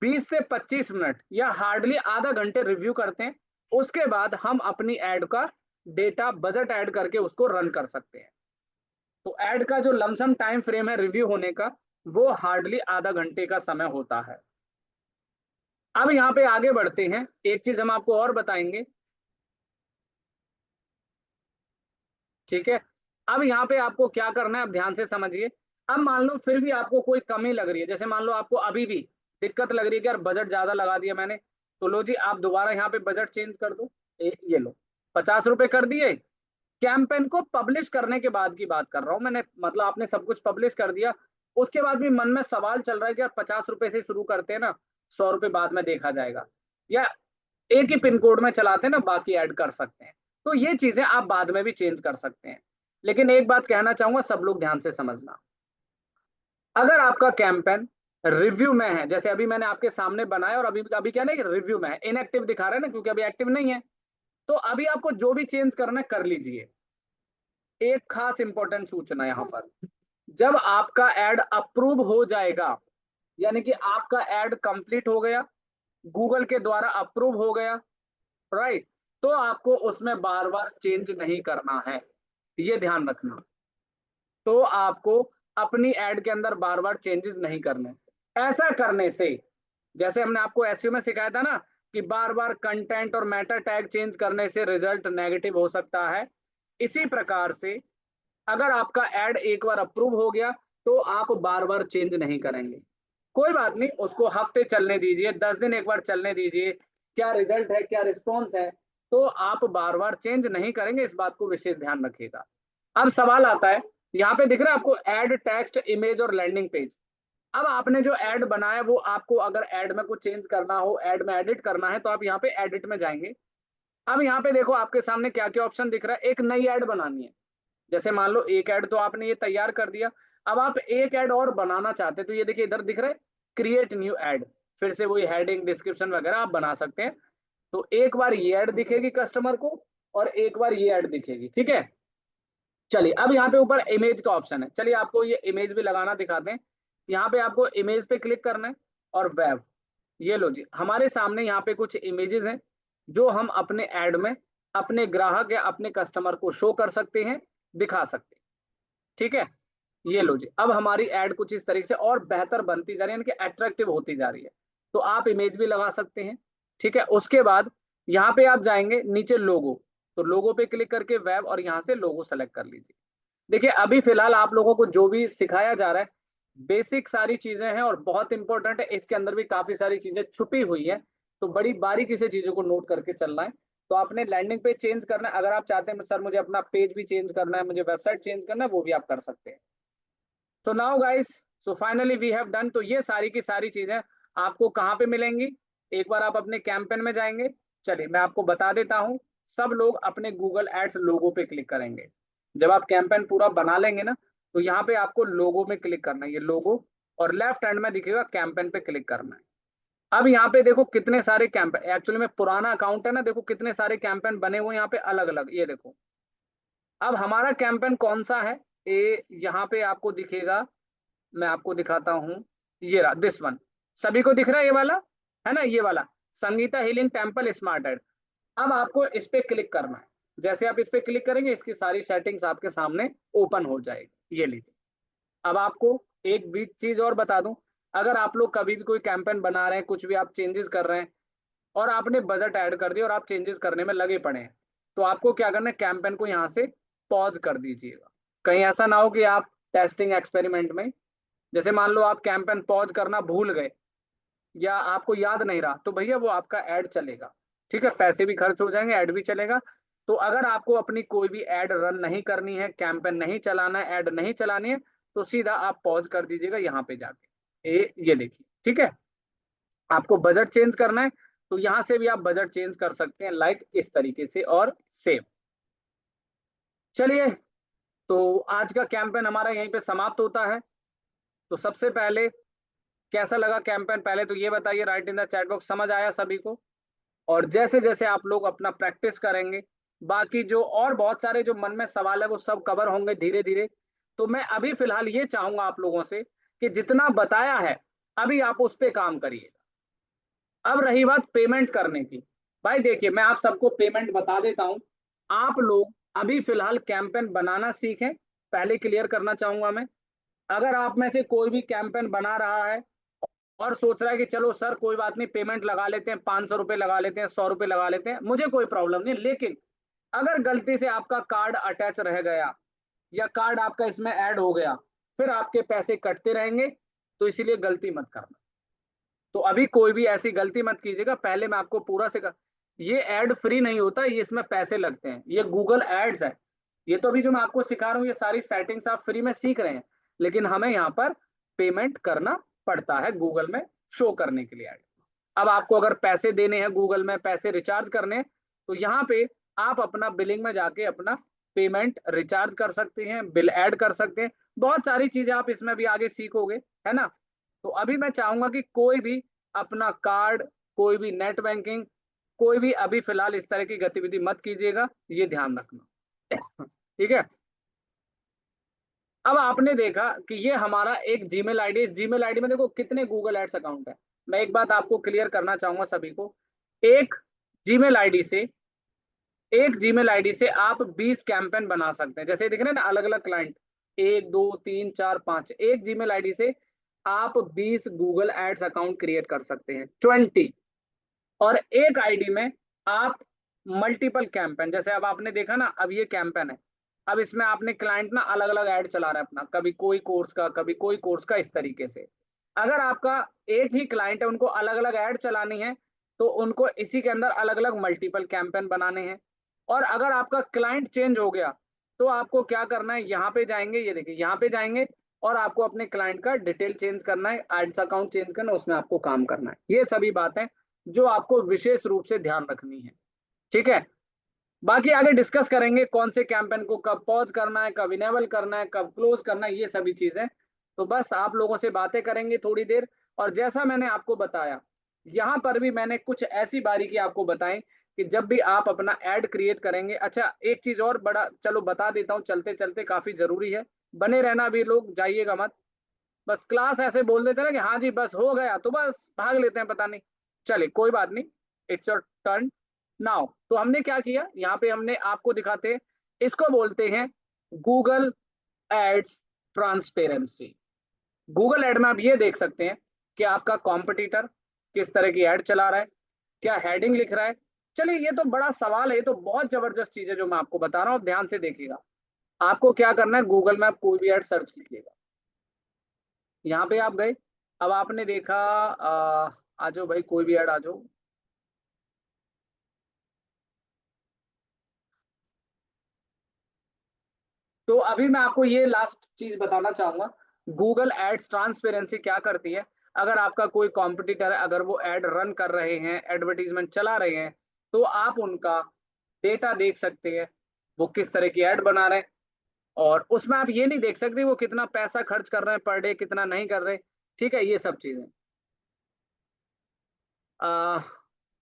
20 से 25 मिनट या हार्डली आधा घंटे रिव्यू करते हैं। उसके बाद हम अपनी ऐड का डेटा, बजट ऐड करके उसको रन कर सकते हैं। तो ऐड का जो लमसम टाइम फ्रेम है रिव्यू होने का, वो हार्डली आधा घंटे का समय होता है। अब यहाँ पे आगे बढ़ते हैं, एक चीज हम आपको और बताएंगे, ठीक है? अब यहाँ पे आपको क्या करना है, अब ध्यान से समझिए। अब मान लो फिर भी आपको कोई कमी लग रही है, जैसे मान लो आपको अभी भी दिक्कत लग रही है कि यार बजट ज्यादा लगा दिया मैंने, तो लो जी आप दोबारा यहाँ पे बजट चेंज कर दो। ये लो, 50 रुपए कर दिए। कैंपेन को पब्लिश करने के बाद की बात कर रहा हूं मैंने, मतलब आपने सब कुछ पब्लिश कर दिया, उसके बाद भी मन में सवाल चल रहा है कि यार 50 रुपए से शुरू करते हैं ना, 100 रुपए बाद में देखा जाएगा, या एक ही पिन कोड में चलाते हैं ना, बाकी ऐड कर सकते हैं। तो ये चीजें आप बाद में भी चेंज कर सकते हैं। लेकिन एक बात कहना चाहूंगा, सब लोग ध्यान से समझना। अगर आपका कैंपेन रिव्यू में है, जैसे अभी मैंने आपके सामने बनाया और अभी अभी क्या नहीं, रिव्यू में है, इनएक्टिव दिखा रहा है ना, क्योंकि अभी एक्टिव नहीं है, तो अभी आपको जो भी चेंज करना है कर लीजिए। एक खास इंपॉर्टेंट सूचना यहाँ पर, जब आपका एड अप्रूव हो जाएगा, यानी कि आपका एड कंप्लीट हो गया, गूगल के द्वारा अप्रूव हो गया, राइट, तो आपको उसमें बार बार चेंज नहीं करना है, ये ध्यान रखना। तो आपको अपनी एड के अंदर बार बार चेंजेस नहीं करने। ऐसा करने से, जैसे हमने आपको एसईओ में सिखाया था ना, कि बार बार कंटेंट और मेटा टैग चेंज करने से रिजल्ट नेगेटिव हो सकता है, इसी प्रकार से अगर आपका ऐड एक बार अप्रूव हो गया तो आप बार बार चेंज नहीं करेंगे। कोई बात नहीं, उसको हफ्ते चलने दीजिए, 10 दिन एक बार चलने दीजिए, क्या रिजल्ट है, क्या रिस्पॉन्स है, तो आप बार बार चेंज नहीं करेंगे, इस बात को विशेष ध्यान रखिएगा। अब सवाल आता है, यहाँ पे दिख रहा है आपको ऐड टेक्स्ट, इमेज और लैंडिंग पेज। अब आपने जो ऐड बनाया, वो आपको अगर ऐड में कुछ चेंज करना हो, ऐड में एडिट करना है, तो आप यहाँ पे एडिट में जाएंगे। अब यहाँ पे देखो आपके सामने क्या क्या ऑप्शन दिख रहा है। एक नई ऐड बनानी है, जैसे मान लो एक ऐड तो आपने ये तैयार कर दिया, अब आप एक ऐड और बनाना चाहते हैं, तो ये देखिए इधर दिख रहा है क्रिएट न्यू ऐड, फिर से वही हेडिंग, डिस्क्रिप्शन वगैरह आप बना सकते हैं। तो एक बार ये ऐड दिखेगी कस्टमर को, और एक बार ये ऐड दिखेगी, ठीक है? चलिए अब यहाँ पे ऊपर इमेज का ऑप्शन है, चलिए आपको ये इमेज भी लगाना दिखाते हैं। यहाँ पे आपको इमेज पे क्लिक करना है और वेब, ये लो जी, हमारे सामने यहाँ पे कुछ इमेजेस हैं जो हम अपने ऐड में अपने ग्राहक या अपने कस्टमर को शो कर सकते हैं, दिखा सकते हैं, ठीक है? ये लो जी, अब हमारी ऐड कुछ इस तरीके से और बेहतर बनती जा रही है, यानी कि अट्रैक्टिव होती जा रही है। तो आप इमेज भी लगा सकते हैं, ठीक है? उसके बाद यहाँ पे आप जाएंगे नीचे लोगो, तो लोगो पे क्लिक करके वेब, और यहाँ से लोगो सेलेक्ट कर लीजिए। देखिए अभी फिलहाल आप लोगों को जो भी सिखाया जा रहा है, बेसिक सारी चीजें हैं और बहुत इंपॉर्टेंट है, इसके अंदर भी काफी सारी चीजें छुपी हुई है, तो बड़ी बारीकी से चीजों को नोट करके चलना है। तो आपने लैंडिंग पेज चेंज करना है, अगर आप चाहते हैं सर मुझे अपना पेज भी चेंज करना है, मुझे वेबसाइट चेंज करना है, वो भी आप कर सकते हैं। तो now guys, so finally we have done. तो ये सारी की सारी चीजें आपको कहाँ पे मिलेंगी, एक बार आप अपने कैंपेन में जाएंगे। चलिए मैं आपको बता देता हूँ। सब लोग अपने गूगल एड्स लोगो पे क्लिक करेंगे। जब आप कैंपेन पूरा बना लेंगे ना, तो यहाँ पे आपको लोगो में क्लिक करना है, ये लोगो, और लेफ्ट हैंड में दिखेगा कैंपेन पे क्लिक करना है। अब यहाँ पे देखो कितने सारे कैंपेन, एक्चुअली में पुराना अकाउंट है ना, देखो कितने सारे कैंपेन बने हुए हैं यहाँ पे अलग अलग, ये देखो। अब हमारा कैंपेन कौन सा है, ये यहाँ पे आपको दिखेगा, मैं आपको दिखाता हूँ। ये रहा, दिस वन। सभी को दिख रहा है ये वाला, है ना, ये वाला Sangeeta healing temple smart ad. अब आपको इस पे क्लिक करना है। जैसे आप इस पे क्लिक करेंगे, इसकी सारी सेटिंग्स आपके सामने ओपन हो जाएगी, ये लीजिए। अब आपको एक भी चीज और बता दूं, अगर आप लोग कभी भी कोई कैंपेन बना रहे हैं, कुछ भी आप चेंजेस कर रहे हैं, और आपने बजट ऐड कर दिया और आप चेंजेस करने में लगे पड़े हैं, तो आपको क्या करना है, कैंपेन को यहाँ से पॉज कर दीजिएगा। कहीं ऐसा ना हो कि आप टेस्टिंग एक्सपेरिमेंट में, जैसे मान लो आप कैंपेन पॉज करना भूल गए या आपको याद नहीं रहा, तो भैया वो आपका ऐड चलेगा। ठीक है, पैसे भी खर्च हो जाएंगे, ऐड भी चलेगा। तो अगर आपको अपनी कोई भी ऐड रन नहीं करनी है, कैंपेन नहीं चलाना है, ऐड नहीं चलानी है, तो सीधा आप पॉज कर दीजिएगा यहाँ पे जाके। ये देखिए, ठीक है। आपको बजट चेंज करना है, तो यहाँ से भी आप बजट चेंज कर सकते हैं, लाइक इस तरीके से, और सेव। चलिए, तो आज का कैंपेन हमारा यहीं पे समाप्त होता है। तो सबसे पहले कैसा लगा कैंपेन, पहले तो ये बताइए right in the chat box, समझ आया सभी को? और जैसे जैसे आप लोग अपना प्रैक्टिस करेंगे, बाकी जो और बहुत सारे जो मन में सवाल है वो सब कवर होंगे धीरे धीरे। तो मैं अभी फिलहाल ये चाहूंगा आप लोगों से कि जितना बताया है अभी आप उस पे काम करिए। अब रही बात पेमेंट करने की, भाई देखिए मैं आप सबको पेमेंट बता देता हूं। आप लोग अभी फिलहाल कैंपेन बनाना सीखें, पहले क्लियर करना चाहूंगा मैं। अगर आप में से कोई भी कैंपेन बना रहा है और सोच रहा है कि चलो सर कोई बात नहीं, पेमेंट लगा लेते हैं, 500 रुपये लगा लेते हैं, 100 रुपये लगा लेते हैं, मुझे कोई प्रॉब्लम नहीं, लेकिन अगर गलती से आपका कार्ड अटैच रह गया या कार्ड आपका इसमें ऐड हो गया, फिर आपके पैसे कटते रहेंगे। तो इसीलिए गलती मत करना। तो अभी कोई भी ऐसी गलती मत कीजिएगा, पहले मैं आपको पूरा से ये ऐड फ्री नहीं होता, ये इसमें पैसे लगते हैं, ये गूगल एड्स है। ये तो अभी जो मैं आपको सिखा रहा हूँ, ये सारी सेटिंग्स आप फ्री में सीख रहे हैं, लेकिन हमें यहाँ पर पेमेंट करना पड़ता है गूगल में शो करने के लिए ऐड। अब आपको अगर पैसे देने हैं गूगल में, पैसे रिचार्ज करने हैं, तो यहाँ पे आप अपना बिलिंग में जाके अपना पेमेंट रिचार्ज कर सकते हैं, बिल ऐड कर सकते हैं, बहुत सारी चीजें आप इसमें भी आगे सीखोगे, है ना। तो अभी मैं चाहूंगा कि कोई भी अपना कार्ड, कोई भी नेट बैंकिंग, कोई भी अभी फिलहाल इस तरह की गतिविधि मत कीजिएगा, ये ध्यान रखना। ठीक है। अब आपने देखा कि ये हमारा एक जीमेल आईडी, इस जीमेल आईडी में देखो कितने गूगल एड्स अकाउंट है। मैं एक बात आपको क्लियर करना चाहूंगा सभी को, एक जीमेल आईडी से एक जीमेल आईडी से आप 20 कैंपेन बना सकते हैं। जैसे देख रहे हैं ना, अलग अलग क्लाइंट, 1 2 3 4 5, एक जीमेल आईडी से आप 20 गूगल एड्स अकाउंट क्रिएट कर सकते हैं, 20। और एक आईडी में आप मल्टीपल कैंपेन, जैसे अब आपने देखा ना, अब ये कैंपेन है, अब इसमें आपने क्लाइंट ना अलग अलग ऐड चला रहा है अपना, कभी कोई कोर्स का, कभी कोई कोर्स का, इस तरीके से। अगर आपका एक ही क्लाइंट है, उनको अलग अलग ऐड चलानी है, तो उनको इसी के अंदर अलग अलग मल्टीपल कैंपेन बनाने हैं। और अगर आपका क्लाइंट चेंज हो गया, तो आपको क्या करना है, यहाँ पे जाएंगे, ये देखिए यहाँ पे जाएंगे, और आपको अपने क्लाइंट का डिटेल चेंज करना है, एड्स अकाउंट चेंज करना है, उसमें आपको काम करना है। ये सभी बातें जो आपको विशेष रूप से ध्यान रखनी है। ठीक है। बाकी आगे डिस्कस करेंगे कौन से कैंपेन को कब पॉज करना है, कब इनेबल करना है, कब क्लोज करना है, ये सभी चीजें। तो बस आप लोगों से बातें करेंगे थोड़ी देर। और जैसा मैंने आपको बताया, यहाँ पर भी मैंने कुछ ऐसी बारीकी आपको बताई कि जब भी आप अपना ऐड क्रिएट करेंगे। अच्छा, एक चीज और बड़ा चलो बता देता हूँ चलते चलते, काफी जरूरी है, बने रहना भी, लोग जाइएगा मत। बस क्लास ऐसे बोल देते ना कि हाँ जी बस हो गया, तो बस भाग लेते हैं, पता नहीं। चलिए कोई बात नहीं, इट्स योर टर्न नाउ। तो हमने क्या किया, यहाँ पे हमने आपको दिखाते हैं, इसको बोलते हैं Google ads transparency. Google ad में आप ये देख सकते हैं कि आपका कॉम्पिटिटर किस तरह की एड चला रहा है, क्या हेडिंग लिख रहा है। चलिए ये तो बड़ा सवाल है, ये तो बहुत जबरदस्त चीज है जो मैं आपको बता रहा हूँ, ध्यान से देखिएगा। आपको क्या करना है, गूगल में आप कोई भी एड सर्च कीजिएगा, यहाँ पे आप गए, अब आपने देखा, आ जाओ भाई, कोई भी ऐड आ जाओ। तो अभी मैं आपको ये लास्ट चीज बताना चाहूंगा, गूगल एड्स ट्रांसपेरेंसी क्या करती है। अगर आपका कोई कॉम्पिटिटर है, अगर वो एड रन कर रहे हैं, एडवर्टीजमेंट चला रहे हैं, तो आप उनका डेटा देख सकते हैं, वो किस तरह की एड बना रहे हैं। और उसमें आप ये नहीं देख सकते वो कितना पैसा खर्च कर रहे हैं पर डे, कितना नहीं कर रहे। ठीक है, ये सब चीजें। आ,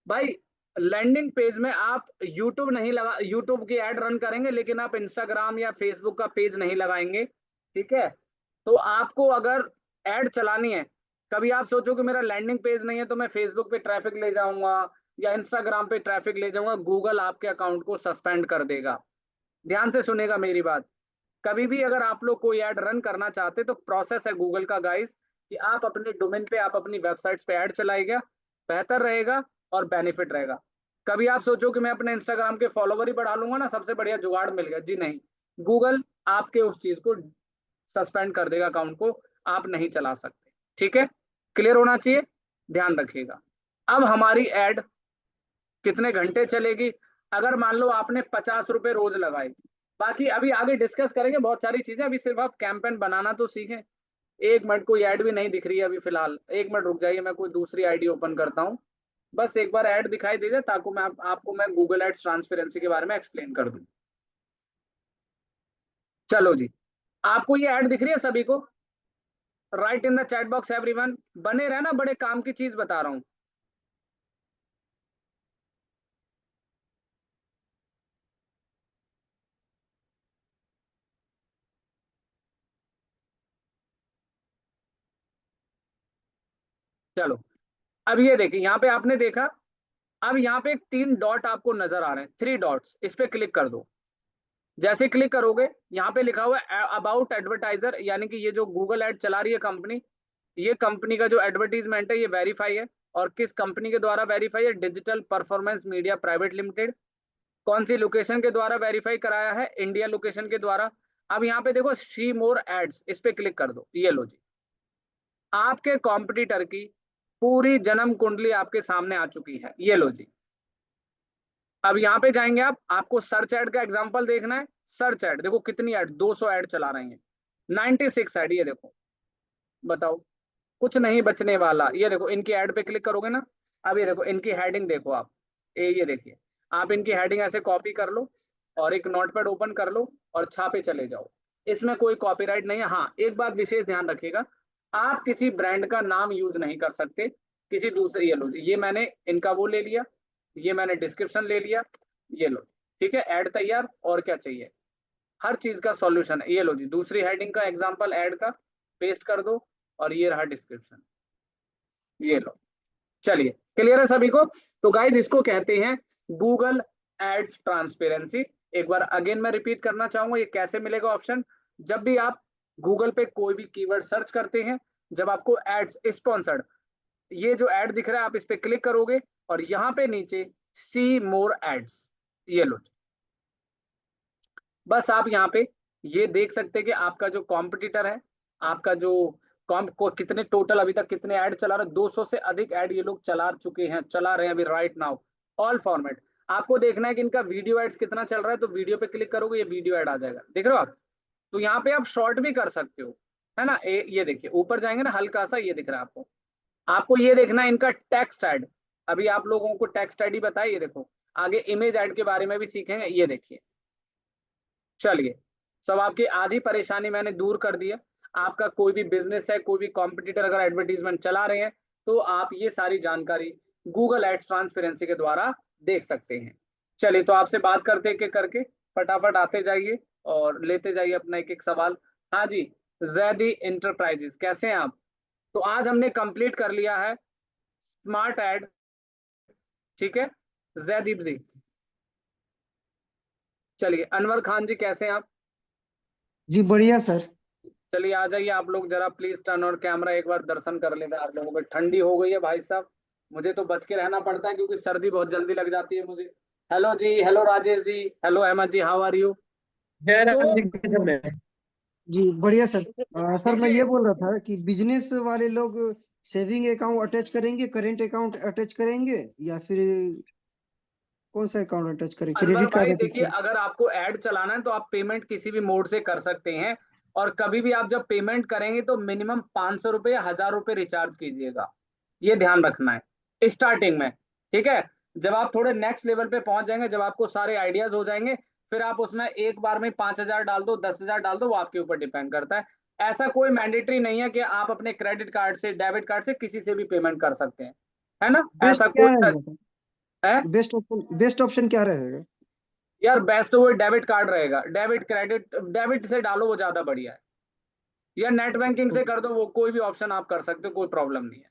भाई, लैंडिंग पेज में आप यूट्यूब नहीं लगा, यूट्यूब की एड रन करेंगे, लेकिन आप इंस्टाग्राम या फेसबुक का पेज नहीं लगाएंगे। ठीक है, तो आपको अगर एड चलानी है, कभी आप सोचो कि मेरा लैंडिंग पेज नहीं है तो मैं फेसबुक पे ट्रैफिक ले जाऊंगा या इंस्टाग्राम पे ट्रैफिक ले जाऊंगा, गूगल आपके अकाउंट को सस्पेंड कर देगा। ध्यान से सुनेगा मेरी बात। कभी भी अगर आप लोग कोई ऐड रन करना चाहते तो प्रोसेस है गूगल का गाइस, कि आप अपने डोमेन पे, आप अपनी वेबसाइट्स पे ऐड चलाएगा, बेहतर रहेगा और बेनिफिट रहेगा। कभी आप सोचो कि मैं अपने इंस्टाग्राम के फॉलोवर ही बढ़ा लूंगा ना, सबसे बढ़िया जुगाड़ मिल गया, जी नहीं। गूगल आपके उस चीज को सस्पेंड कर देगा, अकाउंट को आप नहीं चला सकते। ठीक है, क्लियर होना चाहिए, ध्यान रखिएगा। अब हमारी एड कितने घंटे चलेगी, अगर मान लो आपने 50 रुपए रोज लगाए, बाकी अभी आगे डिस्कस करेंगे बहुत सारी चीजें, अभी सिर्फ आप कैंपेन बनाना तो सीखें। एक मिनट, कोई ऐड भी नहीं दिख रही है अभी फिलहाल, एक मिनट रुक जाइए, मैं कोई दूसरी आईडी ओपन करता हूँ। बस एक बार ऐड दिखाई दीजिए ताकि मैं आपको मैं गूगल एड्स ट्रांसपेरेंसी के बारे में एक्सप्लेन कर दूं। चलो जी, आपको ये ऐड दिख रही है सभी को? Right in the chat box everyone, बने रहना, बड़े काम की चीज बता रहा हूँ। चलो, अब ये देखिए, यहाँ पे आपने देखा, अब यहाँ पे 3 डॉट आपको नजर आ रहे हैं, 3 डॉट्स, इस पे क्लिक कर दो। जैसे क्लिक करोगे, यहाँ पे लिखा हुआ है अबाउट एडवर्टाइजर, यानी कि ये जो गूगल एड चला रही है कंपनी, ये कंपनी का जो एडवर्टीजमेंट है ये वेरीफाई है। और किस कंपनी के द्वारा वेरीफाई है? Digital performance media private limited. कौन सी लोकेशन के द्वारा वेरीफाई कराया है? इंडिया लोकेशन के द्वारा। अब यहाँ पे देखो सी मोर एड्स, इस पे क्लिक कर दो, ये लो जी, आपके कॉम्पिटिटर की पूरी जन्म कुंडली आपके सामने आ चुकी है, ये लो जी। अब यहाँ पे जाएंगे आप, आपको सर्च ऐड का एग्जांपल देखना है। सर्च ऐड देखो कितनी ऐड, 200 ऐड चला रहे हैं, 96 ऐड, ये देखो, बताओ, कुछ नहीं बचने वाला। ये देखो इनकी ऐड पे क्लिक करोगे ना, अब ये देखो इनकी हेडिंग देखो आप, ये देखिए, आप इनकी हेडिंग ऐसे कॉपी कर लो और एक नोटपैड ओपन कर लो और छापे चले जाओ। इसमें कोई कॉपीराइट नहीं है। हाँ, एक बात विशेष ध्यान रखिएगा, आप किसी ब्रांड का नाम यूज नहीं कर सकते, किसी दूसरे, ये लो जी, ये मैंने इनका वो ले लिया, ये मैंने डिस्क्रिप्शन ले लिया, ये लो। ठीक है, ऐड तैयार, और क्या चाहिए? हर चीज का सॉल्यूशन है, ये लो जी, दूसरी हेडिंग का एग्जांपल ऐड का पेस्ट कर दो, और ये रहा डिस्क्रिप्शन, ये लो। चलिए, क्लियर है सभी को? तो गाइज, इसको कहते हैं गूगल एड्स ट्रांसपेरेंसी। एक बार अगेन मैं रिपीट करना चाहूंगा, ये कैसे मिलेगा ऑप्शन। जब भी आप गूगल पे कोई भी कीवर्ड सर्च करते हैं, जब आपको एड्स स्पॉन्सर्ड, ये जो ऐड दिख रहा है, आप इस पे क्लिक करोगे और यहाँ पे नीचे सी मोर एड्स, ये लो। बस आप यहाँ पे ये देख सकते हैं कि आपका जो कॉम्पिटिटर है, आपका जो कॉम्प को कितने टोटल अभी तक कितने ऐड चला रहे, 200 से अधिक ऐड ये लोग चला चुके हैं, चला रहे हैं अभी राइट नाउ, ऑल फॉर्मेट। आपको देखना है कि इनका वीडियो एड्स कितना चल रहा है, तो वीडियो पे क्लिक करोगे, ये वीडियो ऐड आ जाएगा, देख रहे हो आप? तो यहाँ पे आप शॉर्ट भी कर सकते हो, है ना? ये देखिए ऊपर जाएंगे ना, हल्का सा ये दिख रहा है आपको। आपको ये देखना है इनका टेक्स्ट ऐड, अभी आप लोगों को टेक्स्ट ऐड ही बताइए, ये देखो, आगे इमेज ऐड के बारे में भी सीखेंगे, ये देखिए। चलिए, सब आपकी आधी परेशानी मैंने दूर कर दिया। आपका कोई भी बिजनेस है, कोई भी कॉम्पिटिटर अगर एडवर्टीजमेंट चला रहे हैं, तो आप ये सारी जानकारी गूगल एड्स ट्रांसपेरेंसी के द्वारा देख सकते हैं। चलिए, तो आपसे बात करते के करके फटाफट आते जाइए और लेते जाइए अपना एक एक सवाल। हाँ जी, जैदी इंटरप्राइजेस, कैसे हैं आप? तो आज हमने कंप्लीट कर लिया है स्मार्ट एड। ठीक है, जैदीप जी। चलिए, अनवर खान जी, कैसे हैं आप? जी बढ़िया सर। चलिए आ जाइए आप लोग, जरा प्लीज टर्न और कैमरा एक बार दर्शन कर लेते हैं आप लोगों को। ठंडी हो गई है भाई साहब, मुझे तो बच के रहना पड़ता है क्योंकि सर्दी बहुत जल्दी लग जाती है मुझे। Hello ji, hello Rajesh ji, hello Ahmed ji, how are you? जय तो राम जी, कैसे हैं? जी बढ़िया सर। सर मैं देखिए ये बोल रहा था कि बिजनेस वाले लोग सेविंग अकाउंट अटैच करेंगे, करेंट अकाउंट अटैच करेंगे, या फिर कौन सा अकाउंट अटैच करें, अनवर क्रेडिट कार्ड भाई, अटैच देखिए करें? अगर आपको ऐड चलाना है तो आप पेमेंट किसी भी मोड से कर सकते हैं। और कभी भी आप जब पेमेंट करेंगे तो मिनिमम 500 रुपये या 1000 रुपये रिचार्ज कीजिएगा। ये ध्यान रखना है स्टार्टिंग में। ठीक है। जब आप थोड़े नेक्स्ट लेवल पे पहुंच जाएंगे, जब आपको सारे आइडियाज हो जाएंगे, फिर आप उसमें एक बार में 5,000 डाल दो, 10,000 डाल दो, वो आपके ऊपर डिपेंड करता है। ऐसा कोई मैंडेटरी नहीं है कि आप अपने क्रेडिट कार्ड से, डेबिट कार्ड से किसी से भी पेमेंट कर सकते हैं। है ना, बेस्ट ऐसा क्या कोई रहेगा सर? है। बेस्ट ऑप्शन क्या रहेगा? यार बेस्ट तो वो डेबिट कार्ड रहेगा। डेबिट क्रेडिट, डेबिट से डालो वो ज्यादा बढ़िया है। या नेट ठीक बैंकिंग से कर दो, वो कोई भी ऑप्शन आप कर सकते हो, कोई प्रॉब्लम नहीं है।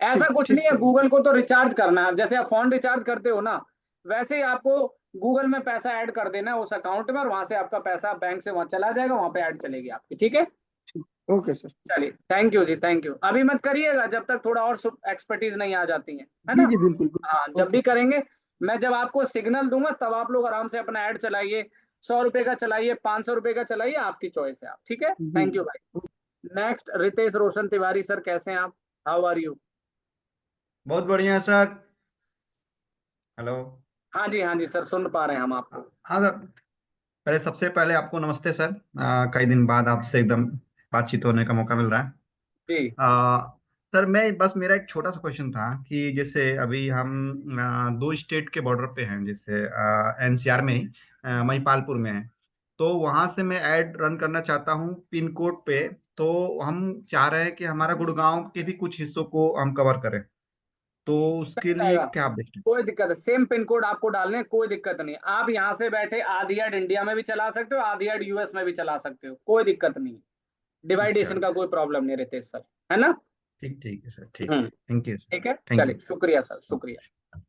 ऐसा ठीक कुछ ठीक नहीं है, सर। गूगल को तो रिचार्ज करना है। जैसे आप फोन रिचार्ज करते हो ना, वैसे ही आपको गूगल में पैसा ऐड कर देना है उस अकाउंट में, और वहां से आपका पैसा बैंक से वहां चला जाएगा, वहां पे ऐड चलेगी आपकी। ठीक है। ठीक ओके सर। चलिए, thank you ji, thank you. अभी मत करिएगा जब तक थोड़ा और एक्सपर्टीज नहीं आ जाती है जी ना। जी बिल्कुल हाँ, बिल्कुल, जब ओके। भी करेंगे, मैं जब आपको सिग्नल दूंगा तब आप लोग आराम से अपना ऐड चलाइए। 100 रुपए का चलाइए, 500 रुपए का चलाइए, आपकी चॉइस है। आप ठीक है, जी थैंक यू भाई। जी। नेक्स्ट रितेश रोशन तिवारी सर, कैसे हैं आप? How are you? बहुत बढ़िया सर। हेलो। हाँ जी सर, सुन पा रहे हैं हम आपको। हाँ सर। पहले सबसे पहले आपको नमस्ते सर। कई दिन बाद आपसे एकदम बातचीत होने का मौका मिल रहा है। जी। आ, सर मैं बस मेरा एक छोटा सा क्वेश्चन था कि जैसे अभी हम दो स्टेट के बॉर्डर पे हैं, जैसे एनसीआर में ही महिपालपुर में है। तो वहां से मैं ऐड रन करना चाहता हूँ पिन कोड पे। तो हम चाह रहे हैं कि हमारा गुड़गांव के भी कुछ हिस्सों को हम कवर करें। तो उसके लिए रहेगा, क्या बेस्ट है? कोई दिक्कत है, सेम पिन कोड आपको डालने हैं, कोई दिक्कत नहीं। आप यहाँ से बैठे आधी ऐड इंडिया में भी चला सकते हो, आधी ऐड यूएस में भी चला सकते हो, कोई दिक्कत नहीं है। अच्छा डिवाइडेशन का अच्छा। कोई प्रॉब्लम नहीं रितेश सर, है ना। ठीक ठीक है सर, ठीक हम्म। है, थैंक यू सर। ठीक है, थैंक चलिए, यू। शुक्रिया सर, शुक्रिया।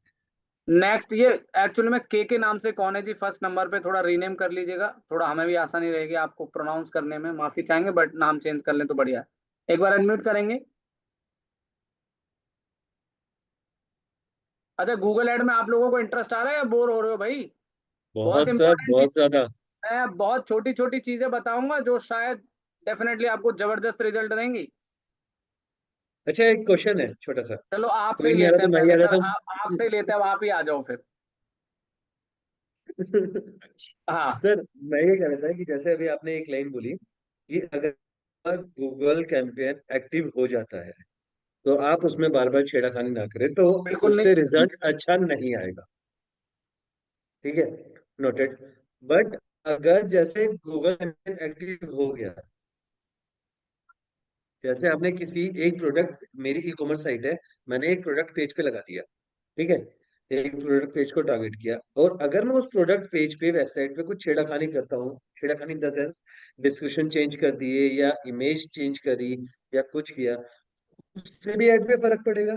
नेक्स्ट, ये एक्चुअली में के नाम से कौन है जी फर्स्ट नंबर पे? थोड़ा रीनेम कर लीजिएगा, थोड़ा हमें भी आसानी रहेगी आपको प्रोनाउंस करने में। माफी चाहेंगे, बट नाम चेंज कर लें तो बढ़िया है। एक बार अनम्यूट करेंगे। अच्छा, गूगल ऐड में आप लोगों को इंटरेस्ट आ रहा है या बोर हो रहे हो भाई? बहुत बहुत सर, इंपॉर्टेंट चीज। बहुत ज्यादा। मैं बहुत छोटी छोटी चीजें बताऊंगा जो शायद डेफिनेटली आपको जबरदस्त रिजल्ट देंगी। अच्छा, एक क्वेश्चन है छोटा सा। चलो आपसे कोई ही नहीं आ रहा लेते तो हैं मैं ही पहले आ सर, जाता आपसे ही लेते हैं, अब आप ही आ जाओ फिर। हूँ। हाँ। सर, मैं ये कह रहा था कि जैसे अभी आपने एक लाइन बोली कि अगर गूगल कैंपेन एक्टिव हो जाता है तो आप उसमें बार बार छेड़खानी ना करें, तो बिल्कुल नहीं। उससे रिजल्ट अच्छा नहीं आएगा। ठीक है, नोटेड। बट अगर जैसे गूगल कैंपेन एक्टिव हो गया, जैसे आपने किसी एक प्रोडक्ट, मेरी ई कॉमर्स साइट है, मैंने एक प्रोडक्ट पेज पे लगा दिया। ठीक है, एक प्रोडक्ट पेज को टारगेट किया, और अगर मैं उस प्रोडक्ट पेज पे, वेबसाइट पे कुछ छेड़खानी करता हूँ, छेड़खानी in the sense description change कर दिए या इमेज चेंज करी या कुछ किया, उससे भी एड पे फर्क पड़ेगा।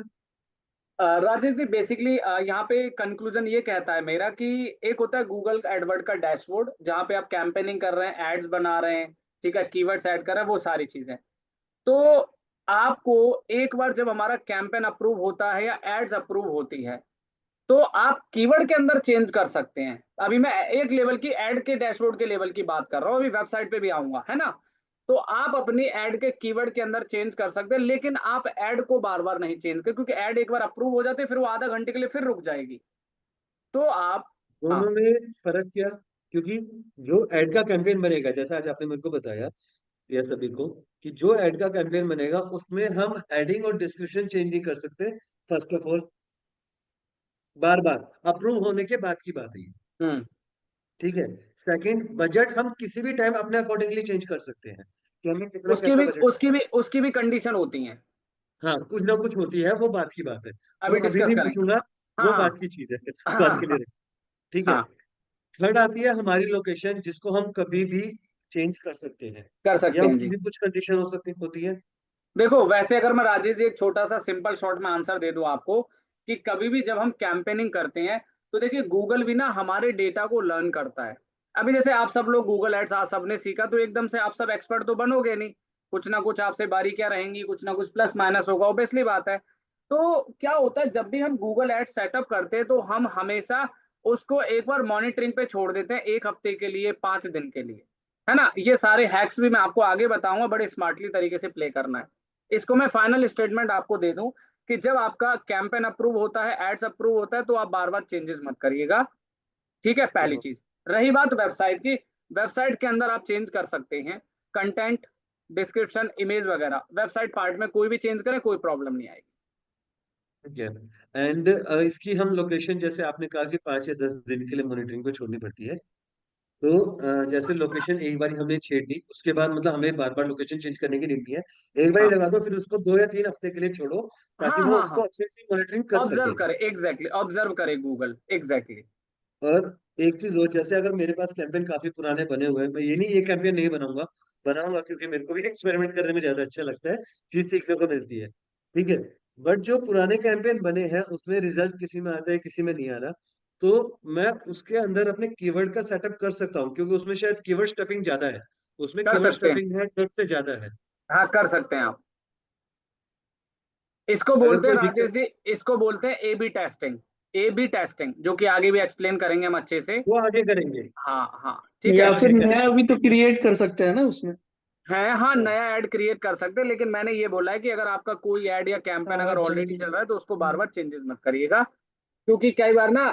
राजेश जी, बेसिकली यहाँ पे कंक्लूजन ये कहता है मेरा कि एक होता है गूगल एडवर्ड का डैशबोर्ड, जहाँ पे आप कैंपेनिंग कर रहे हैं, एड्स बना रहे हैं, ठीक है, कीवर्ड्स ऐड कर रहे हैं, वो सारी चीजें। तो आपको एक बार जब हमारा कैंपेन अप्रूव होता है या एड्स अप्रूव होती है, तो आप कीवर्ड के अंदर चेंज कर सकते हैं। अभी मैं एक लेवल की ऐड के डैशबोर्ड के लेवल की बात कर रहा हूँ, अभी वेबसाइट पे भी आऊंगा, है ना। तो आप अपनी ऐड के कीवर्ड के अंदर चेंज कर सकते हैं, लेकिन आप ऐड को बार बार नहीं चेंज कर, क्योंकि ऐड एक बार अप्रूव हो जाते फिर वो आधा घंटे के लिए फिर रुक जाएगी। तो आप, हाँ, दोनों में फर्क क्या? क्योंकि जो एड का कैंपेन बनेगा, जैसा आज आपने मेरे को बताया या सभी को, कि जो एड का कैंपेन बनेगा उसमें हम हेडिंग और डिस्क्रिप्शन चेंज नहीं कर सकते, first of all. Bar bar approve होने के बाद की बात है ये। हम्म, ठीक है। सेकंड, बजट हम किसी भी टाइम अपने अकॉर्डिंगली चेंज कर सकते हैं कि हमें कितना उसकी कैसा भी बजट। उसकी भी कंडीशन होती है। हाँ, कुछ ना कुछ होती है, वो बात की बात है, वो अभी अभी डिस्कस नहीं करेंगे। पूछूंगा। हाँ वो हाँ बात की चीज है, हाँ बात के हाँ लिए रहे। ठीक है। हाँ, थर्ड आती है हमारी लोकेशन, जिसको हम कभी भी चेंज कर सकते हैं, कर या सकते हैं उसकी जी। भी कुछ कंडीशन हो सकती होती है। देखो, वैसे अगर मैं राजेश जी एक छोटा सा सिंपल शॉर्ट में आंसर दे दूं आपको, कि कभी भी जब हम कैंपेनिंग करते हैं, तो देखिए गूगल भी ना हमारे डेटा को लर्न करता है। अभी जैसे आप सब लोग गूगल एड्स आज सबने सीखा, तो एकदम से आप सब एक्सपर्ट तो बनोगे नहीं, कुछ ना कुछ आपसे बारीकियां रहेंगी, कुछ ना कुछ प्लस माइनस होगा, ऑब्वियसली बात है। तो क्या होता है, जब भी हम गूगल एड्स सेटअप करते हैं तो हम हमेशा उसको एक बार मॉनिटरिंग पे छोड़ देते हैं, 1 हफ्ते के लिए, 5 दिन के लिए। है ना। ये सारे हैक्स भी मैं आपको आगे बताऊंगा, बड़े स्मार्टली तरीके से प्ले करना है। इसको मैं फाइनल स्टेटमेंट आपको दे दूं कि जब आपका कैंपेन अप्रूव होता है, एड्स अप्रूव होता है, तो आप बार बार चेंजेस मत करिएगा। ठीक है, पहली चीज। रही बात वेबसाइट की, वेबसाइट के अंदर आप चेंज कर सकते हैं कंटेंट, डिस्क्रिप्शन, इमेज वगैरह। वेबसाइट पार्ट में कोई भी चेंज करें, कोई प्रॉब्लम नहीं आएगी। ठीक है। एंड इसकी हम लोकेशन, जैसे आपने कहा कि 5 या 10 दिन के लिए मॉनिटरिंग को छोड़नी पड़ती है, तो जैसे लोकेशन एक बार हमने छेड़ दी, उसके बाद मतलब हमें बार बार लोकेशन चेंज करने की नीड नहीं है। एक बार ही हाँ लगा दो, फिर उसको 2 या 3 हफ्ते के लिए छोड़ो, ताकि हाँ वो हाँ उसको हाँ, अच्छे से मॉनिटरिंग कर ऑब्जर्व सके। करे, एग्जैक्टली ऑब्जर्व करे गूगल, एग्जैक्टली। और एक चीज और, जैसे अगर मेरे पास कैंपेन काफी पुराने बने हुए हैं, मैं ये नहीं ये कैंपेन नहीं बनाऊंगा, बनाऊंगा क्योंकि मेरे को भी एक्सपेरिमेंट करने में ज्यादा अच्छा लगता है, चीज सीखने को मिलती है। ठीक है। बट जो पुराने कैंपेन बने हैं उसमें रिजल्ट किसी में आता है, किसी में नहीं आ रहा, तो मैं उसके अंदर अपने कीवर्ड का सेटअप कर सकता हूँ, क्योंकि उसमें शायद कीवर्ड स्टफिंग ज्यादा है, उसमें कर कीवर्ड सकते हैं, स्टफिंग है टेक्स्ट से ज्यादा है। हाँ कर सकते हैं आप। इसको अगर बोलते हैं कोई राजेश दिक्कत, जी, इसको बोलते हैं A B testing. A B testing, जो कि आगे भी एक्सप्लेन करेंगे हम अच्छे से। वो आगे करेंगे। हाँ हाँ ठीक है। या फिर आगे नया करेंगे। भी तो क्रिएट कर सकते हैं ना उसमें। है हाँ, हाँ। नया ऐड क्रिएट कर सकते हैं, लेकिन मैंने ये बोला है कि अगर आपका कोई ऐड या कैंपेन हाँ अगर ऑलरेडी जल्दी। चल रहा है तो उसको बार बार चेंजेस मत करिएगा। क्योंकि कई बार ना,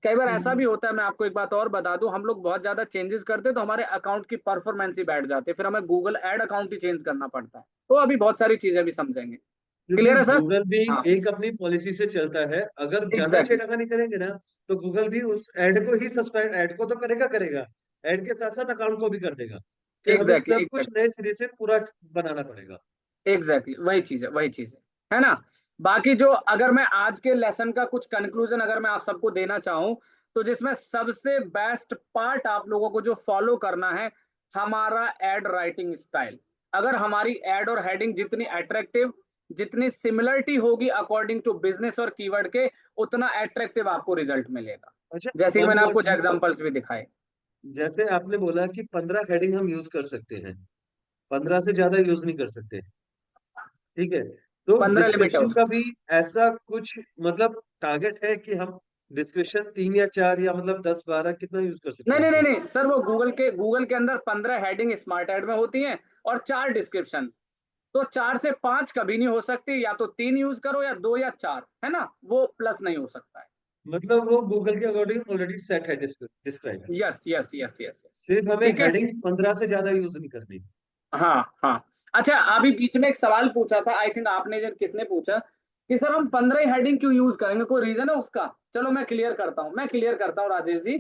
कई बार ऐसा भी हम्म, होता है, मैं आपको एक बात और बता दूं, हम लोग बहुत ज्यादा चेंजेस करते हैं तो हमारे अकाउंट की परफॉर्मेंस ही बैठ जाती है, फिर हमें गूगल ऐड अकाउंट ही चेंज करना पड़ता है। तो अभी बहुत सारी चीजें भी समझेंगे। क्योंकि क्लियर है सर? गूगल भी हाँ एक अपनी पॉलिसी से चलता है, अगर ज्यादा एग्जैक्टली, छेड़खानी करेंगे ना, तो गूगल भी उस ऐड को ही सस्पेंड, ऐड को तो करेगा करेगा, ऐड के साथ साथ अकाउंट को भी कर देगा, फिर हमें एग्जैक्टली, सब कुछ एग्जैक्टली, नए सिरे से पूरा बनाना पड़ेगा। एग्जैक्टली वही चीज है, वही चीज है ना। बाकी जो, अगर मैं आज के लेसन का कुछ कंक्लूजन अगर मैं आप सबको देना चाहूं, तो जिसमें सबसे बेस्ट पार्ट आप लोगों को जो फॉलो करना है, हमारा एड राइटिंग स्टाइल। अगर हमारी एड और हेडिंग जितनी अट्रैक्टिव, जितनी सिमिलरिटी होगी अकॉर्डिंग टू बिजनेस और कीवर्ड के, उतना अट्रैक्टिव आपको रिजल्ट मिलेगा। अच्छा, जैसे कि वन मैंने मोर आपको कुछ थिंग, एग्जांपल्स भी दिखाए। जैसे आपने बोला कि 15 हेडिंग हम यूज कर सकते हैं, 15 से ज्यादा यूज नहीं कर सकते। ठीक है। तो 15 लिमिट है डिस्क्रिप्शन उसकी। का भी ऐसा कुछ मतलब टारगेट है कि हम डिस्क्रिप्शन 3 या 4 या मतलब 10-12 कितना यूज कर सकते नहीं हैं नहीं नहीं उसमें? नहीं सर, वो गूगल के अंदर 15 हेडिंग स्मार्ट एड में होती हैं और 4 डिस्क्रिप्शन। तो 4 से 5 कभी नहीं हो सकती, या तो 3 यूज करो या 2 या 4, है ना, वो प्लस नहीं हो सकता है। मतलब वो गूगल के अकॉर्डिंग ऑलरेडी सेट है, describe. Yes yes yes yes yes. सिर्फ हमें ठीक है। हेडिंग 15 से ज्यादा यूज नहीं करनी। हाँ हाँ। अच्छा, अभी बीच में एक सवाल पूछा था, आई थिंक आपने, जब किसने पूछा कि सर हम 15 ही हेडिंग क्यों यूज करेंगे, कोई रीजन है उसका? चलो मैं क्लियर करता हूँ राजेश जी।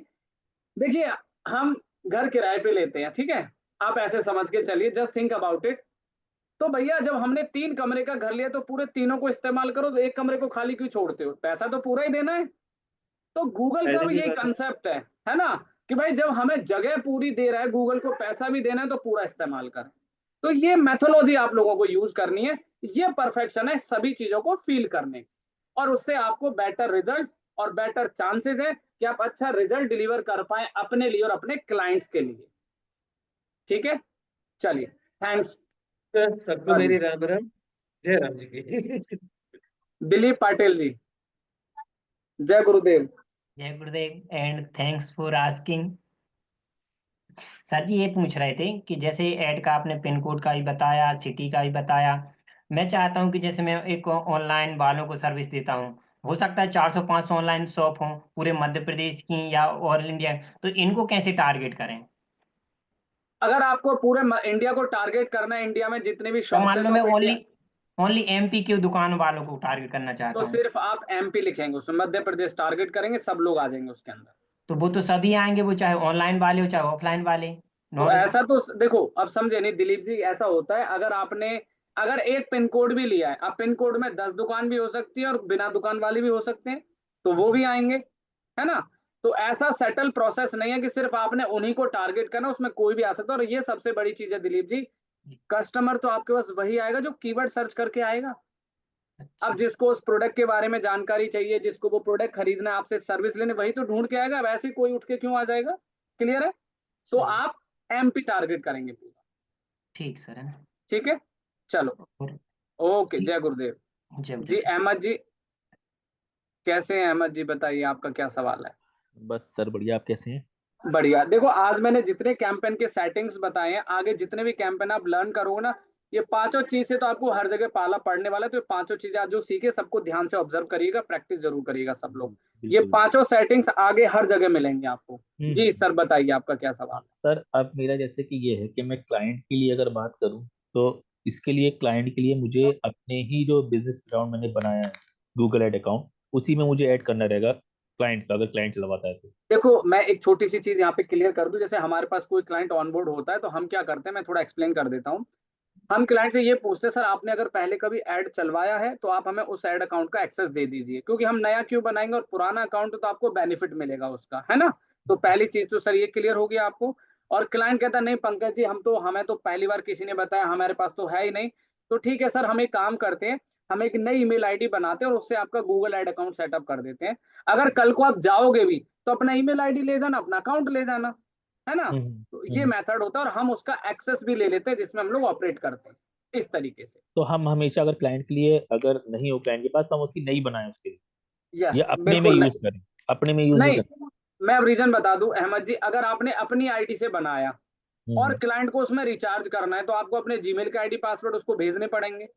देखिए, हम घर किराए पे लेते हैं, ठीक है, आप ऐसे समझ के चलिए, जस्ट थिंक अबाउट इट। तो भैया जब हमने 3 कमरे का घर लिया तो पूरे तीनों को इस्तेमाल करो, तो एक कमरे को खाली क्यों छोड़ते हो? पैसा तो पूरा ही देना है। तो गूगल का हेडिंग भी की यही बात है। कंसेप्ट है ना, कि भाई जब हमें जगह पूरी दे रहा है, गूगल को पैसा भी देना है, तो पूरा इस्तेमाल करें। तो ये मेथोलॉजी आप लोगों को यूज करनी है। ये परफेक्शन है सभी चीजों को फील करने की, और उससे आपको बेटर रिजल्ट और बेटर चांसेस है कि आप अच्छा रिजल्ट डिलीवर कर पाए अपने लिए और अपने क्लाइंट्स के लिए। ठीक है, चलिए, थैंक्स तो सबको मेरी राजेश। राम राम, जय राम जी की। दिलीप पाटिल जी, जय गुरुदेव। जय गुरुदेव and thanks for asking. Sir ji ये पूछ रहे थे कि जैसे ऐड का आपने पिन कोड का भी बताया, सिटी का भी बताया। मैं चाहता हूँ कि जैसे मैं एक ऑनलाइन वालों को सर्विस देता हूँ, हो सकता है 400-500 ऑनलाइन शॉप हों पूरे मध्य प्रदेश की या ऑल इंडिया, तो इनको कैसे टारगेट करें? अगर आपको पूरे इंडिया को टारगेट करना है, इंडिया में जितने भी तो शॉप्स मान है, लो तो मैं आप ओनली इंडिया, ओनली एमपी के दुकान वालों को टारगेट करना तो चाहता हूँ। सिर्फ आप एमपी लिखेंगे उसमें, मध्य प्रदेश टारगेट करेंगे, सब लोग आ जाएंगे उसके अंदर। तो वो तो सभी आएंगे, वो चाहे ऑनलाइन वाले हो चाहे ऑफलाइन वाले। तो नॉट। ऐसा तो देखो, अब समझे नहीं दिलीप जी, ऐसा होता है, अगर आपने, अगर एक पिन कोड भी लिया है, अब पिन कोड में 10 दुकान भी हो सकती है और बिना दुकान वाली भी हो सकते हैं, तो वो जी। भी आएंगे, है ना। तो ऐसा सेटल प्रोसेस नहीं है कि सिर्फ आपने उन्हीं को टारगेट करना, उसमें कोई भी आ सकता है। और ये सबसे बड़ी चीज है दिलीप जी, कस्टमर तो आपके पास वही आएगा जो कीवर्ड सर्च करके आएगा। अच्छा। अब जिसको उस प्रोडक्ट के बारे में जानकारी चाहिए, जिसको वो प्रोडक्ट खरीदना है, आपसे सर्विस लेने, वही तो ढूंढ के आएगा, वैसे कोई उठ के क्यों आ जाएगा? क्लियर है? तो सही। आप एमपी टारगेट करेंगे पूरा। ठीक सर है ना। ठीक है, चलो, और ओके, ठीक। जय गुरुदेव। जय गुरुदेव जी सर। अहमद जी, कैसे हैं अहमद जी, बताइए आपका क्या सवाल है? बस सर बढ़िया, आप कैसे हैं? बढ़िया। देखो आज मैंने जितने कैंपेन के सेटिंग्स बताए हैं, आगे जितने भी कैंपेन आप लर्न करोगे ना, ये पांचों चीज से तो आपको हर जगह पाला पड़ने वाला है। तो ये पांचों चीजें आज जो सीखे सबको ध्यान से ऑब्जर्व करिएगा, प्रैक्टिस जरूर करिएगा सब लोग। ये बिल्कुल। पांचों सेटिंग्स आगे हर जगह मिलेंगे आपको। जी हम्म। सर, बताइए आपका क्या सवाल है। सर अब मेरा जैसे कि ये है कि मैं क्लाइंट के लिए अगर बात करूं, तो इसके लिए क्लाइंट के लिए मुझे अपने ही जो बिजनेस अकाउंट मैंने बनाया है, गूगल एड अकाउंट, उसी में मुझे ऐड करना रहेगा क्लाइंट का, अगर क्लाइंट चलवाता है तो। देखो मैं एक छोटी सी चीज यहाँ पे क्लियर कर दूं। जैसे हमारे पास कोई क्लाइंट ऑनबोर्ड होता है तो हम क्या करते हैं, मैं थोड़ा एक्सप्लेन कर देता हूँ। हम क्लाइंट से ये पूछते हैं, सर आपने अगर पहले कभी ऐड चलवाया है तो आप हमें उस ऐड अकाउंट का एक्सेस दे दीजिए, क्योंकि हम नया क्यों बनाएंगे और पुराना अकाउंट तो आपको बेनिफिट मिलेगा उसका, है ना। तो पहली चीज तो सर ये क्लियर हो गया आपको। और क्लाइंट कहता नहीं पंकज जी, हमें तो पहली बार किसी ने बताया, हमारे पास तो है ही नहीं। तो ठीक है सर, हम एक काम करते हैं, हम एक नई ईमेल आईडी बनाते हैं और उससे आपका गूगल ऐड अकाउंट सेटअप कर देते हैं। अगर कल को आप जाओगे भी तो अपना ईमेल आईडी ले जाना, अपना अकाउंट ले जाना, है ना। तो ये हम्म। मेथड होता है और हम उसका एक्सेस भी ले लेते हैं जिसमें हम लोग ऑपरेट करते हैं इस तरीके से। तो हम हमेशा अगर क्लाइंट के लिए अगर नहीं हो क्लाइंट के पास, तो हम उसकी नई बनाए उसके लिए, या यस अपने में बिल्कुल। यूज करें, अपने में यूज नहीं नहीं, करते। मैं अब रीजन बता दूं अहमद जी, अगर आपने अपनी आईडी से बनाया और हम्म। क्लाइंट को उसमें रिचार्ज करना है तो आपको अपने जीमेल के आईडी पासवर्ड उसको भेजने पड़ेंगे,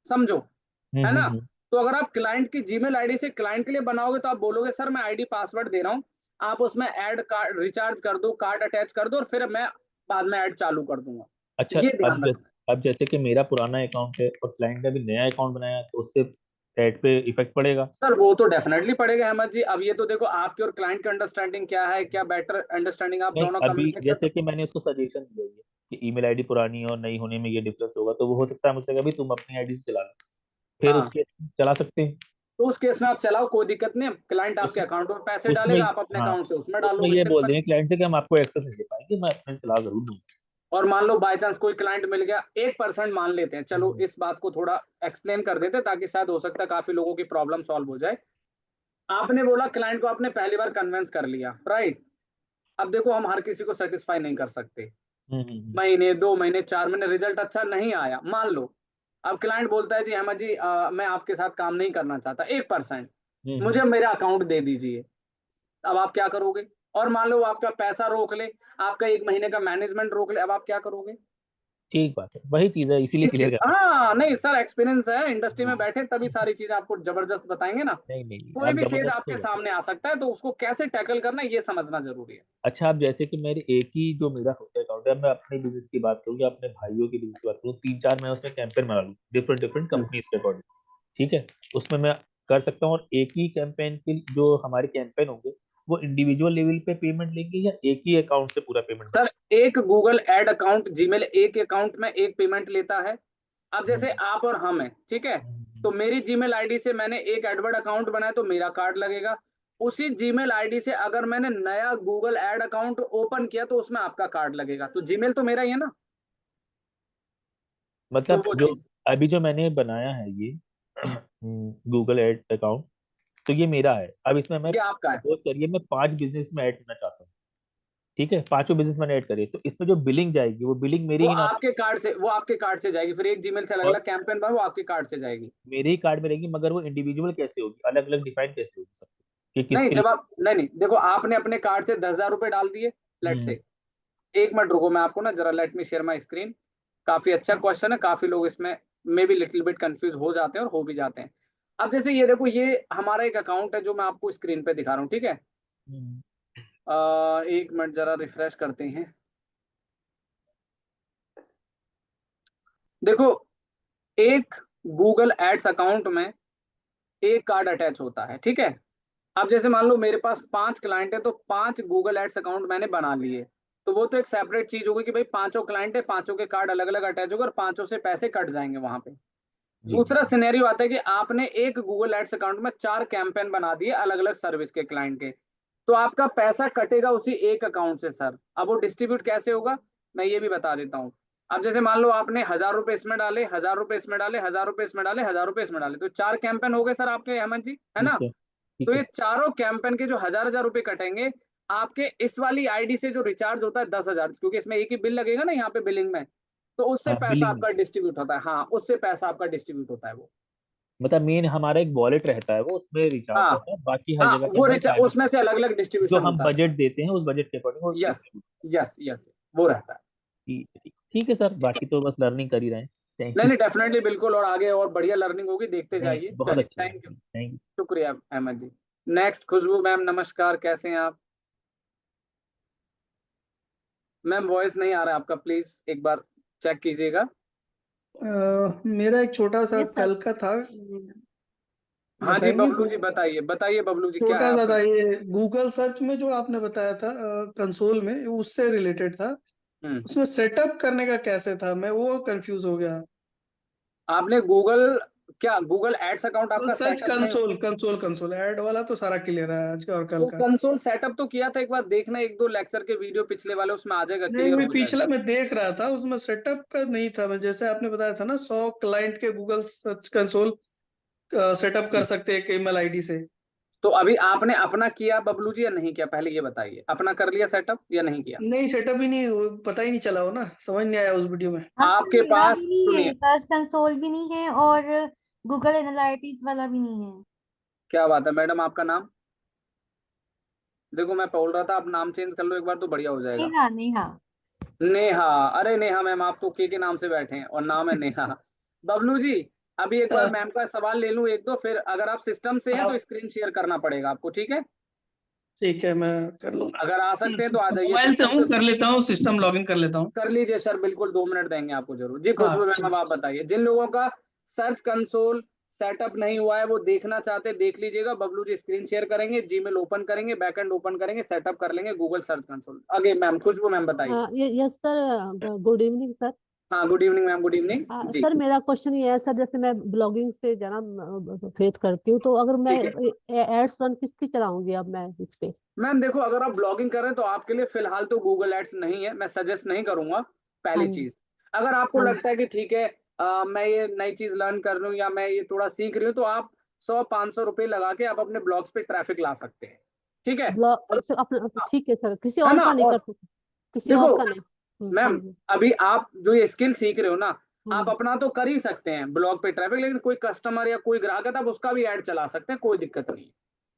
समझो, हम्म। है हम्म। ना। तो अगर आप क्लाइंट की जीमेल आईडी से क्लाइंट के लिए बनाओगे तो आप बोलोगे सर मैं आईडी पासवर्ड दे रहा हूँ, आप उसमें ऐड कार्ड रिचार्ज कर दो, कार्ड अटैच कर दो और फिर मैं बाद में ऐड चालू कर दूंगा। अच्छा, ये ध्यान रखना। अब जैसे कि मेरा पुराना अकाउंट है और क्लाइंट ने भी नया अकाउंट बनाया, तो उससे ऐड पे इफेक्ट पड़ेगा? सर वो तो डेफिनेटली पड़ेगा अहमद जी। अब ये तो देखो आपकी और क्लाइंट की अंडरस्टैंडिंग क्या है, क्या बेटर अंडरस्टैंडिंग आप नहीं, दोनों अभी कम्युनिकेट कर जैसे सकते कि मैंने उसको सजेशन दिया है कि ईमेल आईडी पुरानी और नई होने में ये डिफरेंस होगा, तो वो हो सकता है मुझसे कभी तुम अपनी आईडी से चला लो, हैं। फिर हाँ, उसके चला सकते हैं। तो उस केस में आप चलाओ, कोई दिक्कत नहीं है। क्लाइंट उस आपके अकाउंट में पैसे उसमें डालेगा, आप अपने हाँ, अकाउंट से उसमें उसमें डालोगे, ये बोल सिंपल। देंगे क्लाइंट से कि हम आपको एक्सेस नहीं दे पाएंगे, मैं अपने चला जरूर दूंगा। और मान लो बाय चांस कोई क्लाइंट मिल गया, 1% मान लेते हैं, चलो हम्म। इस बात को थोड़ा एक्सप्लेन कर देते हैं ताकि शायद हो सकता है काफी लोगों की प्रॉब्लम सॉल्व हो जाए। आपने बोला क्लाइंट को आपने पहली बार कन्विंस कर लिया, राइट। अब देखो हम हर किसी को सेटिस्फाई नहीं कर सकते। हम्म। हम्म। महीने, 2 महीने, 4 महीने रिजल्ट अच्छा नहीं आया, मान लो। अब क्लाइंट बोलता है जी अहमद जी मैं आपके साथ काम नहीं करना चाहता, 1%, हम्म। मुझे मेरा अकाउंट दे दीजिए। अब आप क्या करोगे। और मान लो वो आपका पैसा रोक ले, आपका 1 महीने का मैनेजमेंट रोक ले, अब आप क्या करोगे। ठीक बात है, वही चीज है, इसीलिए इस क्लियर चीज, करना हाँ नहीं सर, एक्सपीरियंस है, इंडस्ट्री है। में बैठे तभी सारी चीजें आपको जबरदस्त बताएंगे ना। नहीं नहीं, कोई आप भी फेज जबरदस्त तो आपके बता। सामने आ सकता है तो उसको कैसे टैकल करना है ये समझना जरूरी है। अच्छा, अब जैसे कि मेरे एक ही जो मेरा होता अकाउंट है, मैं अपने बिजनेस की बात करूँ या अपने भाइयों के बिजनेस की बात करूँ, 3 4 मैं उसमें कैंपेन बना लूँ डिफरेंट डिफरेंट हम्म। कंपनीज के अकॉर्डिंग, ठीक है, उसमें मैं कर सकता हूँ। और एक ही कैंपेन के जो हमारे कैंपेन होंगे, वो इंडिविजुअल लेवल पे पेमेंट लेंगे या एक ही अकाउंट से पूरा पेमेंट सर एक गूगल एड अकाउंट जीमेल एक अकाउंट में एक पेमेंट लेता है। अब जैसे बनेगा? आप और हम हैं, ठीक है। तो मेरी जीमेल आईडी से मैंने एक एडवर्ड अकाउंट बनाया तो मेरा कार्ड लगेगा। उसी जीमेल आईडी से अगर मैंने नया गूगल एड अकाउंट ओपन किया तो उसमें आपका कार्ड लगेगा, तो जीमेल तो मेरा ही है ना। तो मतलब वो जो चीज, अभी जो मैंने बनाया है ये गूगल एड अकाउंट, तो ये मेरा है। अब इसमें मैं ये आपका है। सपोज करिए मैं 5 बिजनेस में ऐड करना चाहता हूँ, ठीक है, पांचों बिजनेस मैंने ऐड करे, तो इसमें जो बिलिंग जाएगी वो बिलिंग मेरी ही नाम से, वो आपके कार्ड से जाएगी, फिर एक जीमेल से अलग और अलग कैंपेन बना वो आपके कार्ड से जाएगी। मेरे ही कार्ड में रहेगी, मगर वो इंडिविजुअल कैसे होगी, अलग अलग डिफाइन कैसे होगी सबको, कि नहीं, किसके जब लिए? आप नहीं नहीं देखो, आपने अपने कार्ड से 10,000 रुपए डाल दिए, लेट हम्म। से। 1 मिनट रुको, मैं आपको ना जरा let me share my screen. काफी अच्छा क्वेश्चन है, काफी लोग इसमें may be little bit confuse हो जाते हैं और हो भी जाते हैं। अब जैसे ये देखो, ये हमारा एक अकाउंट है जो मैं आपको स्क्रीन पे दिखा रहा हूँ, ठीक है। हम्म। 1 मिनट जरा रिफ्रेश करते हैं। देखो, एक गूगल एड्स अकाउंट में एक कार्ड अटैच होता है, ठीक है। अब जैसे मान लो मेरे पास 5 क्लाइंट है तो 5 गूगल एड्स अकाउंट मैंने बना लिए। तो वो तो एक सेपरेट चीज होगी कि भाई पांचों क्लाइंट है, पांचों के कार्ड अलग अलग अटैच होगा और पांचों से पैसे कट जाएंगे वहां पे। जी। दूसरा सिनेरियो आता है कि आपने एक गूगल एड्स अकाउंट में 4 कैंपेन बना दिए अलग अलग सर्विस के क्लाइंट के। तो आपका पैसा कटेगा उसी एक अकाउंट से सर। अब वो डिस्ट्रीब्यूट कैसे होगा, मैं ये भी बता देता हूँ। अब जैसे मान लो आपने 1,000 रुपए इसमें डाले, 1,000 रुपए इसमें डाले, 1,000 रुपए इसमें डाले, 1,000 रुपए इसमें डाले, तो 4 कैंपेन हो गए सर आपके, हेमंत जी, है ठीक ना। है, तो ठीक है। ये चारों कैंपेन के जो 1,000 1,000 रुपए कटेंगे आपके इस वाली आईडी से जो रिचार्ज होता है 10,000, क्योंकि इसमें एक ही बिल लगेगा ना यहाँ पे बिलिंग में। तो उससे हाँ, पैसा बिलिंग में। आपका डिस्ट्रीब्यूट होता है, हाँ उससे पैसा आपका डिस्ट्रीब्यूट होता है वो। मतलब मेन हमारा एक वॉलेट रहता है, वो उसमें रिचार्ज हाँ होता है, बाकी हर हाँ, जगह पे वो हमारा चार्जेस उसमें से अलग अलग जो डिस्ट्रीब्यूशन हम होता है। बजट देते हैं उस बजट के अकॉर्डिंग वो यस distribute यस यस, वो रहता है। ठीक है, ठीक है सर, बाकी तो बस लर्निंग कर ही रहे हैं। थैंक नहीं यू। नहीं, डेफिनेटली बिल्कुल, और आगे और बढ़िया लर्निंग होगी, देखते नहीं, जाइए। बहुत चलिए, अच्छा है, थैंक यू, थैंक यू। शुक्रिया अहमद जी। नेक्स्ट खुशबू मैम, नमस्कार, कैसे हैं आप? मैम वॉइस नहीं आ रहा है आपका, प्लीज एक बार चेक कीजिएगा। मेरा एक छोटा सा यस सर। कल का था, हाँ जी बताएंगे? बबलू जी, बताइए बताइए बबलू जी, क्या छोटा है सा था आपका? ये, गूगल सर्च में जो आपने बताया था कंसोल में, उससे रिलेटेड था। हम्म, उसमें सेटअप करने का कैसे था, मैं वो कंफ्यूज हो गया। आपने गूगल, क्या गूगल एड्स अकाउंट आपका सर्च सेटअप नहीं? कंसोल कंसोल कंसोल ऐड वाला तो सारा क्लियर है आज का और कल वो का। कंसोल सेटअप तो किया था, एक बार देखना, एक दो लेक्चर के वीडियो पिछले वाले, उसमें आ जाएगा, नहीं, क्लियर मैं हो जाएगा। पिछला मैं देख रहा था, उसमें सेटअप का नहीं था। मैं जैसे आपने बताया था ना, 100 क्लाइंट के गूगल सर्च कंसोल सेटअप कर सकते हैं एक ईमेल आईडी से। तो अभी आपने अपना किया बबलू जी या नहीं किया, पहले ये बताइए, अपना कर लिया सेटअप या नहीं किया? नहीं, सेटअप ही नहीं, पता ही नहीं चला हो ना, समझ नहीं आया उस वीडियो में। हाँ, आपके मेरा पास भी नहीं सुनिए, है, सर्च कंसोल भी नहीं है और गूगल एनालिटिक्स वाला भी नहीं है। क्या बात है मैडम, आपका नाम? देखो मैं बोल रहा था, आप नाम चेंज कर लो एक बार तो बढ़िया हो जाएगा। नेहा नेहा। नेहा, अरे नेहा मैम, आप तो के नाम से बैठे हैं और नाम है नेहा। बबलू जी, अभी एक बार मैम का सवाल ले लूं एक दो, फिर अगर आप सिस्टम से हैं तो स्क्रीन शेयर करना पड़ेगा आपको, ठीक है? ठीक है, मैं कर लूंगा। अगर आ सकते हैं तो आ जाइए मोबाइल से सिस्टम हूँ, से। कर लेता हूँ, सिस्टम लॉगिन कर लेता हूँ। कर लीजिए सर, बिल्कुल 2 मिनट देंगे आपको जरूर जी। हाँ, खुशबू मैम ठीक। अब आप बताइए, जिन लोगों का सर्च कंसोल सेटअप नहीं हुआ है वो देखना चाहते देख लीजिएगा, बबलू जी स्क्रीन शेयर करेंगे, जीमेल ओपन करेंगे, बैकएंड ओपन करेंगे, सेटअप कर लेंगे गूगल सर्च कंसोल। आगे मैम, खुशबू मैम बताइए। Yes sir, good evening sir. हाँ good evening ma'am, good evening ji. Sir मेरा क्वेश्चन ये है सर, जैसे मैं ब्लॉगिंग से जना फेस करती हूँ, तो अगर मैं ठीक है एड्स रन किसकी चलाऊंगी अब मैं इस पे? मैम, देखो अगर आप ब्लॉगिंग कर रहे हैं तो आपके लिए फिलहाल तो गूगल एड्स नहीं है, मैं सजेस्ट नहीं करूंगा। हाँ पहली जी। चीज, अगर आपको हाँ लगता है कि ठीक है, मैं ये नई चीज लर्न कर रही हूँ या मैं ये थोड़ा सीख रही हूँ, तो आप 100-500 रुपए लगा के आप अपने ब्लॉग्स पे ट्रैफिक ला सकते हैं, ठीक है? ब्लॉग सर अपना, ठीक है सर, किसी है और ना? का नहीं और कर सकते, किसी देखो और का नहीं। हाँ मैम, जी। अभी आप जो ये स्किल सीख रहे हो ना, हाँ आप जी। अपना तो कर ही सकते हैं ब्लॉग पे ट्रैफिक, लेकिन कोई कस्टमर या कोई ग्राहक है तो आप उसका भी ऐड चला सकते हैं, कोई दिक्कत नहीं है।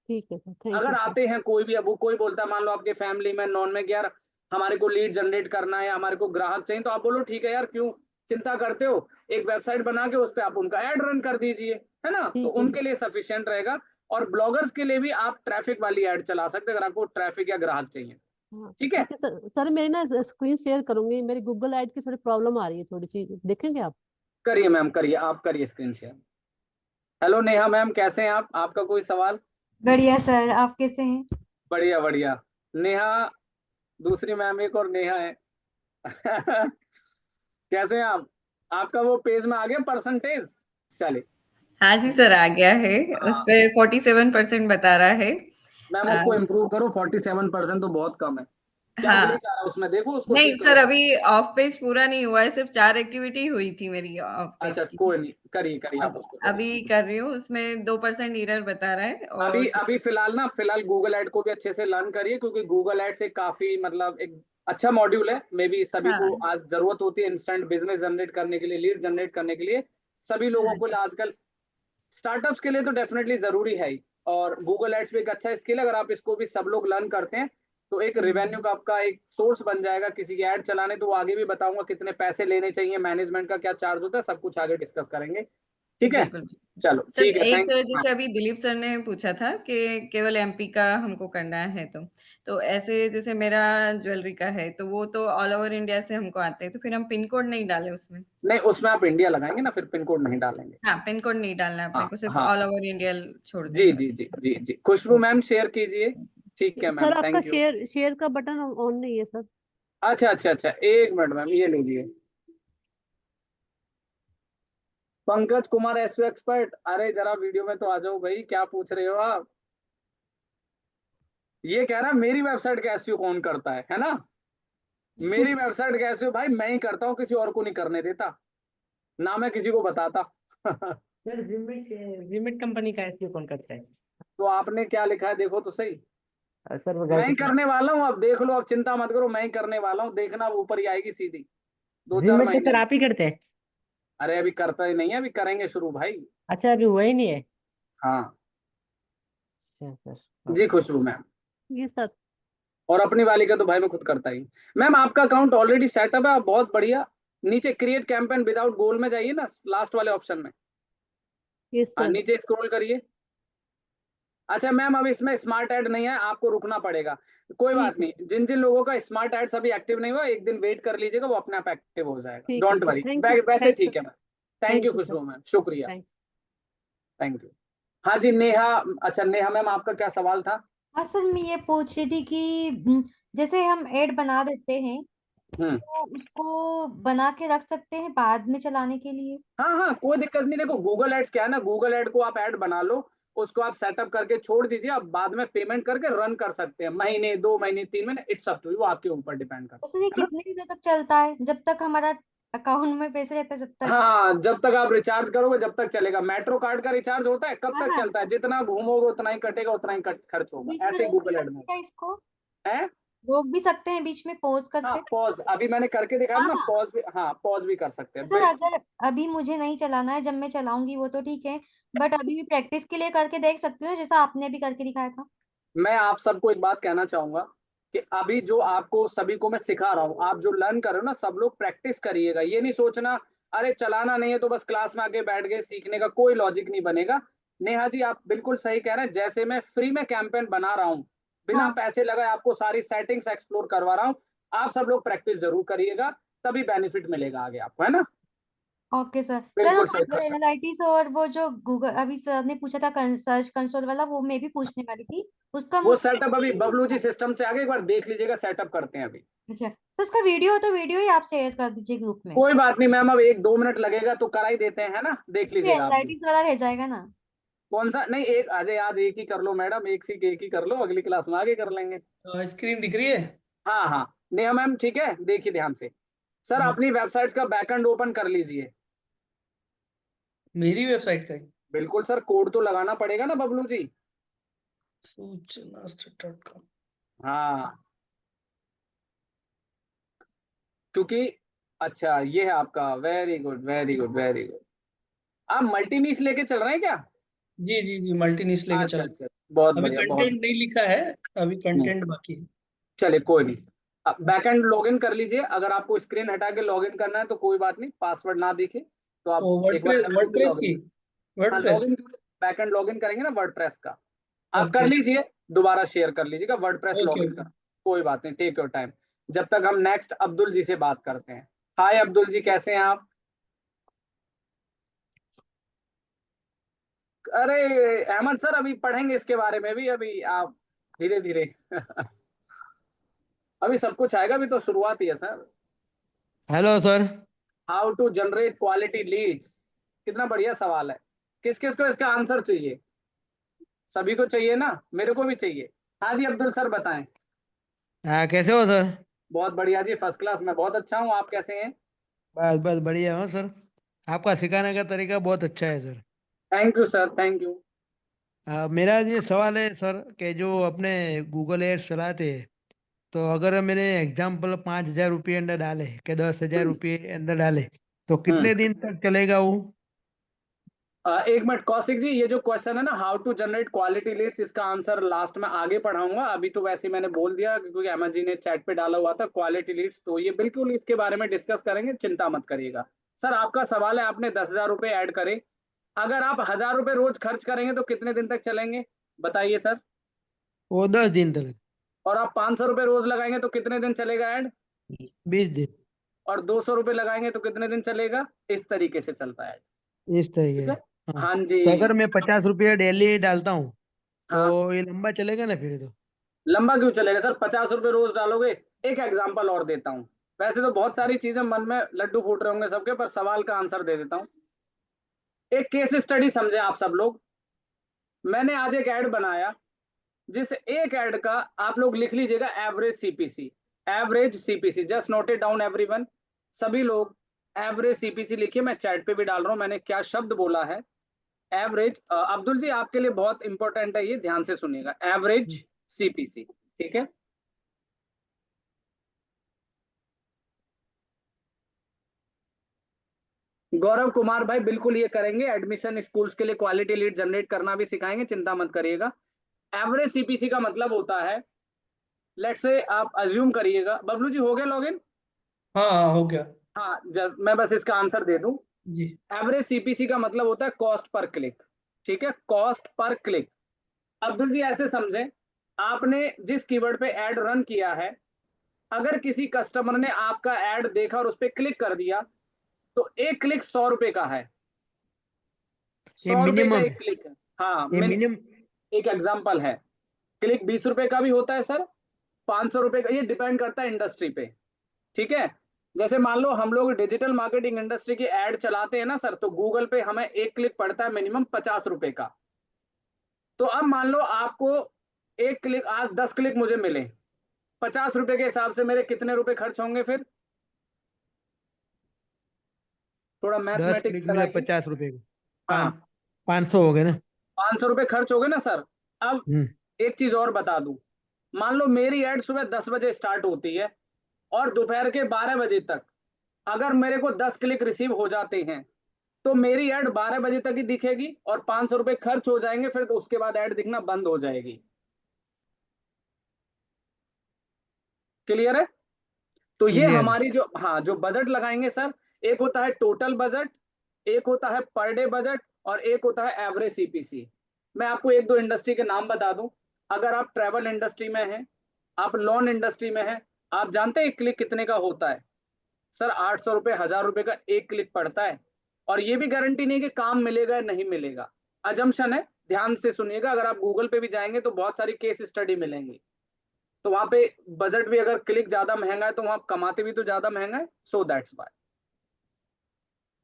ठीक है सर, थैंक अगर यू सर। आते हैं कोई भी, अब वो कोई बोलता है, मान लो आपके फैमिली में नॉन में, यार हमारे को लीड जनरेट करना है, हमारे को ग्राहक चाहिए, तो आप बोलो ठीक है यार, क्यों चिंता करते हो, एक वेबसाइट बना के उस पर आप उनका ऐड रन कर दीजिए, है ना? तो ठीक है उनके सर। लिए सफिशिएंट रहेगा। और ब्लॉगर्स के लिए भी आप ट्रैफिक वाली ऐड चला सकते हैं, अगर आपको ट्रैफिक या ग्राहक चाहिए, हाँ ठीक है? ठीक है सर। सर मेरी ना स्क्रीन शेयर करूंगी, मेरी गूगल ऐड की थोड़ी प्रॉब्लम आ रही है, थोड़ी सी देखेंगे आप? करिए मैम, करिए, आप करिए screen share. Hello Neha ma'am, कैसे हैं आप? आपका कोई सवाल? बढ़िया सर, आप कैसे हैं? बढ़िया बढ़िया। नेहा, दूसरी मैम एक और नेहा है। कैसे हैं आप? आपका वो पेज में आ गया परसेंटेज? चलिए। हाँ जी सर, आ गया है। हाँ उस पे 47% बता रहा है। मैम, आ, उसको इम्प्रूव करो, 47% तो बहुत कम है। क्या हाँ, ग्लिच आ रहा है उसमें, देखो उसको नहीं ठीक सर, करो। अभी ऑफ पेज पूरा नहीं हुआ है, सिर्फ 4 एक्टिविटी हुई थी मेरी ऑफ पेज अच्छा की। कोई नहीं, करिए करिए, आप अब उसको करिए। अभी कर रही हूँ, उसमें 2% एरर बता रहा है। और अभी अभी फिलहाल गूगल एड को भी अच्छे से लर्न करिए, क्योंकि गूगल एड से काफी मतलब एक अच्छा मॉड्यूल है, मे बी सभी को हाँ आज जरूरत होती है इंस्टेंट बिजनेस जनरेट करने के लिए, लीड जनरेट करने के लिए, सभी लोगों हाँ को आजकल, स्टार्टअप्स के लिए तो डेफिनेटली जरूरी है ही। और गूगल एड्स भी एक अच्छा स्किल है, अगर आप इसको भी सब लोग लर्न करते हैं तो एक रेवेन्यू का आपका एक सोर्स बन जाएगा किसी की ऐड चलाने। तो वो आगे भी बताऊंगा कितने पैसे लेने चाहिए, मैनेजमेंट का क्या चार्ज होता है, सब कुछ आगे डिस्कस करेंगे, ठीक है? बिल्कुल। चलो सर ठीक है, एक, थैंक यू। जैसे अभी दिलीप सर ने पूछा था कि केवल एमपी का हमको करना है, तो ऐसे जैसे मेरा ज्वेलरी का है, तो वो तो ऑल ओवर इंडिया से हमको आते हैं, तो फिर हम पिन कोड नहीं डालें उसमें? नहीं, उसमें आप इंडिया लगाएंगे ना, फिर पिन कोड नहीं डालेंगे। हाँ, पिन कोड नहीं डालना है अपने हाँ को, सिर्फ हाँ, ऑल ओवर इंडिया छोड़ जी देना है जी उसमें। जी जी जी, खुशबू ओके। मैम शेयर कीजिए। ठीक है सर मैम, आपका थैंक यू। शेयर शेयर का बटन ऑन नहीं है सर। अच्छा अच्छा अच्छा, एक मिनट मैम, ये लीजिए। पंकज कुमार एसओ एक्सपर्ट, अरे जरा वीडियो में तो आ जाओ भाई, क्या पूछ रहे हो आप? ये कह रहा है मेरी वेबसाइट का एसईओ कौन करता है ना? मेरी वेबसाइट का एसईओ भाई मैं ही करता हूँ, किसी और को नहीं करने देता, ना मैं किसी को बताता। सर विमिट कंपनी का एसईओ कौन करता है? तो आपने क्या लिखा है देखो तो सही। सर वो मैं ही करने वाला हूँ, अब देख लो, अब चिंता मत करो, मैं ही करने वाला हूँ, देखना अब ऊपर ही आएगी सीधी 2-4 विमिट तो महीने सर में। आप ही करते हैं। अरे अभी करता ही नहीं है, अभी करेंगे शुरू भाई। अच्छा अभी हुआ ही नहीं है। हाँ अच्छा सर। जी ओके। खुशबू मैम। ये सर। और अपनी वाली का तो भाई मैं खुद करता ही। मैम आपका अकाउंट ऑलरेडी सेटअप है, आप बहुत बढ़िया। नीचे क्रिएट कैंपेन विदाउट गोल में जाइए ना, लास्ट वाले ऑप्शन में। ये हाँ सर। नीचे स्क्रॉल करिए। अच्छा मैम अब इसमें स्मार्ट ऐड नहीं है, आपको रुकना पड़ेगा। कोई ठीक बात नहीं, जिन जिन लोगों का स्मार्ट ऐड्स अभी एक्टिव नहीं हुआ, एक दिन वेट कर लीजिएगा, वो अपने आप एक्टिव हो जाएगा, ठीक है don't sir. Worry. Thank you. वैसे थैंक्स ठीक सर। है ma'am, thank thank you you sir. Khushboo ma'am, शुक्रिया। थैंक। Thank you. हाँ जी नेहा। अच्छा नेहा मैम आपका क्या सवाल था? हाँ सर, मैं ये पूछ रही थी कि जैसे हम ऐड बना देते हैं हम्म। तो उसको बना के रख सकते हैं बाद में चलाने के लिए? हाँ हाँ कोई दिक्कत नहीं, देखो गूगल एड्स क्या है ना, गूगल एड को आप ऐड बना लो, उसको आप सेटअप करके छोड़ दीजिए, आप बाद में पेमेंट करके रन कर सकते हैं, महीने 2 महीने 3 महीने, इट्स अप टू यू, वो आपके ऊपर डिपेंड करता तो सर ये है ना। कितने दिनों तक चलता है, जब तक हमारा अकाउंट में पैसे रहते हैं जब तक? हाँ जब तक आप रिचार्ज करोगे जब तक चलेगा। मेट्रो कार्ड का रिचार्ज होता है, कब हाँ तक हाँ। चलता है? जितना घूमोगे उतना ही कटेगा, उतना ही खर्च होगा, बीच में ऐसे ही रोक भी गूगल एड में सकते हैं इसको? है। रोक भी सकते हैं बीच में पॉज हाँ करके? पॉज अभी मैंने करके दिखाया हाँ ना, हाँ। पॉज भी, हाँ पॉज भी कर सकते तो हैं सर बिल्कुल। अगर अभी मुझे नहीं चलाना है, जब मैं चलाऊंगी वो तो ठीक है, बट अभी भी प्रैक्टिस के लिए करके देख सकती हूँ जैसा आपने भी करके दिखाया था। मैं आप सबको एक बात कहना चाहूंगा कि अभी जो आपको सभी को मैं सिखा रहा हूँ, आप जो लर्न कर रहे हो ना, सब लोग प्रैक्टिस करिएगा। ये नहीं सोचना अरे चलाना नहीं है तो बस क्लास में आके बैठ गए, सीखने का कोई लॉजिक नहीं बनेगा। नेहा जी आप बिल्कुल सही कह रहे हैं, जैसे मैं फ्री में कैंपेन बना रहा हूँ, बिना हाँ। पैसे लगाए आपको सारी सेटिंग्स एक्सप्लोर करवा रहा हूँ, आप सब लोग प्रैक्टिस जरूर करिएगा, तभी बेनिफिट मिलेगा आगे आपको, है ना। Okay sir. सर बिल्कुल सही गूगल कहा। एनालिटिक्स और वो जो गूगल अभी सर ने पूछा था सर्च कंसोल वाला, वो मैं भी पूछने वाली थी। उसका वो मुझे सेटअप अभी नहीं बबलू दिखता जी है। सिस्टम से आगे एक बार देख लीजिएगा, सेटअप करते हैं अभी। अच्छा तो उसका वीडियो हो तो वीडियो ही आप शेयर कर दीजिए ग्रुप में। कोई बात नहीं मैम, अब 1-2 मिनट लगेगा तो करा ही देते हैं, है ना, देख उसमें लीजिएगा आप भी। एनालिटिक्स वाला रह जाएगा ना? कौन सा? नहीं एक अजय आज एक ही कर लो मैडम, एक ही कर लो, अगली क्लास में आगे कर लेंगे। स्क्रीन दिख रही है? हाँ हाँ नेहा मैम ठीक है, देखिए ध्यान से। सर हाँ, अपनी वेबसाइट्स का बैकएंड ओपन कर लीजिए। मेरी वेबसाइट का ही। बिल्कुल सर, कोड तो लगाना पड़ेगा ना बबलू जी। सूचनास्टेट.com। हाँ क्योंकि अच्छा ये है आपका, very good very good very good. आप मल्टी नीश लेके चल रहे हैं क्या? जी जी जी, मल्टी निश लेके अच्छा चला। अच्छा, बहुत अभी बढ़िया बहुत। कंटेंट नहीं लिखा है, अभी नहीं कंटेंट बाकी है। चलिए कोई नहीं, अब बैकएंड लॉगिन कर लीजिए, अगर आपको स्क्रीन हटा के लॉगिन करना है तो कोई बात नहीं, पासवर्ड ना दिखे तो आप वो एक बार अभी भी वर्डप्रेस लॉगिन। की। हाँ वर्डप्रेस। लॉगिन, बैकएंड लॉगिन करेंगे ना वर्डप्रेस का, आप कर ओके लीजिए, दोबारा शेयर कर लीजिएगा वर्डप्रेस ओके लॉगिन ओके। कर। कोई बात नहीं, टेक योर टाइम। जब तक हम नेक्स्ट अब्दुल जी से बात करते हैं। हाय अब्दुल जी कैसे हैं आप? अरे अहमद सर अभी पढ़ेंगे इसके बारे में भी, अभी आप धीरे धीरे अभी सब कुछ आएगा, अभी तो शुरुआत ही है sir. Hello sir. How to generate quality leads, कितना बढ़िया सवाल है। किस किस को इसका आंसर चाहिए? सभी को चाहिए ना, मेरे को भी चाहिए। हाँ जी अब्दुल सर बताएं। हाँ कैसे हो सर? बहुत बढ़िया जी, फर्स्ट क्लास, मैं बहुत अच्छा हूँ, आप कैसे हैं? बस बस बढ़िया हो सर। आपका सिखाने का तरीका बहुत अच्छा है sir. Thank you sir, thank you. मेरा ये सवाल है सर कि जो अपने गूगल एड्स चलाते हैं, तो अगर मैंने एग्जाम्पल 5,000 रुपये अंदर डाले कि 10,000 रुपये अंदर डाले, तो हम्म। कितने दिन तक चलेगा वो? एक मिनट कौशिक जी, ये जो क्वेश्चन है ना how to generate quality leads, इसका आंसर लास्ट में आगे पढ़ाऊंगा, अभी तो वैसे ही मैंने बोल दिया क्योंकि अहमद जी ने चैट पे डाला हुआ था क्वालिटी लीड्स, तो ये बिल्कुल इसके बारे में डिस्कस करेंगे, चिंता मत करिएगा। सर आपका सवाल है, आपने 10,000 रुपये ऐड करे, अगर आप 1,000 रुपये रोज खर्च करेंगे तो कितने दिन तक चलेंगे, बताइए सर। वो 10 दिन तक। और आप 500 रुपये रोज लगाएंगे तो कितने दिन चलेगा ऐड? 20 दिन। और 200 रुपये लगाएंगे तो कितने दिन चलेगा? इस तरीके से चलता है। इस तरीके ठीक से। है। हाँ। हाँ जी। तो अगर मैं 50 रुपये डेली डालता हूँ, हाँ तो ये लंबा चलेगा ना फिर तो? लंबा क्यों चलेगा सर, 50 रुपये रोज डालोगे। एक एग्जांपल और देता हूँ, वैसे तो बहुत सारी चीजें मन में लड्डू फूट रहे होंगे सबके, पर सवाल का आंसर दे देता हूँ। एक केस स्टडी समझे आप सब लोग। मैंने आज एक ऐड बनाया, जिस एक ऐड का आप लोग लिख लीजिएगा average CPC. Average CPC, just note it down everyone, सभी लोग एवरेज सीपीसी लिखिए, मैं चैट पे भी डाल रहा हूँ, मैंने क्या शब्द बोला है। एवरेज, अब्दुल जी आपके लिए बहुत इंपॉर्टेंट है ये, ध्यान से सुनिएगा, एवरेज सीपीसी, ठीक है। गौरव कुमार भाई बिल्कुल ये करेंगे, एडमिशन स्कूल्स के लिए क्वालिटी लीड जनरेट करना भी सिखाएंगे, चिंता मत करिएगा। एवरेज सीपीसी का मतलब होता है, लेट्स से आप अज्यूम करिएगा, बबलू जी हो गया लॉगिन? हाँ हाँ हो गया हाँ, जस्ट मैं बस इसका आंसर दे दूं। जी। एवरेज सीपीसी का मतलब होता है कॉस्ट पर क्लिक, ठीक है, कॉस्ट पर क्लिक। अब्दुल जी ऐसे समझे, आपने जिस कीवर्ड पे एड रन किया है, अगर किसी कस्टमर ने आपका एड देखा और उस पर क्लिक कर दिया, तो एक क्लिक 100 रुपए का है, ये 100 रुपए का मिनिमम एक क्लिक है। हाँ, ये मिनिमम एक एग्जाम्पल है। क्लिक 20 रुपए का भी होता है सर, 500 रुपए का, ये डिपेंड करता है इंडस्ट्री पे, ठीक है। जैसे मान लो हम लोग डिजिटल मार्केटिंग इंडस्ट्री की एड चलाते हैं ना सर, तो गूगल पे हमें एक क्लिक पड़ता है मिनिमम 50 रुपए का। तो अब मान लो आपको एक क्लिक, आज 10 क्लिक मुझे मिले, 50 रुपए के हिसाब से मेरे कितने रुपए खर्च होंगे फिर? थोड़ा 10 मैथमेटिक्स क्लिक मिले लगाइए। 50 रुपए का, हाँ, 500 हो गए ना। 500 रुपए खर्च हो गए ना सर। अब हम्म एक चीज और बता दूं, मान लो मेरी एड सुबह 10 बजे स्टार्ट होती है और दोपहर के 12 बजे तक अगर मेरे को 10 क्लिक रिसीव हो जाते हैं, तो मेरी एड 12 बजे तक ही दिखेगी और 500 रुपए खर्च हो जाएंगे, फिर तो उसके बाद एड दिखना बंद हो जाएगी। क्लियर है? तो ये क्लियर। हमारी जो, हाँ, जो बजट लगाएंगे सर, एक होता है टोटल बजट, एक होता है पर डे बजट, और एक होता है एवरेज सीपीसी। मैं आपको एक दो इंडस्ट्री के नाम बता दूं। अगर आप ट्रैवल इंडस्ट्री में हैं, आप लॉन इंडस्ट्री में हैं, आप जानते हैं एक क्लिक कितने का होता है सर? 800 रुपए, 1000 रुपए का एक क्लिक पड़ता है। और ये भी गारंटी नहीं कि काम मिलेगा या नहीं मिलेगा, अजम्पशन है, ध्यान से सुनिएगा। अगर आप गूगल पे भी जाएंगे तो बहुत सारी केस स्टडी मिलेंगी, तो वहां पे बजट भी, अगर क्लिक ज्यादा महंगा है तो वहां कमाते भी तो ज्यादा महंगा है, सो दैट्स वाई।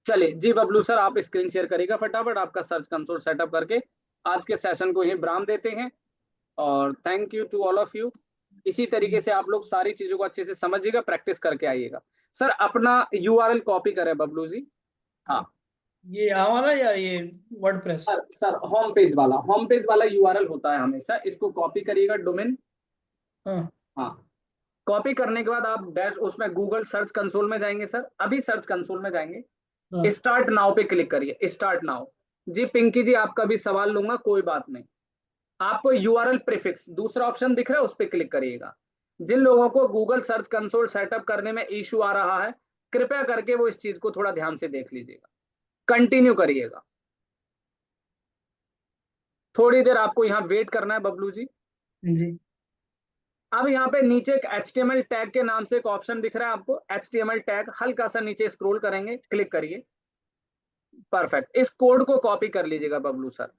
चलिए जी बबलू सर, आप स्क्रीन शेयर करिएगा फटाफट, आपका सर्च कंसोल सेटअप करके आज के सेशन को यही विराम देते हैं। और thank you to all of you. इसी तरीके से आप लोग सारी चीजों को अच्छे से समझिएगा, प्रैक्टिस करके आइएगा। सर अपना यूआरएल कॉपी करें बबलू जी। हाँ, ये यहाँ वाला या ये वर्डप्रेस? सर होम पेज वाला, होम पेज वाला यूआरएल होता है हमेशा, इसको कॉपी करिएगा डोमेन। हाँ हाँ, कॉपी करने के बाद आप डैश उसमें गूगल सर्च कंसोल में जाएंगे सर, अभी सर्च कंसोल में जाएंगे, हाँ स्टार्ट नाउ पे क्लिक करिए, स्टार्ट नाउ। जी पिंकी जी, आपका भी सवाल लूंगा, कोई बात नहीं। आपको यूआरएल प्रीफिक्स दूसरा ऑप्शन दिख रहा है, उस पर क्लिक करिएगा। जिन लोगों को गूगल सर्च कंसोल सेटअप करने में इश्यू आ रहा है, कृपया करके वो इस चीज को थोड़ा ध्यान से देख लीजिएगा, कंटिन्यू करिएगा। थोड़ी देर आपको यहाँ वेट करना है बबलू जी। जी। अब यहाँ पे नीचे एक HTML टैग के नाम से एक ऑप्शन दिख रहा है आपको, HTML टैग, हल्का सा नीचे स्क्रॉल करेंगे, क्लिक करिए। परफेक्ट, इस कोड को कॉपी कर लीजिएगा बबलू सर,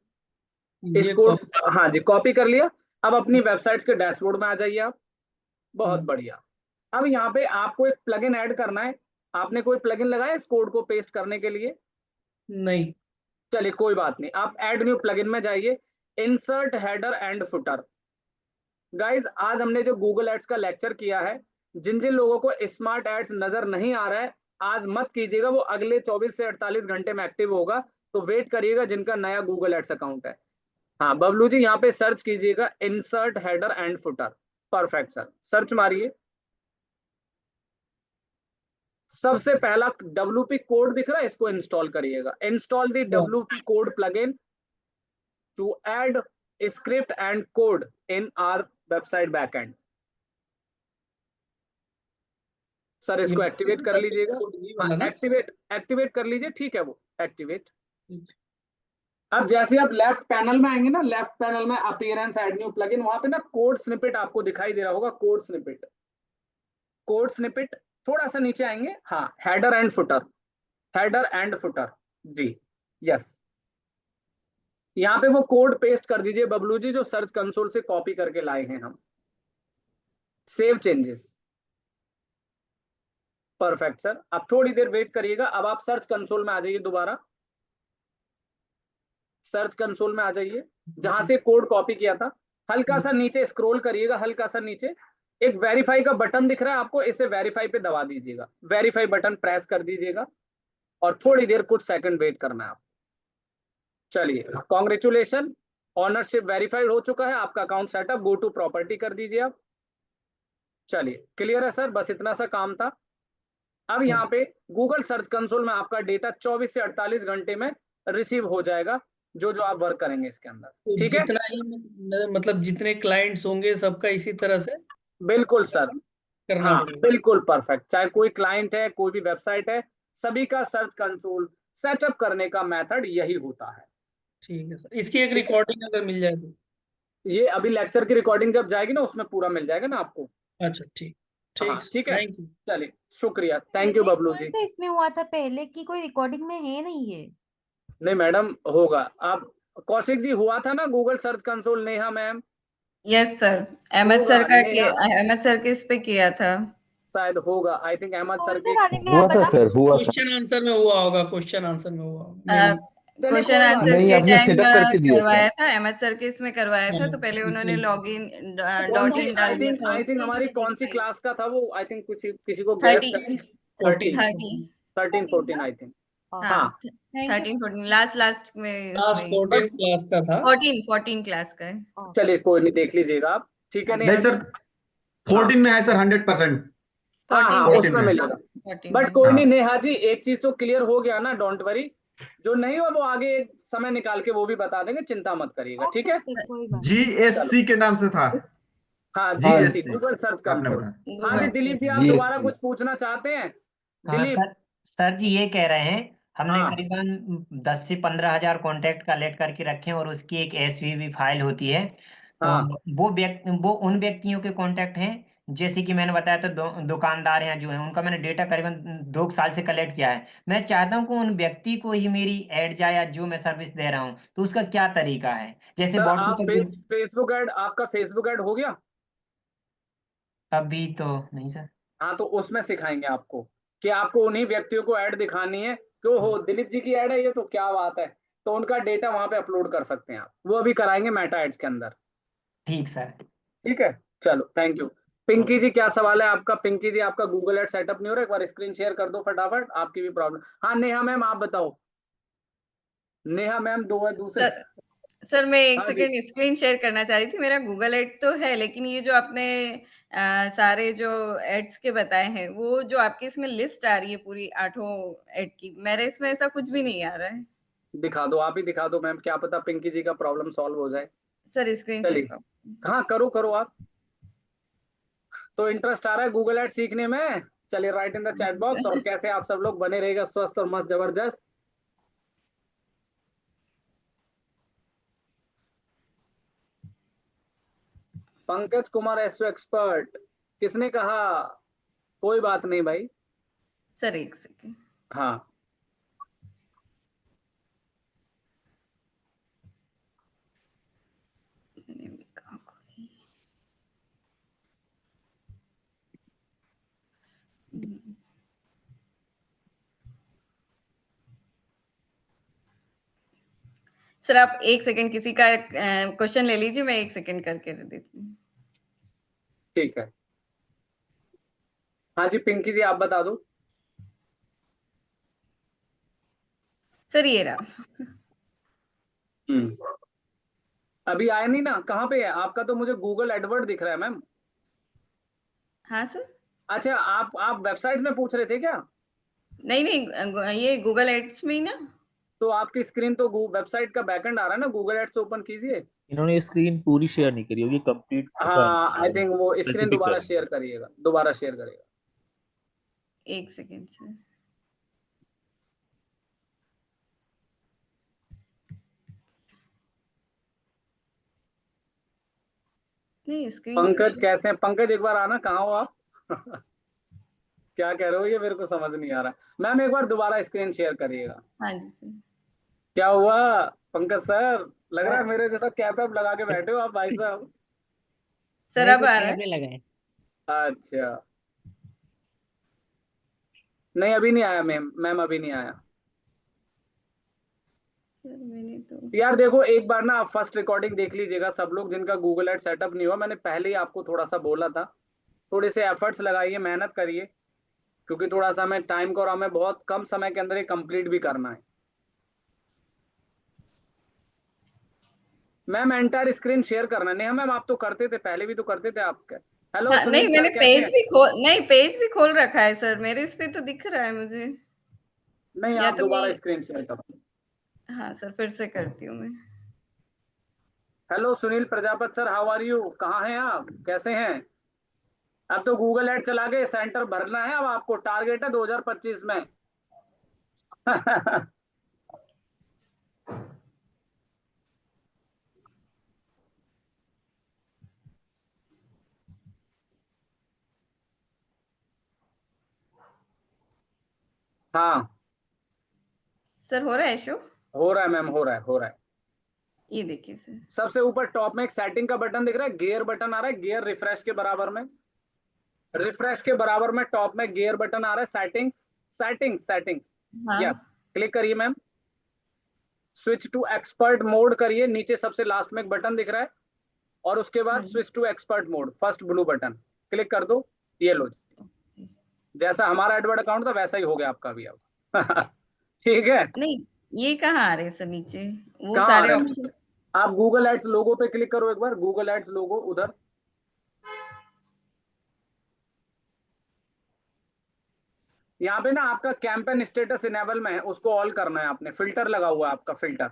इस ये कोड, हाँ जी कॉपी कर लिया। अब अपनी वेबसाइट्स के डैशबोर्ड में आ जाइए आप। बहुत बढ़िया। अब यहाँ पे आपको एक प्लगइन ऐड करना है। आपने कोई प्लगइन लगाया इस कोड को पेस्ट करने के लिए? नहीं। चलिए कोई बात नहीं, आप ऐड न्यू प्लगइन में जाइए, insert header and footer. Guys आज हमने जो गूगल एड्स का लेक्चर किया है, जिन जिन लोगों को स्मार्ट एड्स नजर नहीं आ रहा है, आज मत कीजिएगा, वो अगले 24 से 48 घंटे में एक्टिव होगा, तो वेट करिएगा जिनका नया गूगल एड्स अकाउंट है। हाँ बबलू जी, यहाँ पे सर्च कीजिएगा insert header and footer. Perfect sir, search मारिए। सबसे पहला WP कोड दिख रहा है, इसको इंस्टॉल करिएगा, install the WP code plugin to add script and code in our website backend. Sir इसको एक्टिवेट कर लीजिएगा। हाँ, एक्टिवेट कर लीजिए, ठीक है, वो एक्टिवेट। अब जैसे आप लेफ्ट पैनल में आएंगे ना, लेफ्ट पैनल में अपीयरेंस ऐड न्यू प्लगइन, वहां पे ना कोड स्निपेट आपको दिखाई दे रहा होगा, कोड स्निपेट, कोड स्निपेट। थोड़ा सा नीचे आएंगे, हाँ, header and footer, header and footer, ji yes. यहाँ पे वो कोड पेस्ट कर दीजिए बबलू जी, जो सर्च कंसोल से कॉपी करके लाए हैं हम। Save changes. परफेक्ट सर, अब थोड़ी देर वेट करिएगा। अब आप सर्च कंसोल में आ जाइए दोबारा, सर्च कंसोल में आ जाइए, जहां से कोड कॉपी किया था। हल्का सा नीचे स्क्रॉल करिएगा, हल्का सा नीचे एक वेरीफाई का बटन दिख रहा है आपको, इसे वेरीफाई पे दबा दीजिएगा, वेरीफाई बटन प्रेस कर दीजिएगा और थोड़ी देर कुछ सेकंड वेट करना है आप। चलिए, कॉन्ग्रेचुलेशन, ऑनरशिप वेरीफाइड हो चुका है, आपका account setup. Go to property कर दीजिए आप। चलिए क्लियर है सर, बस इतना सा काम था। अब यहाँ पे गूगल सर्च कंसोल में आपका डेटा 24 से 48 घंटे में रिसीव हो जाएगा, जो जो आप वर्क करेंगे इसके अंदर। तो ठीक है, जितना ही मतलब जितने क्लाइंट्स होंगे सबका इसी तरह से बिल्कुल सर। करना हाँ पड़ेगा। बिल्कुल परफेक्ट, चाहे कोई क्लाइंट है, कोई भी वेबसाइट है, सभी का सर्च कंसोल सेटअप करने का मेथड यही होता है। ठीक है सर, इसकी एक रिकॉर्डिंग अगर मिल जाए तो। ये अभी लेक्चर की रिकॉर्डिंग जब जाएगी ना, उसमें पूरा मिल जाएगा ना आपको। अच्छा ठीक, ठीक हाँ ठीक है, थैंक यू। चलिए शुक्रिया, थैंक यू ये बबलू कौन जी। सा इसमें हुआ था पहले की कोई रिकॉर्डिंग में है नहीं ये? नहीं मैडम होगा, आप कौशिक जी हुआ था ना Google search console, Neha ma'am yes sir, Ahmed sir होगा, का नेहा अहमद सर के इस पे किया था। शायद होगा, आई थिंक अहमद कौन सर से के। वाले में हुआ आप था बता सर, हुआ था। क्वेश्चन आंसर में हुआ होगा, क्वेश्चन आंसर में हुआ होगा maybe। चलिए क्वेश्चन कोई बात आंसर नहीं, के आपने टाइम सेटअप करके दिया करवाया था। था, अहमद सर के इसमें करवाया था, तो पहले उन्होंने लॉग इन डॉट इन डाल दिया था। आई थिंक हमारी कौन सी क्लास का था वो, आई थिंक कुछ किसी को 30 गैस 14 13 14 आई थिंक। हाँ हाँ 13 14 लास्ट में लास्ट उसमें 14 क्लास का था। 14 क्लास का है। चलिए कोई नहीं, देख लीजिएगा आप, ठीक है हाँ। नेहा नहीं जी? सर, 14 में है सर 100%। हाँ 14 हाँ में 14 उसमें में। मिलेगा, 14 बट में कोई हाँ। नहीं नेहा जी, एक चीज तो क्लियर हो गया ना, डोंट वरी, जो नहीं हो वो आगे समय निकाल के वो भी बता देंगे, चिंता मत करिएगा, ठीक है? कोई बात GSC के नाम से था। हाँ हाँ GSC GSC गूगल सर्च आपने कंसोल। बताया। हाँ जी गूगल दिलीप जी, आप GSC। दोबारा कुछ पूछना चाहते हैं? हाँ दिलीप, सर, सर जी ये कह रहे हैं हमने हाँ करीबन 10 से 15 हजार कॉन्टैक्ट कलेक्ट करके रखे हैं और उसकी एक एसवीवी फाइल होती है। तो हाँ वो उन व्यक्तियों के कॉन्टैक्ट हैं, जैसे कि मैंने बताया था दुकानदार हैं जो हैं, उनका मैंने डेटा करीबन 2 साल से कलेक्ट किया है। मैं चाहता हूँ कि उन व्यक्ति को ही मेरी ऐड जाए या जो मैं सर्विस दे रहा हूँ, तो उसका क्या तरीका है? जैसे सर व्हाट्सएप आप पर फेसबुक ऐड, आपका फेसबुक ऐड हो गया? अभी तो नहीं सर। हाँ तो उसमें सिखाएंगे आपको कि आपको उन्हीं व्यक्तियों को ऐड दिखानी है, क्यों हो दिलीप जी की ऐड है ये, तो क्या बात है, तो उनका डेटा वहां पे अपलोड कर सकते हैं आप, वो अभी कराएंगे मेटा एड्स के अंदर। ठीक सर। ठीक है, चलो थैंक यू। पिंकी जी क्या सवाल है आपका? पिंकी जी आपका गूगल एड सेटअप नहीं हो रहा, एक बार स्क्रीन शेयर कर दो फटाफट, आपकी भी प्रॉब्लम। हाँ नेहा मैम आप बताओ, नेहा मैम दो है दूसरे। सर मैं एक हाँ जी सेकंड स्क्रीन शेयर करना चाह रही थी। मेरा गूगल एड तो है, लेकिन ये जो आपने सारे जो एड्स के बताए हैं, वो जो आपकी इसमें लिस्ट आ रही है पूरी 8 एड की, मेरे इसमें ऐसा कुछ भी नहीं आ रहा है। दिखा दो, आप ही दिखा दो मैम, क्या पता पिंकी जी का प्रॉब्लम सॉल्व हो जाए। सर स्क्रीन शेयर चलिए करो। हाँ करो करो आप, तो इंटरेस्ट आ रहा है गूगल एड सीखने में। चलिए right in the chat box, और कैसे आप सब लोग बने रहेगा स्वस्थ और मस्त जबरदस्त। पंकज कुमार एसओ एक्सपर्ट, किसने कहा? कोई बात नहीं भाई। सर एक सेकंड। हाँ मैंने भी कहा कोई। सर आप एक सेकंड किसी का क्वेश्चन ले लीजिए, मैं एक सेकंड करके देती हूँ। ठीक है, हाँ जी पिंकी जी आप बता दो। सर ये रहा। अभी आया नहीं ना, कहाँ पे है आपका? तो मुझे गूगल एडवर्ड दिख रहा है मैम। हाँ सर। अच्छा आप वेबसाइट में पूछ रहे थे क्या? नहीं नहीं, ये गूगल एड्स में ही ना। तो आपकी स्क्रीन तो वेबसाइट का बैकएंड आ रहा है ना, गूगल एड्स ओपन कीजिए। इन्होंने स्क्रीन पूरी शेयर नहीं करी होगी, कंप्लीट हाँ आई थिंक वो स्क्रीन स्पेसिफिक दोबारा करें। शेयर करिएगा, दोबारा शेयर करिएगा। एक सेकंड सर। नहीं स्क्रीन तो पंकज कैसे हैं? पंकज एक बार आना, कहाँ हो आप? क्या कह रहे हो ये मेरे को समझ नहीं आ रहा। मैम एक बार दोबारा स्क्रीन शेयर करिएगा। हाँ जी सर। क्या हुआ पंकज सर? लग रहा है मेरे जैसा कैप वैप लगा के बैठे हो आप भाई साहब। सर मेरे अब को आ रहा है। कैमरे लगे हैं। अच्छा नहीं अभी नहीं आया मैम, मैम अभी नहीं आया। सर मैंने तो यार देखो एक बार ना आप फर्स्ट रिकॉर्डिंग देख लीजिएगा सब लोग, जिनका गूगल एड सेटअप नहीं हुआ, मैंने पहले ही आपको थोड़ा सा बोला था, थोड़े से एफर्ट्स लगाइए, मेहनत करिए, क्योंकि थोड़ा सा हमें टाइम को, और हमें बहुत कम समय के अंदर ये कंप्लीट भी करना है। मैम एंटायर स्क्रीन शेयर करना नहीं, मैम आप तो करते थे पहले भी, तो करते थे आप। हेलो हाँ, सुनील नहीं सर मैंने कैसे पेज हैं? भी खोल रखा है सर, मेरे इस पे तो दिख रहा है मुझे। नहीं या आप तो दोबारा मैं, स्क्रीन शेयर करो। हाँ सर फिर से करती हूँ मैं। Hello Sunil Prajapat sir, how are you? कहाँ हैं आप, कैसे हैं? अब तो गूगल एड चला के सेंटर भरना है, अब आपको टारगेट है 2025 में। हाँ सर हो रहा है शो? हो रहा है मैम, हो रहा है, हो रहा है। ये देखिए सर। सबसे ऊपर टॉप में एक सेटिंग का बटन दिख रहा है, गियर बटन आ रहा है, गियर रिफ्रेश के बराबर में, रिफ्रेश के बराबर में टॉप में गियर बटन आ रहा है, सेटिंग्स सेटिंग्स सेटिंग्स। हाँ यस, क्लिक करिए ma'am. Switch to expert mode करिए, नीचे सबसे लास्ट में एक बटन दिख रहा है, और उसके बाद हाँ जी। Switch to expert mode, first blue button click कर दो। ये लो जी, जैसा हमारा एडवर्ड अकाउंट था वैसा ही हो गया आपका भी अब। ठीक है। नहीं, ये कहाँ आ रहे हैं सर नीचे, वो कहाँ आ सारे रहे ऑप्शन? हैं? आप गूगल एड्स लोगो पे क्लिक करो एक बार, गूगल एड्स लोगो उधर। यहाँ पे ना आपका कैंपेन स्टेटस इनेबल में है, उसको ऑल करना है आपने, फिल्टर लगा हुआ है आपका, फिल्टर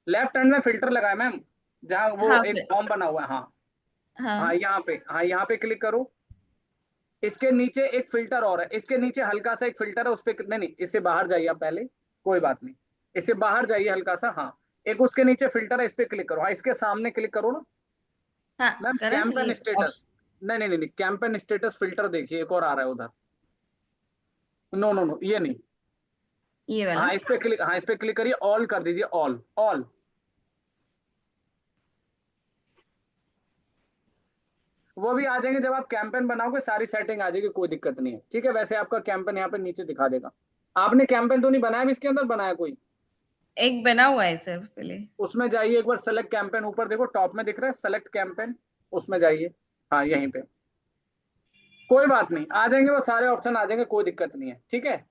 लेफ्ट हैंड में फिल्टर लगा है मैम, जहाँ वो हाँ एक फिर, फॉर्म बना हुआ है। हाँ हाँ हाँ यहाँ पे, हाँ यहाँ पे क्लिक करो। इसके नीचे एक फिल्टर और है, इसके नीचे हल्का सा एक फिल्टर है, उस पे कितने नहीं, इससे बाहर जाइए आप पहले, कोई बात नहीं, इससे बाहर जाइए हल्का सा। हाँ एक उसके नीचे फिल्टर है, इस पे क्लिक करो। हाँ इसके सामने क्लिक करो ना हाँ मैम, करा ना कैंपेन ये स्टेटस। ऑप्शन, नहीं नहीं नहीं नहीं, कैंपेन स्टेटस फिल्टर देखिए, एक और आ रहा है उधर। नो नो नो, ये नहीं। ये वाला। हाँ इस पे क्लिक, हाँ इस पे क्लिक करिए, ऑल कर दीजिए, ऑल ऑल। वो भी आ जाएंगे जब आप कैंपेन बनाओगे, सारी सेटिंग आ जाएगी, कोई दिक्कत नहीं है। ठीक है, वैसे आपका कैंपेन यहाँ पे नीचे दिखा देगा। आपने कैंपेन तो नहीं बनाया अभी इसके अंदर, बनाया कोई? एक बना हुआ है सर पहले। उसमें जाइए एक बार, सेलेक्ट कैंपेन, ऊपर देखो टॉप में दिख रहा है सेलेक्ट कैंपेन, उसमें जाइए। हाँ यहीं पे, कोई बात नहीं, आ जाएंगे वो सारे ऑप्शन आ जाएंगे, कोई दिक्कत नहीं है। ठीक है,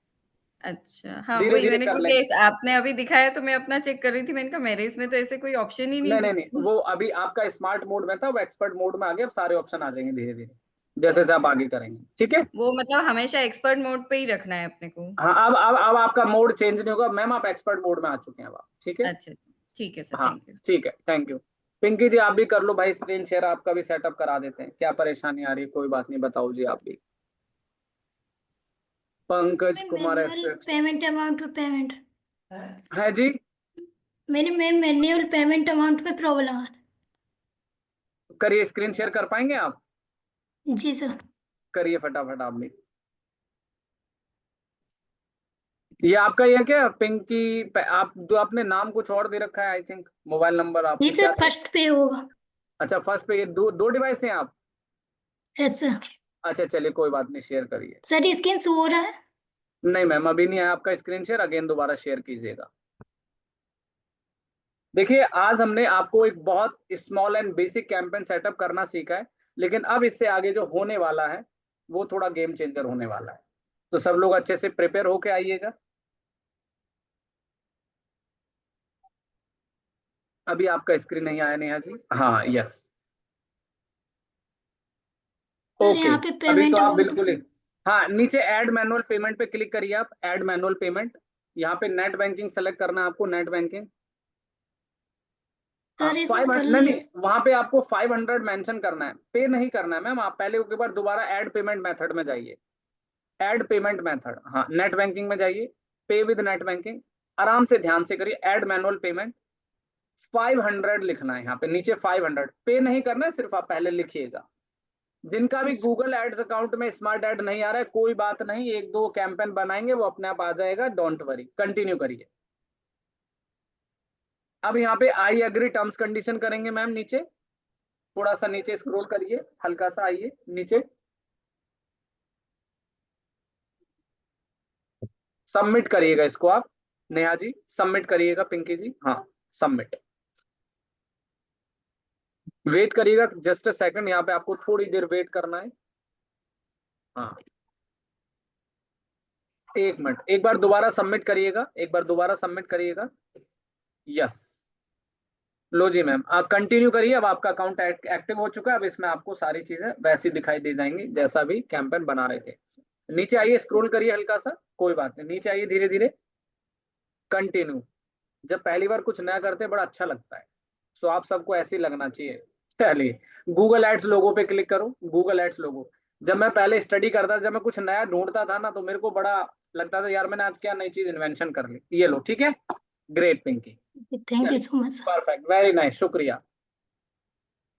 अच्छा, हाँ धीरे वही धीरे मैंने, कर क्योंकि लेंगे। आपने अभी दिखाया तो मैं अपना चेक कर रही थी, मैंने कहा मेरे इसमें तो ऐसे कोई ऑप्शन ही नहीं नहीं नहीं दिखता। नहीं, वो अभी आपका स्मार्ट मोड में था, वो एक्सपर्ट मोड में आ गया, अब सारे ऑप्शन आ जाएंगे धीरे धीरे, जैसे जैसे आप आगे करेंगे। ठीक है। वो मतलब हमेशा एक्सपर्ट मोड पे ही रखना है अपने को? हाँ अब आपका मोड चेंज नहीं होगा मैम, आप एक्सपर्ट मोड में आ चुके हैं अब आप। ठीक है। अच्छा, ठीक है सर, हाँ थैंक यू। ठीक है, थैंक यू। पिंकी जी आप भी कर लो भाई स्क्रीन शेयर, आपका भी सेटअप करा देते हैं, क्या परेशानी आ रही है? कोई बात नहीं, बताओ जी आप भी। Pankaj Kumar manual S payment amount पे पेमेंट है जी। मैंने मैनुअल पेमेंट अमाउंट पे प्रॉब्लम है। करिए, स्क्रीन शेयर कर पाएंगे आप? जी सर। करिए फटाफट आप भी। ये आपका ये क्या पिंकी आप जो आपने नाम कुछ और दे रखा है, आई थिंक मोबाइल नंबर जी आपकी क्या? सर, फर्स्ट पे होगा। अच्छा फर्स्ट पे, ये दो डिवाइस हैं आप? Yes sir. अच्छा चलिए कोई बात नहीं, शेयर करिए। सर स्क्रीन शो हो रहा है? नहीं मैम अभी नहीं आया आपका स्क्रीन शेयर, अगेन दोबारा शेयर कीजिएगा। देखिए आज हमने आपको एक बहुत small and basic campaign setup करना सीखा है, लेकिन अब इससे आगे जो होने वाला है वो थोड़ा गेम चेंजर होने वाला है, तो सब लोग अच्छे से प्रिपेयर होके आइएगा। अभी आपका स्क्रीन नहीं आया नेहा जी? हाँ यस, सर ओके। यहाँ पे अभी तो पेमेंट आप अमाउंट। बिल्कुल ही, हाँ नीचे ऐड मैनुअल पेमेंट पे क्लिक करिए आप, ऐड मैनुअल पेमेंट, यहाँ पे नेट बैंकिंग सेलेक्ट करना है आपको, नेट बैंकिंग। हाँ सर इसमें फाइव कर नहीं लिया। नहीं, वहां पे आपको 500 मेंशन करना है, पे नहीं करना है मैम। आप पहले एक बार दोबारा ऐड पेमेंट मेथड में जाइए, ऐड पेमेंट मेथड, हाँ नेट बैंकिंग में जाइए, पे विद नेट बैंकिंग, आराम से ध्यान से करिए, ऐड मैनुअल पेमेंट, 500 लिखना है यहाँ पे नीचे, 500 पे नहीं करना है, सिर्फ आप पहले लिखिएगा। जिनका भी गूगल एड्स अकाउंट में स्मार्ट ऐड नहीं आ रहा है, कोई बात नहीं, एक दो कैंपेन बनाएंगे वो अपने आप आ जाएगा, डोंट वरी, कंटिन्यू करिए। अब यहाँ पे आई एग्री टर्म्स कंडीशन करेंगे मैम, नीचे थोड़ा सा नीचे स्क्रॉल करिए, हल्का सा आइए नीचे, सबमिट करिएगा इसको आप, नेहा जी सबमिट करिएगा, पिंकी जी हाँ सबमिट। वेट करिएगा जस्ट अ सेकंड, यहाँ पे आपको थोड़ी देर वेट करना है। हाँ 1 मिनट, एक बार दोबारा सबमिट करिएगा, एक बार दोबारा सबमिट करिएगा। यस लो जी मैम, आप कंटिन्यू करिए। अब आपका अकाउंट एक्टिव हो चुका है। अब इसमें आपको सारी चीजें वैसी दिखाई दे जाएंगी जैसा भी कैंपेन बना रहे थे। नीचे आइए, स्क्रॉल करिए हल्का सा, कोई बात नहीं, नीचे आइए धीरे धीरे, कंटिन्यू। जब पहली बार कुछ नया करते हैं बड़ा अच्छा लगता है, सो आप सबको ऐसे ही लगना चाहिए। चलिए, गूगल एड्स लोगो पे क्लिक करो। गूगल एड्स लोगो, जब मैं पहले स्टडी करता था, जब मैं कुछ नया ढूंढता था ना, तो मेरे को बड़ा लगता था यार मैंने आज क्या नई चीज इन्वेंशन कर ली। ये लो, ठीक है, great Pinky, thank you so much sir. Perfect, very nice, शुक्रिया।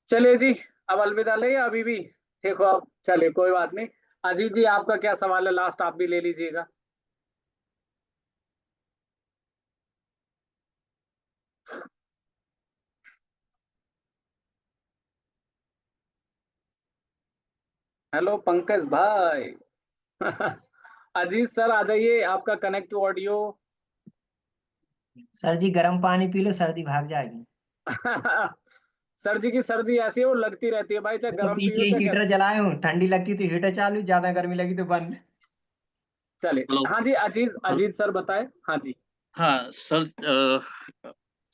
चलिए जी, अब अलविदा ले या अभी भी? देखो अब, चलिए कोई बात नहीं। अजीत जी, आपका क्या सवाल है लास्ट, आप भी ले लीजिएगा। हेलो पंकज भाई। अजीत सर आ जाइए, आपका कनेक्ट टू ऑडियो। सर जी गर्म पानी पी लो, सर्दी भाग जाएगी। सर जी की सर्दी ऐसी है, वो लगती रहती है भाई, चाहे तो गर्म पीछे पियो चाहे हीटर गर्म। जलाए हूँ, ठंडी लगती तो हीटर चालू, ज्यादा गर्मी लगी तो बंद। चलिए, हेलो। हाँ जी, अजीत सर बताए। हाँ जी। हाँ सर,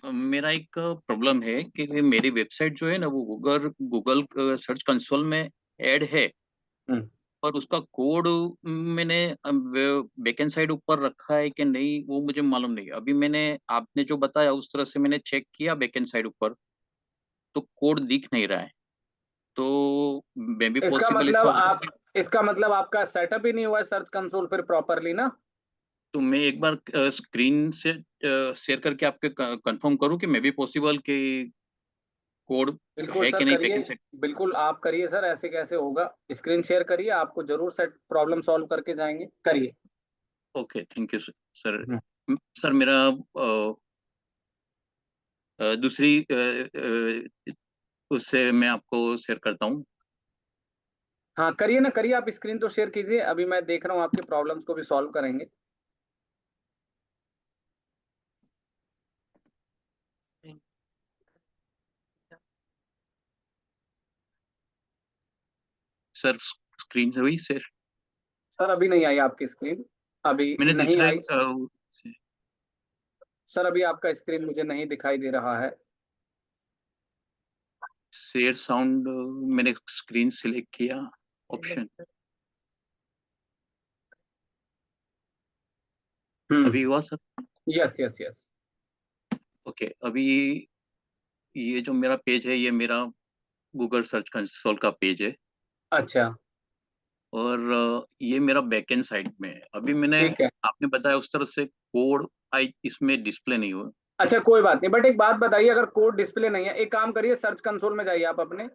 मेरा एक प्रॉब्लम है कि मेरी वेबसाइट जो है ना वो गूगल गूगल सर्च कंसोल में ऐड है, हम्म। और उसका कोड मैंने बैकएंड साइड ऊपर रखा है कि नहीं वो मुझे मालूम नहीं। अभी मैंने आपने जो बताया उस तरह से मैंने चेक किया बैकएंड साइड ऊपर, तो कोड दिख नहीं रहा है। तो मे बी इसका पॉसिबल मतलब इसका आप, इसका मतलब आपका सेटअप ही नहीं हुआ है सर्च कंसोल फिर प्रॉपरली ना। तो मैं एक बार स्क्रीन से शेयर करके आपके कंफर्म करूं कि मे बी पॉसिबल कि कोड बिल्कुल है सर कि नहीं करिए, बैकएंड साइड। बिल्कुल आप करिए सर, ऐसे कैसे होगा। स्क्रीन शेयर करिए, आपको जरूर सेट प्रॉब्लम सॉल्व करके जाएंगे, करिए। Okay, thank you sir. Hmm. Sir मेरा दूसरी उससे मैं आपको शेयर करता हूँ। हाँ करिए ना, करिए, आप स्क्रीन तो शेयर कीजिए, अभी मैं देख रहा हूँ आपके प्रॉब्लम्स को भी सॉल्व करेंगे। सर स्क्रीन से हुई शेयर? सर अभी नहीं आई आपकी स्क्रीन, अभी मैंने नहीं दूसरे आई। सर अभी आपका स्क्रीन मुझे नहीं दिखाई दे रहा है। शेयर साउंड मैंने स्क्रीन सिलेक्ट किया, ऑप्शन अभी हुआ sir? Yes yes yes. Okay, अभी ये जो मेरा पेज है ये मेरा गूगल सर्च कंसोल का पेज है, अच्छा और ये मेरा बैकएंड साइड में है। अभी मैंने ठीक है। आपने बताया उस तरह से कोड आई इसमें डिस्प्ले नहीं हुआ। अच्छा कोई बात नहीं, बट एक बात बताइए, अगर कोड डिस्प्ले नहीं है, एक काम करिए, सर्च कंसोल में जाइए, आप अपने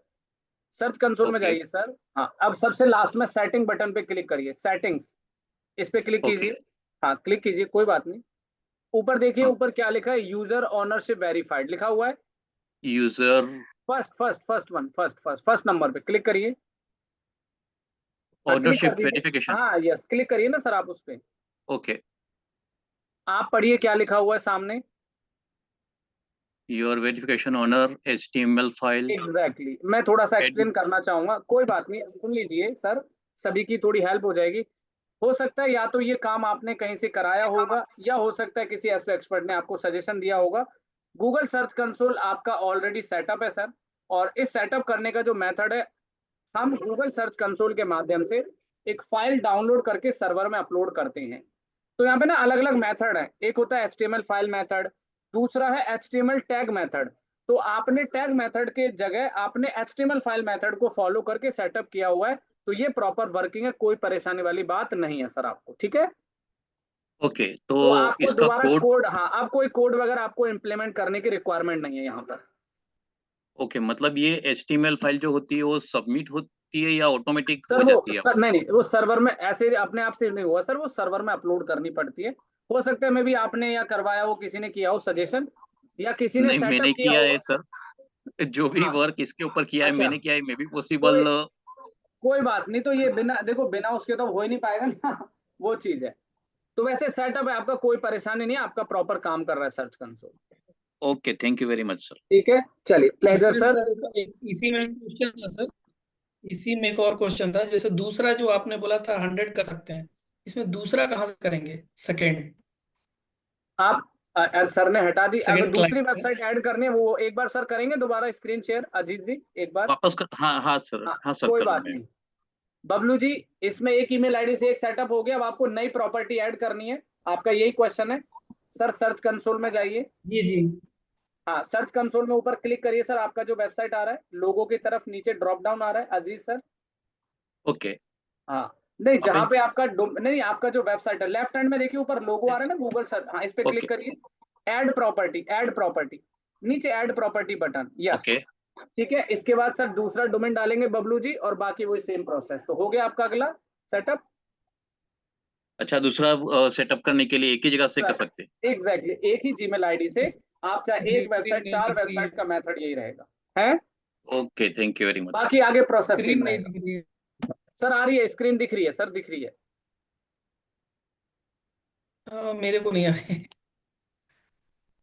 सर्च कंसोल में ओके जाइए सर। हाँ, अब सबसे लास्ट में सेटिंग बटन पे क्लिक करिए, सेटिंग्स, इस पे क्लिक ओके। कीजिए। हाँ क्लिक कीजिए, कोई बात नहीं। ऊपर देखिए, हाँ, ऊपर क्या लिखा है, यूजर ऑनरशिप वेरीफाइड लिखा हुआ है। यूजर फर्स्ट नंबर पे क्लिक करिए। हाँ क्लिक कर ओनरशिप दीजिए। वेरिफिकेशन। हाँ यस, क्लिक करिए ना सर आप उस पे। ओके, आप पढ़िए क्या लिखा हुआ है सामने। Your verification owner HTML file exactly मैं थोड़ा सा एड। एक्सप्लेन करना चाहूंगा, कोई बात नहीं, सुन लीजिए सर, सभी की थोड़ी हेल्प हो जाएगी। हो सकता है या तो ये काम आपने कहीं से कराया होगा, या हो सकता है किसी ऐसे एक्सपर्ट ने आपको सजेशन दिया होगा। गूगल सर्च कंसोल आपका ऑलरेडी सेटअप है सर, और इस सेटअप करने का जो मेथड है, हम गूगल सर्च कंसोल के माध्यम से एक फाइल डाउनलोड करके सर्वर में अपलोड करते हैं। तो यहाँ पे ना अलग अलग मेथड है, एक होता है HTML फाइल मेथड, दूसरा है HTML टैग मेथड। तो आपने टैग मेथड के जगह आपने HTML फाइल मेथड को फॉलो करके सेटअप किया हुआ है, तो ये प्रॉपर वर्किंग है, कोई परेशानी वाली बात नहीं है सर आपको, ठीक है। ओके, तो तो आपको इसका दोबारा कोड। कोड, हाँ अब कोई कोड वगैरह आपको इम्प्लीमेंट करने की रिक्वायरमेंट नहीं है यहाँ पर। ओके, मतलब ये HTML फाइल जो होती है वो सबमिट होती है या ऑटोमेटिक सर हो वो जाती है? सर नहीं, वो सर्वर में ऐसे अपने आप से नहीं हुआ सर, वो सर्वर में अपलोड करनी पड़ती है। हो सकता है मे भी आपने या करवाया हो, किसी ने किया हो सजेशन, या किसी ने नहीं, सेटअप मैंने किया किया है होगा। सर, जो भी हाँ वर्क इसके ऊपर किया है अच्छा, मैंने किया है, मे बी कोई पॉसिबल। कोई बात नहीं, तो ये बिना देखो, बिना उसके तो हो ही नहीं पाएगा ना। वो चीज है। तो वैसे सेटअप है आपका, कोई परेशानी नहीं है, आपका प्रॉपर काम कर रहा है search console. Okay, thank you very much sir. ठीक है, चलिए, प्लेजर इसमें सर। सर इसी में क्वेश्चन था सर, इसी में एक और क्वेश्चन था। जैसे दूसरा जो आपने बोला था 100 कर सकते हैं, इसमें दूसरा कहाँ से करेंगे, सेकेंड? आप सर ने हटा दी। अगर सेकंड दूसरी क्लाइंट वेबसाइट ऐड करनी है वो एक बार सर करेंगे दोबारा स्क्रीन शेयर, अजीत जी एक बार। वापस कर, हाँ हाँ सर, हाँ, हाँ सर कोई कर बात लूंगा। नहीं। बबलू जी, इसमें एक ईमेल आईडी से एक सेटअप हो गया, अब आपको नई प्रॉपर्टी ऐड करनी है, आपका यही क्वेश्चन है। सर सर्च कंसोल में जाइए। जी जी हाँ, सर्च कंसोल में ऊपर क्लिक करिए सर, आपका जो वेबसाइट आ रहा है लोगो की तरफ नीचे ड्रॉप डाउन आ रहा है अजीज सर। ओके, हाँ नहीं, वहाँ जहाँ पे पे आपका नहीं, आपका जो वेबसाइट है लेफ्ट हैंड में देखिए ऊपर लोगो आ रहा है ना गूगल सर, हाँ इस पे क्लिक ओके करिए। ऐड प्रॉपर्टी, ऐड प्रॉपर्टी, नीचे add property button, yes okay. ठीक है। इसके बाद सर दूसरा डोमेन डालेंगे बबलू जी, और बाकी वही सेम प्रोसेस, तो हो गया आपका अगला सेटअप। अच्छा, दूसरा सेटअप करने के लिए एक ही जगह से कर सकते हैं? एग्जैक्टली, एक ही जीमेल आईडी से आप चाहे एक वेबसाइट, 4 वेबसाइट्स का मेथड यही रहेगा है। Okay, thank you very much. बाकी आगे प्रोसेस स्क्रीन सेम नहीं रहेगा। दिख रही है। सर आ रही है स्क्रीन, दिख रही है सर, दिख रही है। मेरे को नहीं आ रही है।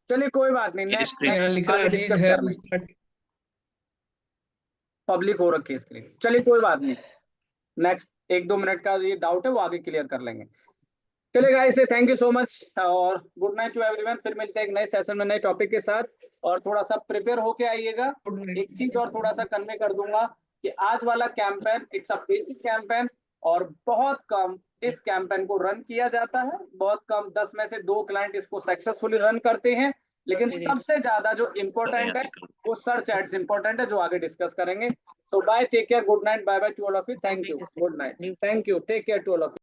चलिए कोई बात नहीं, मेरी नेक्स्ट स्क्रीन यहाँ नेक्स्ट लिख रहा है आगे अजीज डिस्कस है कर लेंगे। स्टार्ट। पब्लिक हो रखी है स्क्रीन, चलिए कोई बात नहीं। नेक्स्ट 1-2 मिनट का ये डाउट है वो आगे क्लियर कर लेंगे। चलिए guys, thank you so much और गुड नाइट टू एवरीवन। फिर मिलते हैं एक नए सेशन में नए टॉपिक के साथ, और थोड़ा सा प्रिपेयर होके आइएगा। एक चीज और थोड़ा सा कन्वे कर दूंगा कि आज वाला campaign it's a basic campaign, और बहुत कम इस कैंपेन को रन किया जाता है, बहुत कम, 10 में से 2 क्लाइंट इसको सक्सेसफुली रन करते हैं। लेकिन सबसे ज्यादा जो इम्पोर्टेंट है वो सर्च एड्स इम्पोर्टेंट है, जो आगे डिस्कस करेंगे। So bye, take care, good night, bye bye to all of you, thank you, good night, thank you, take care to all of you.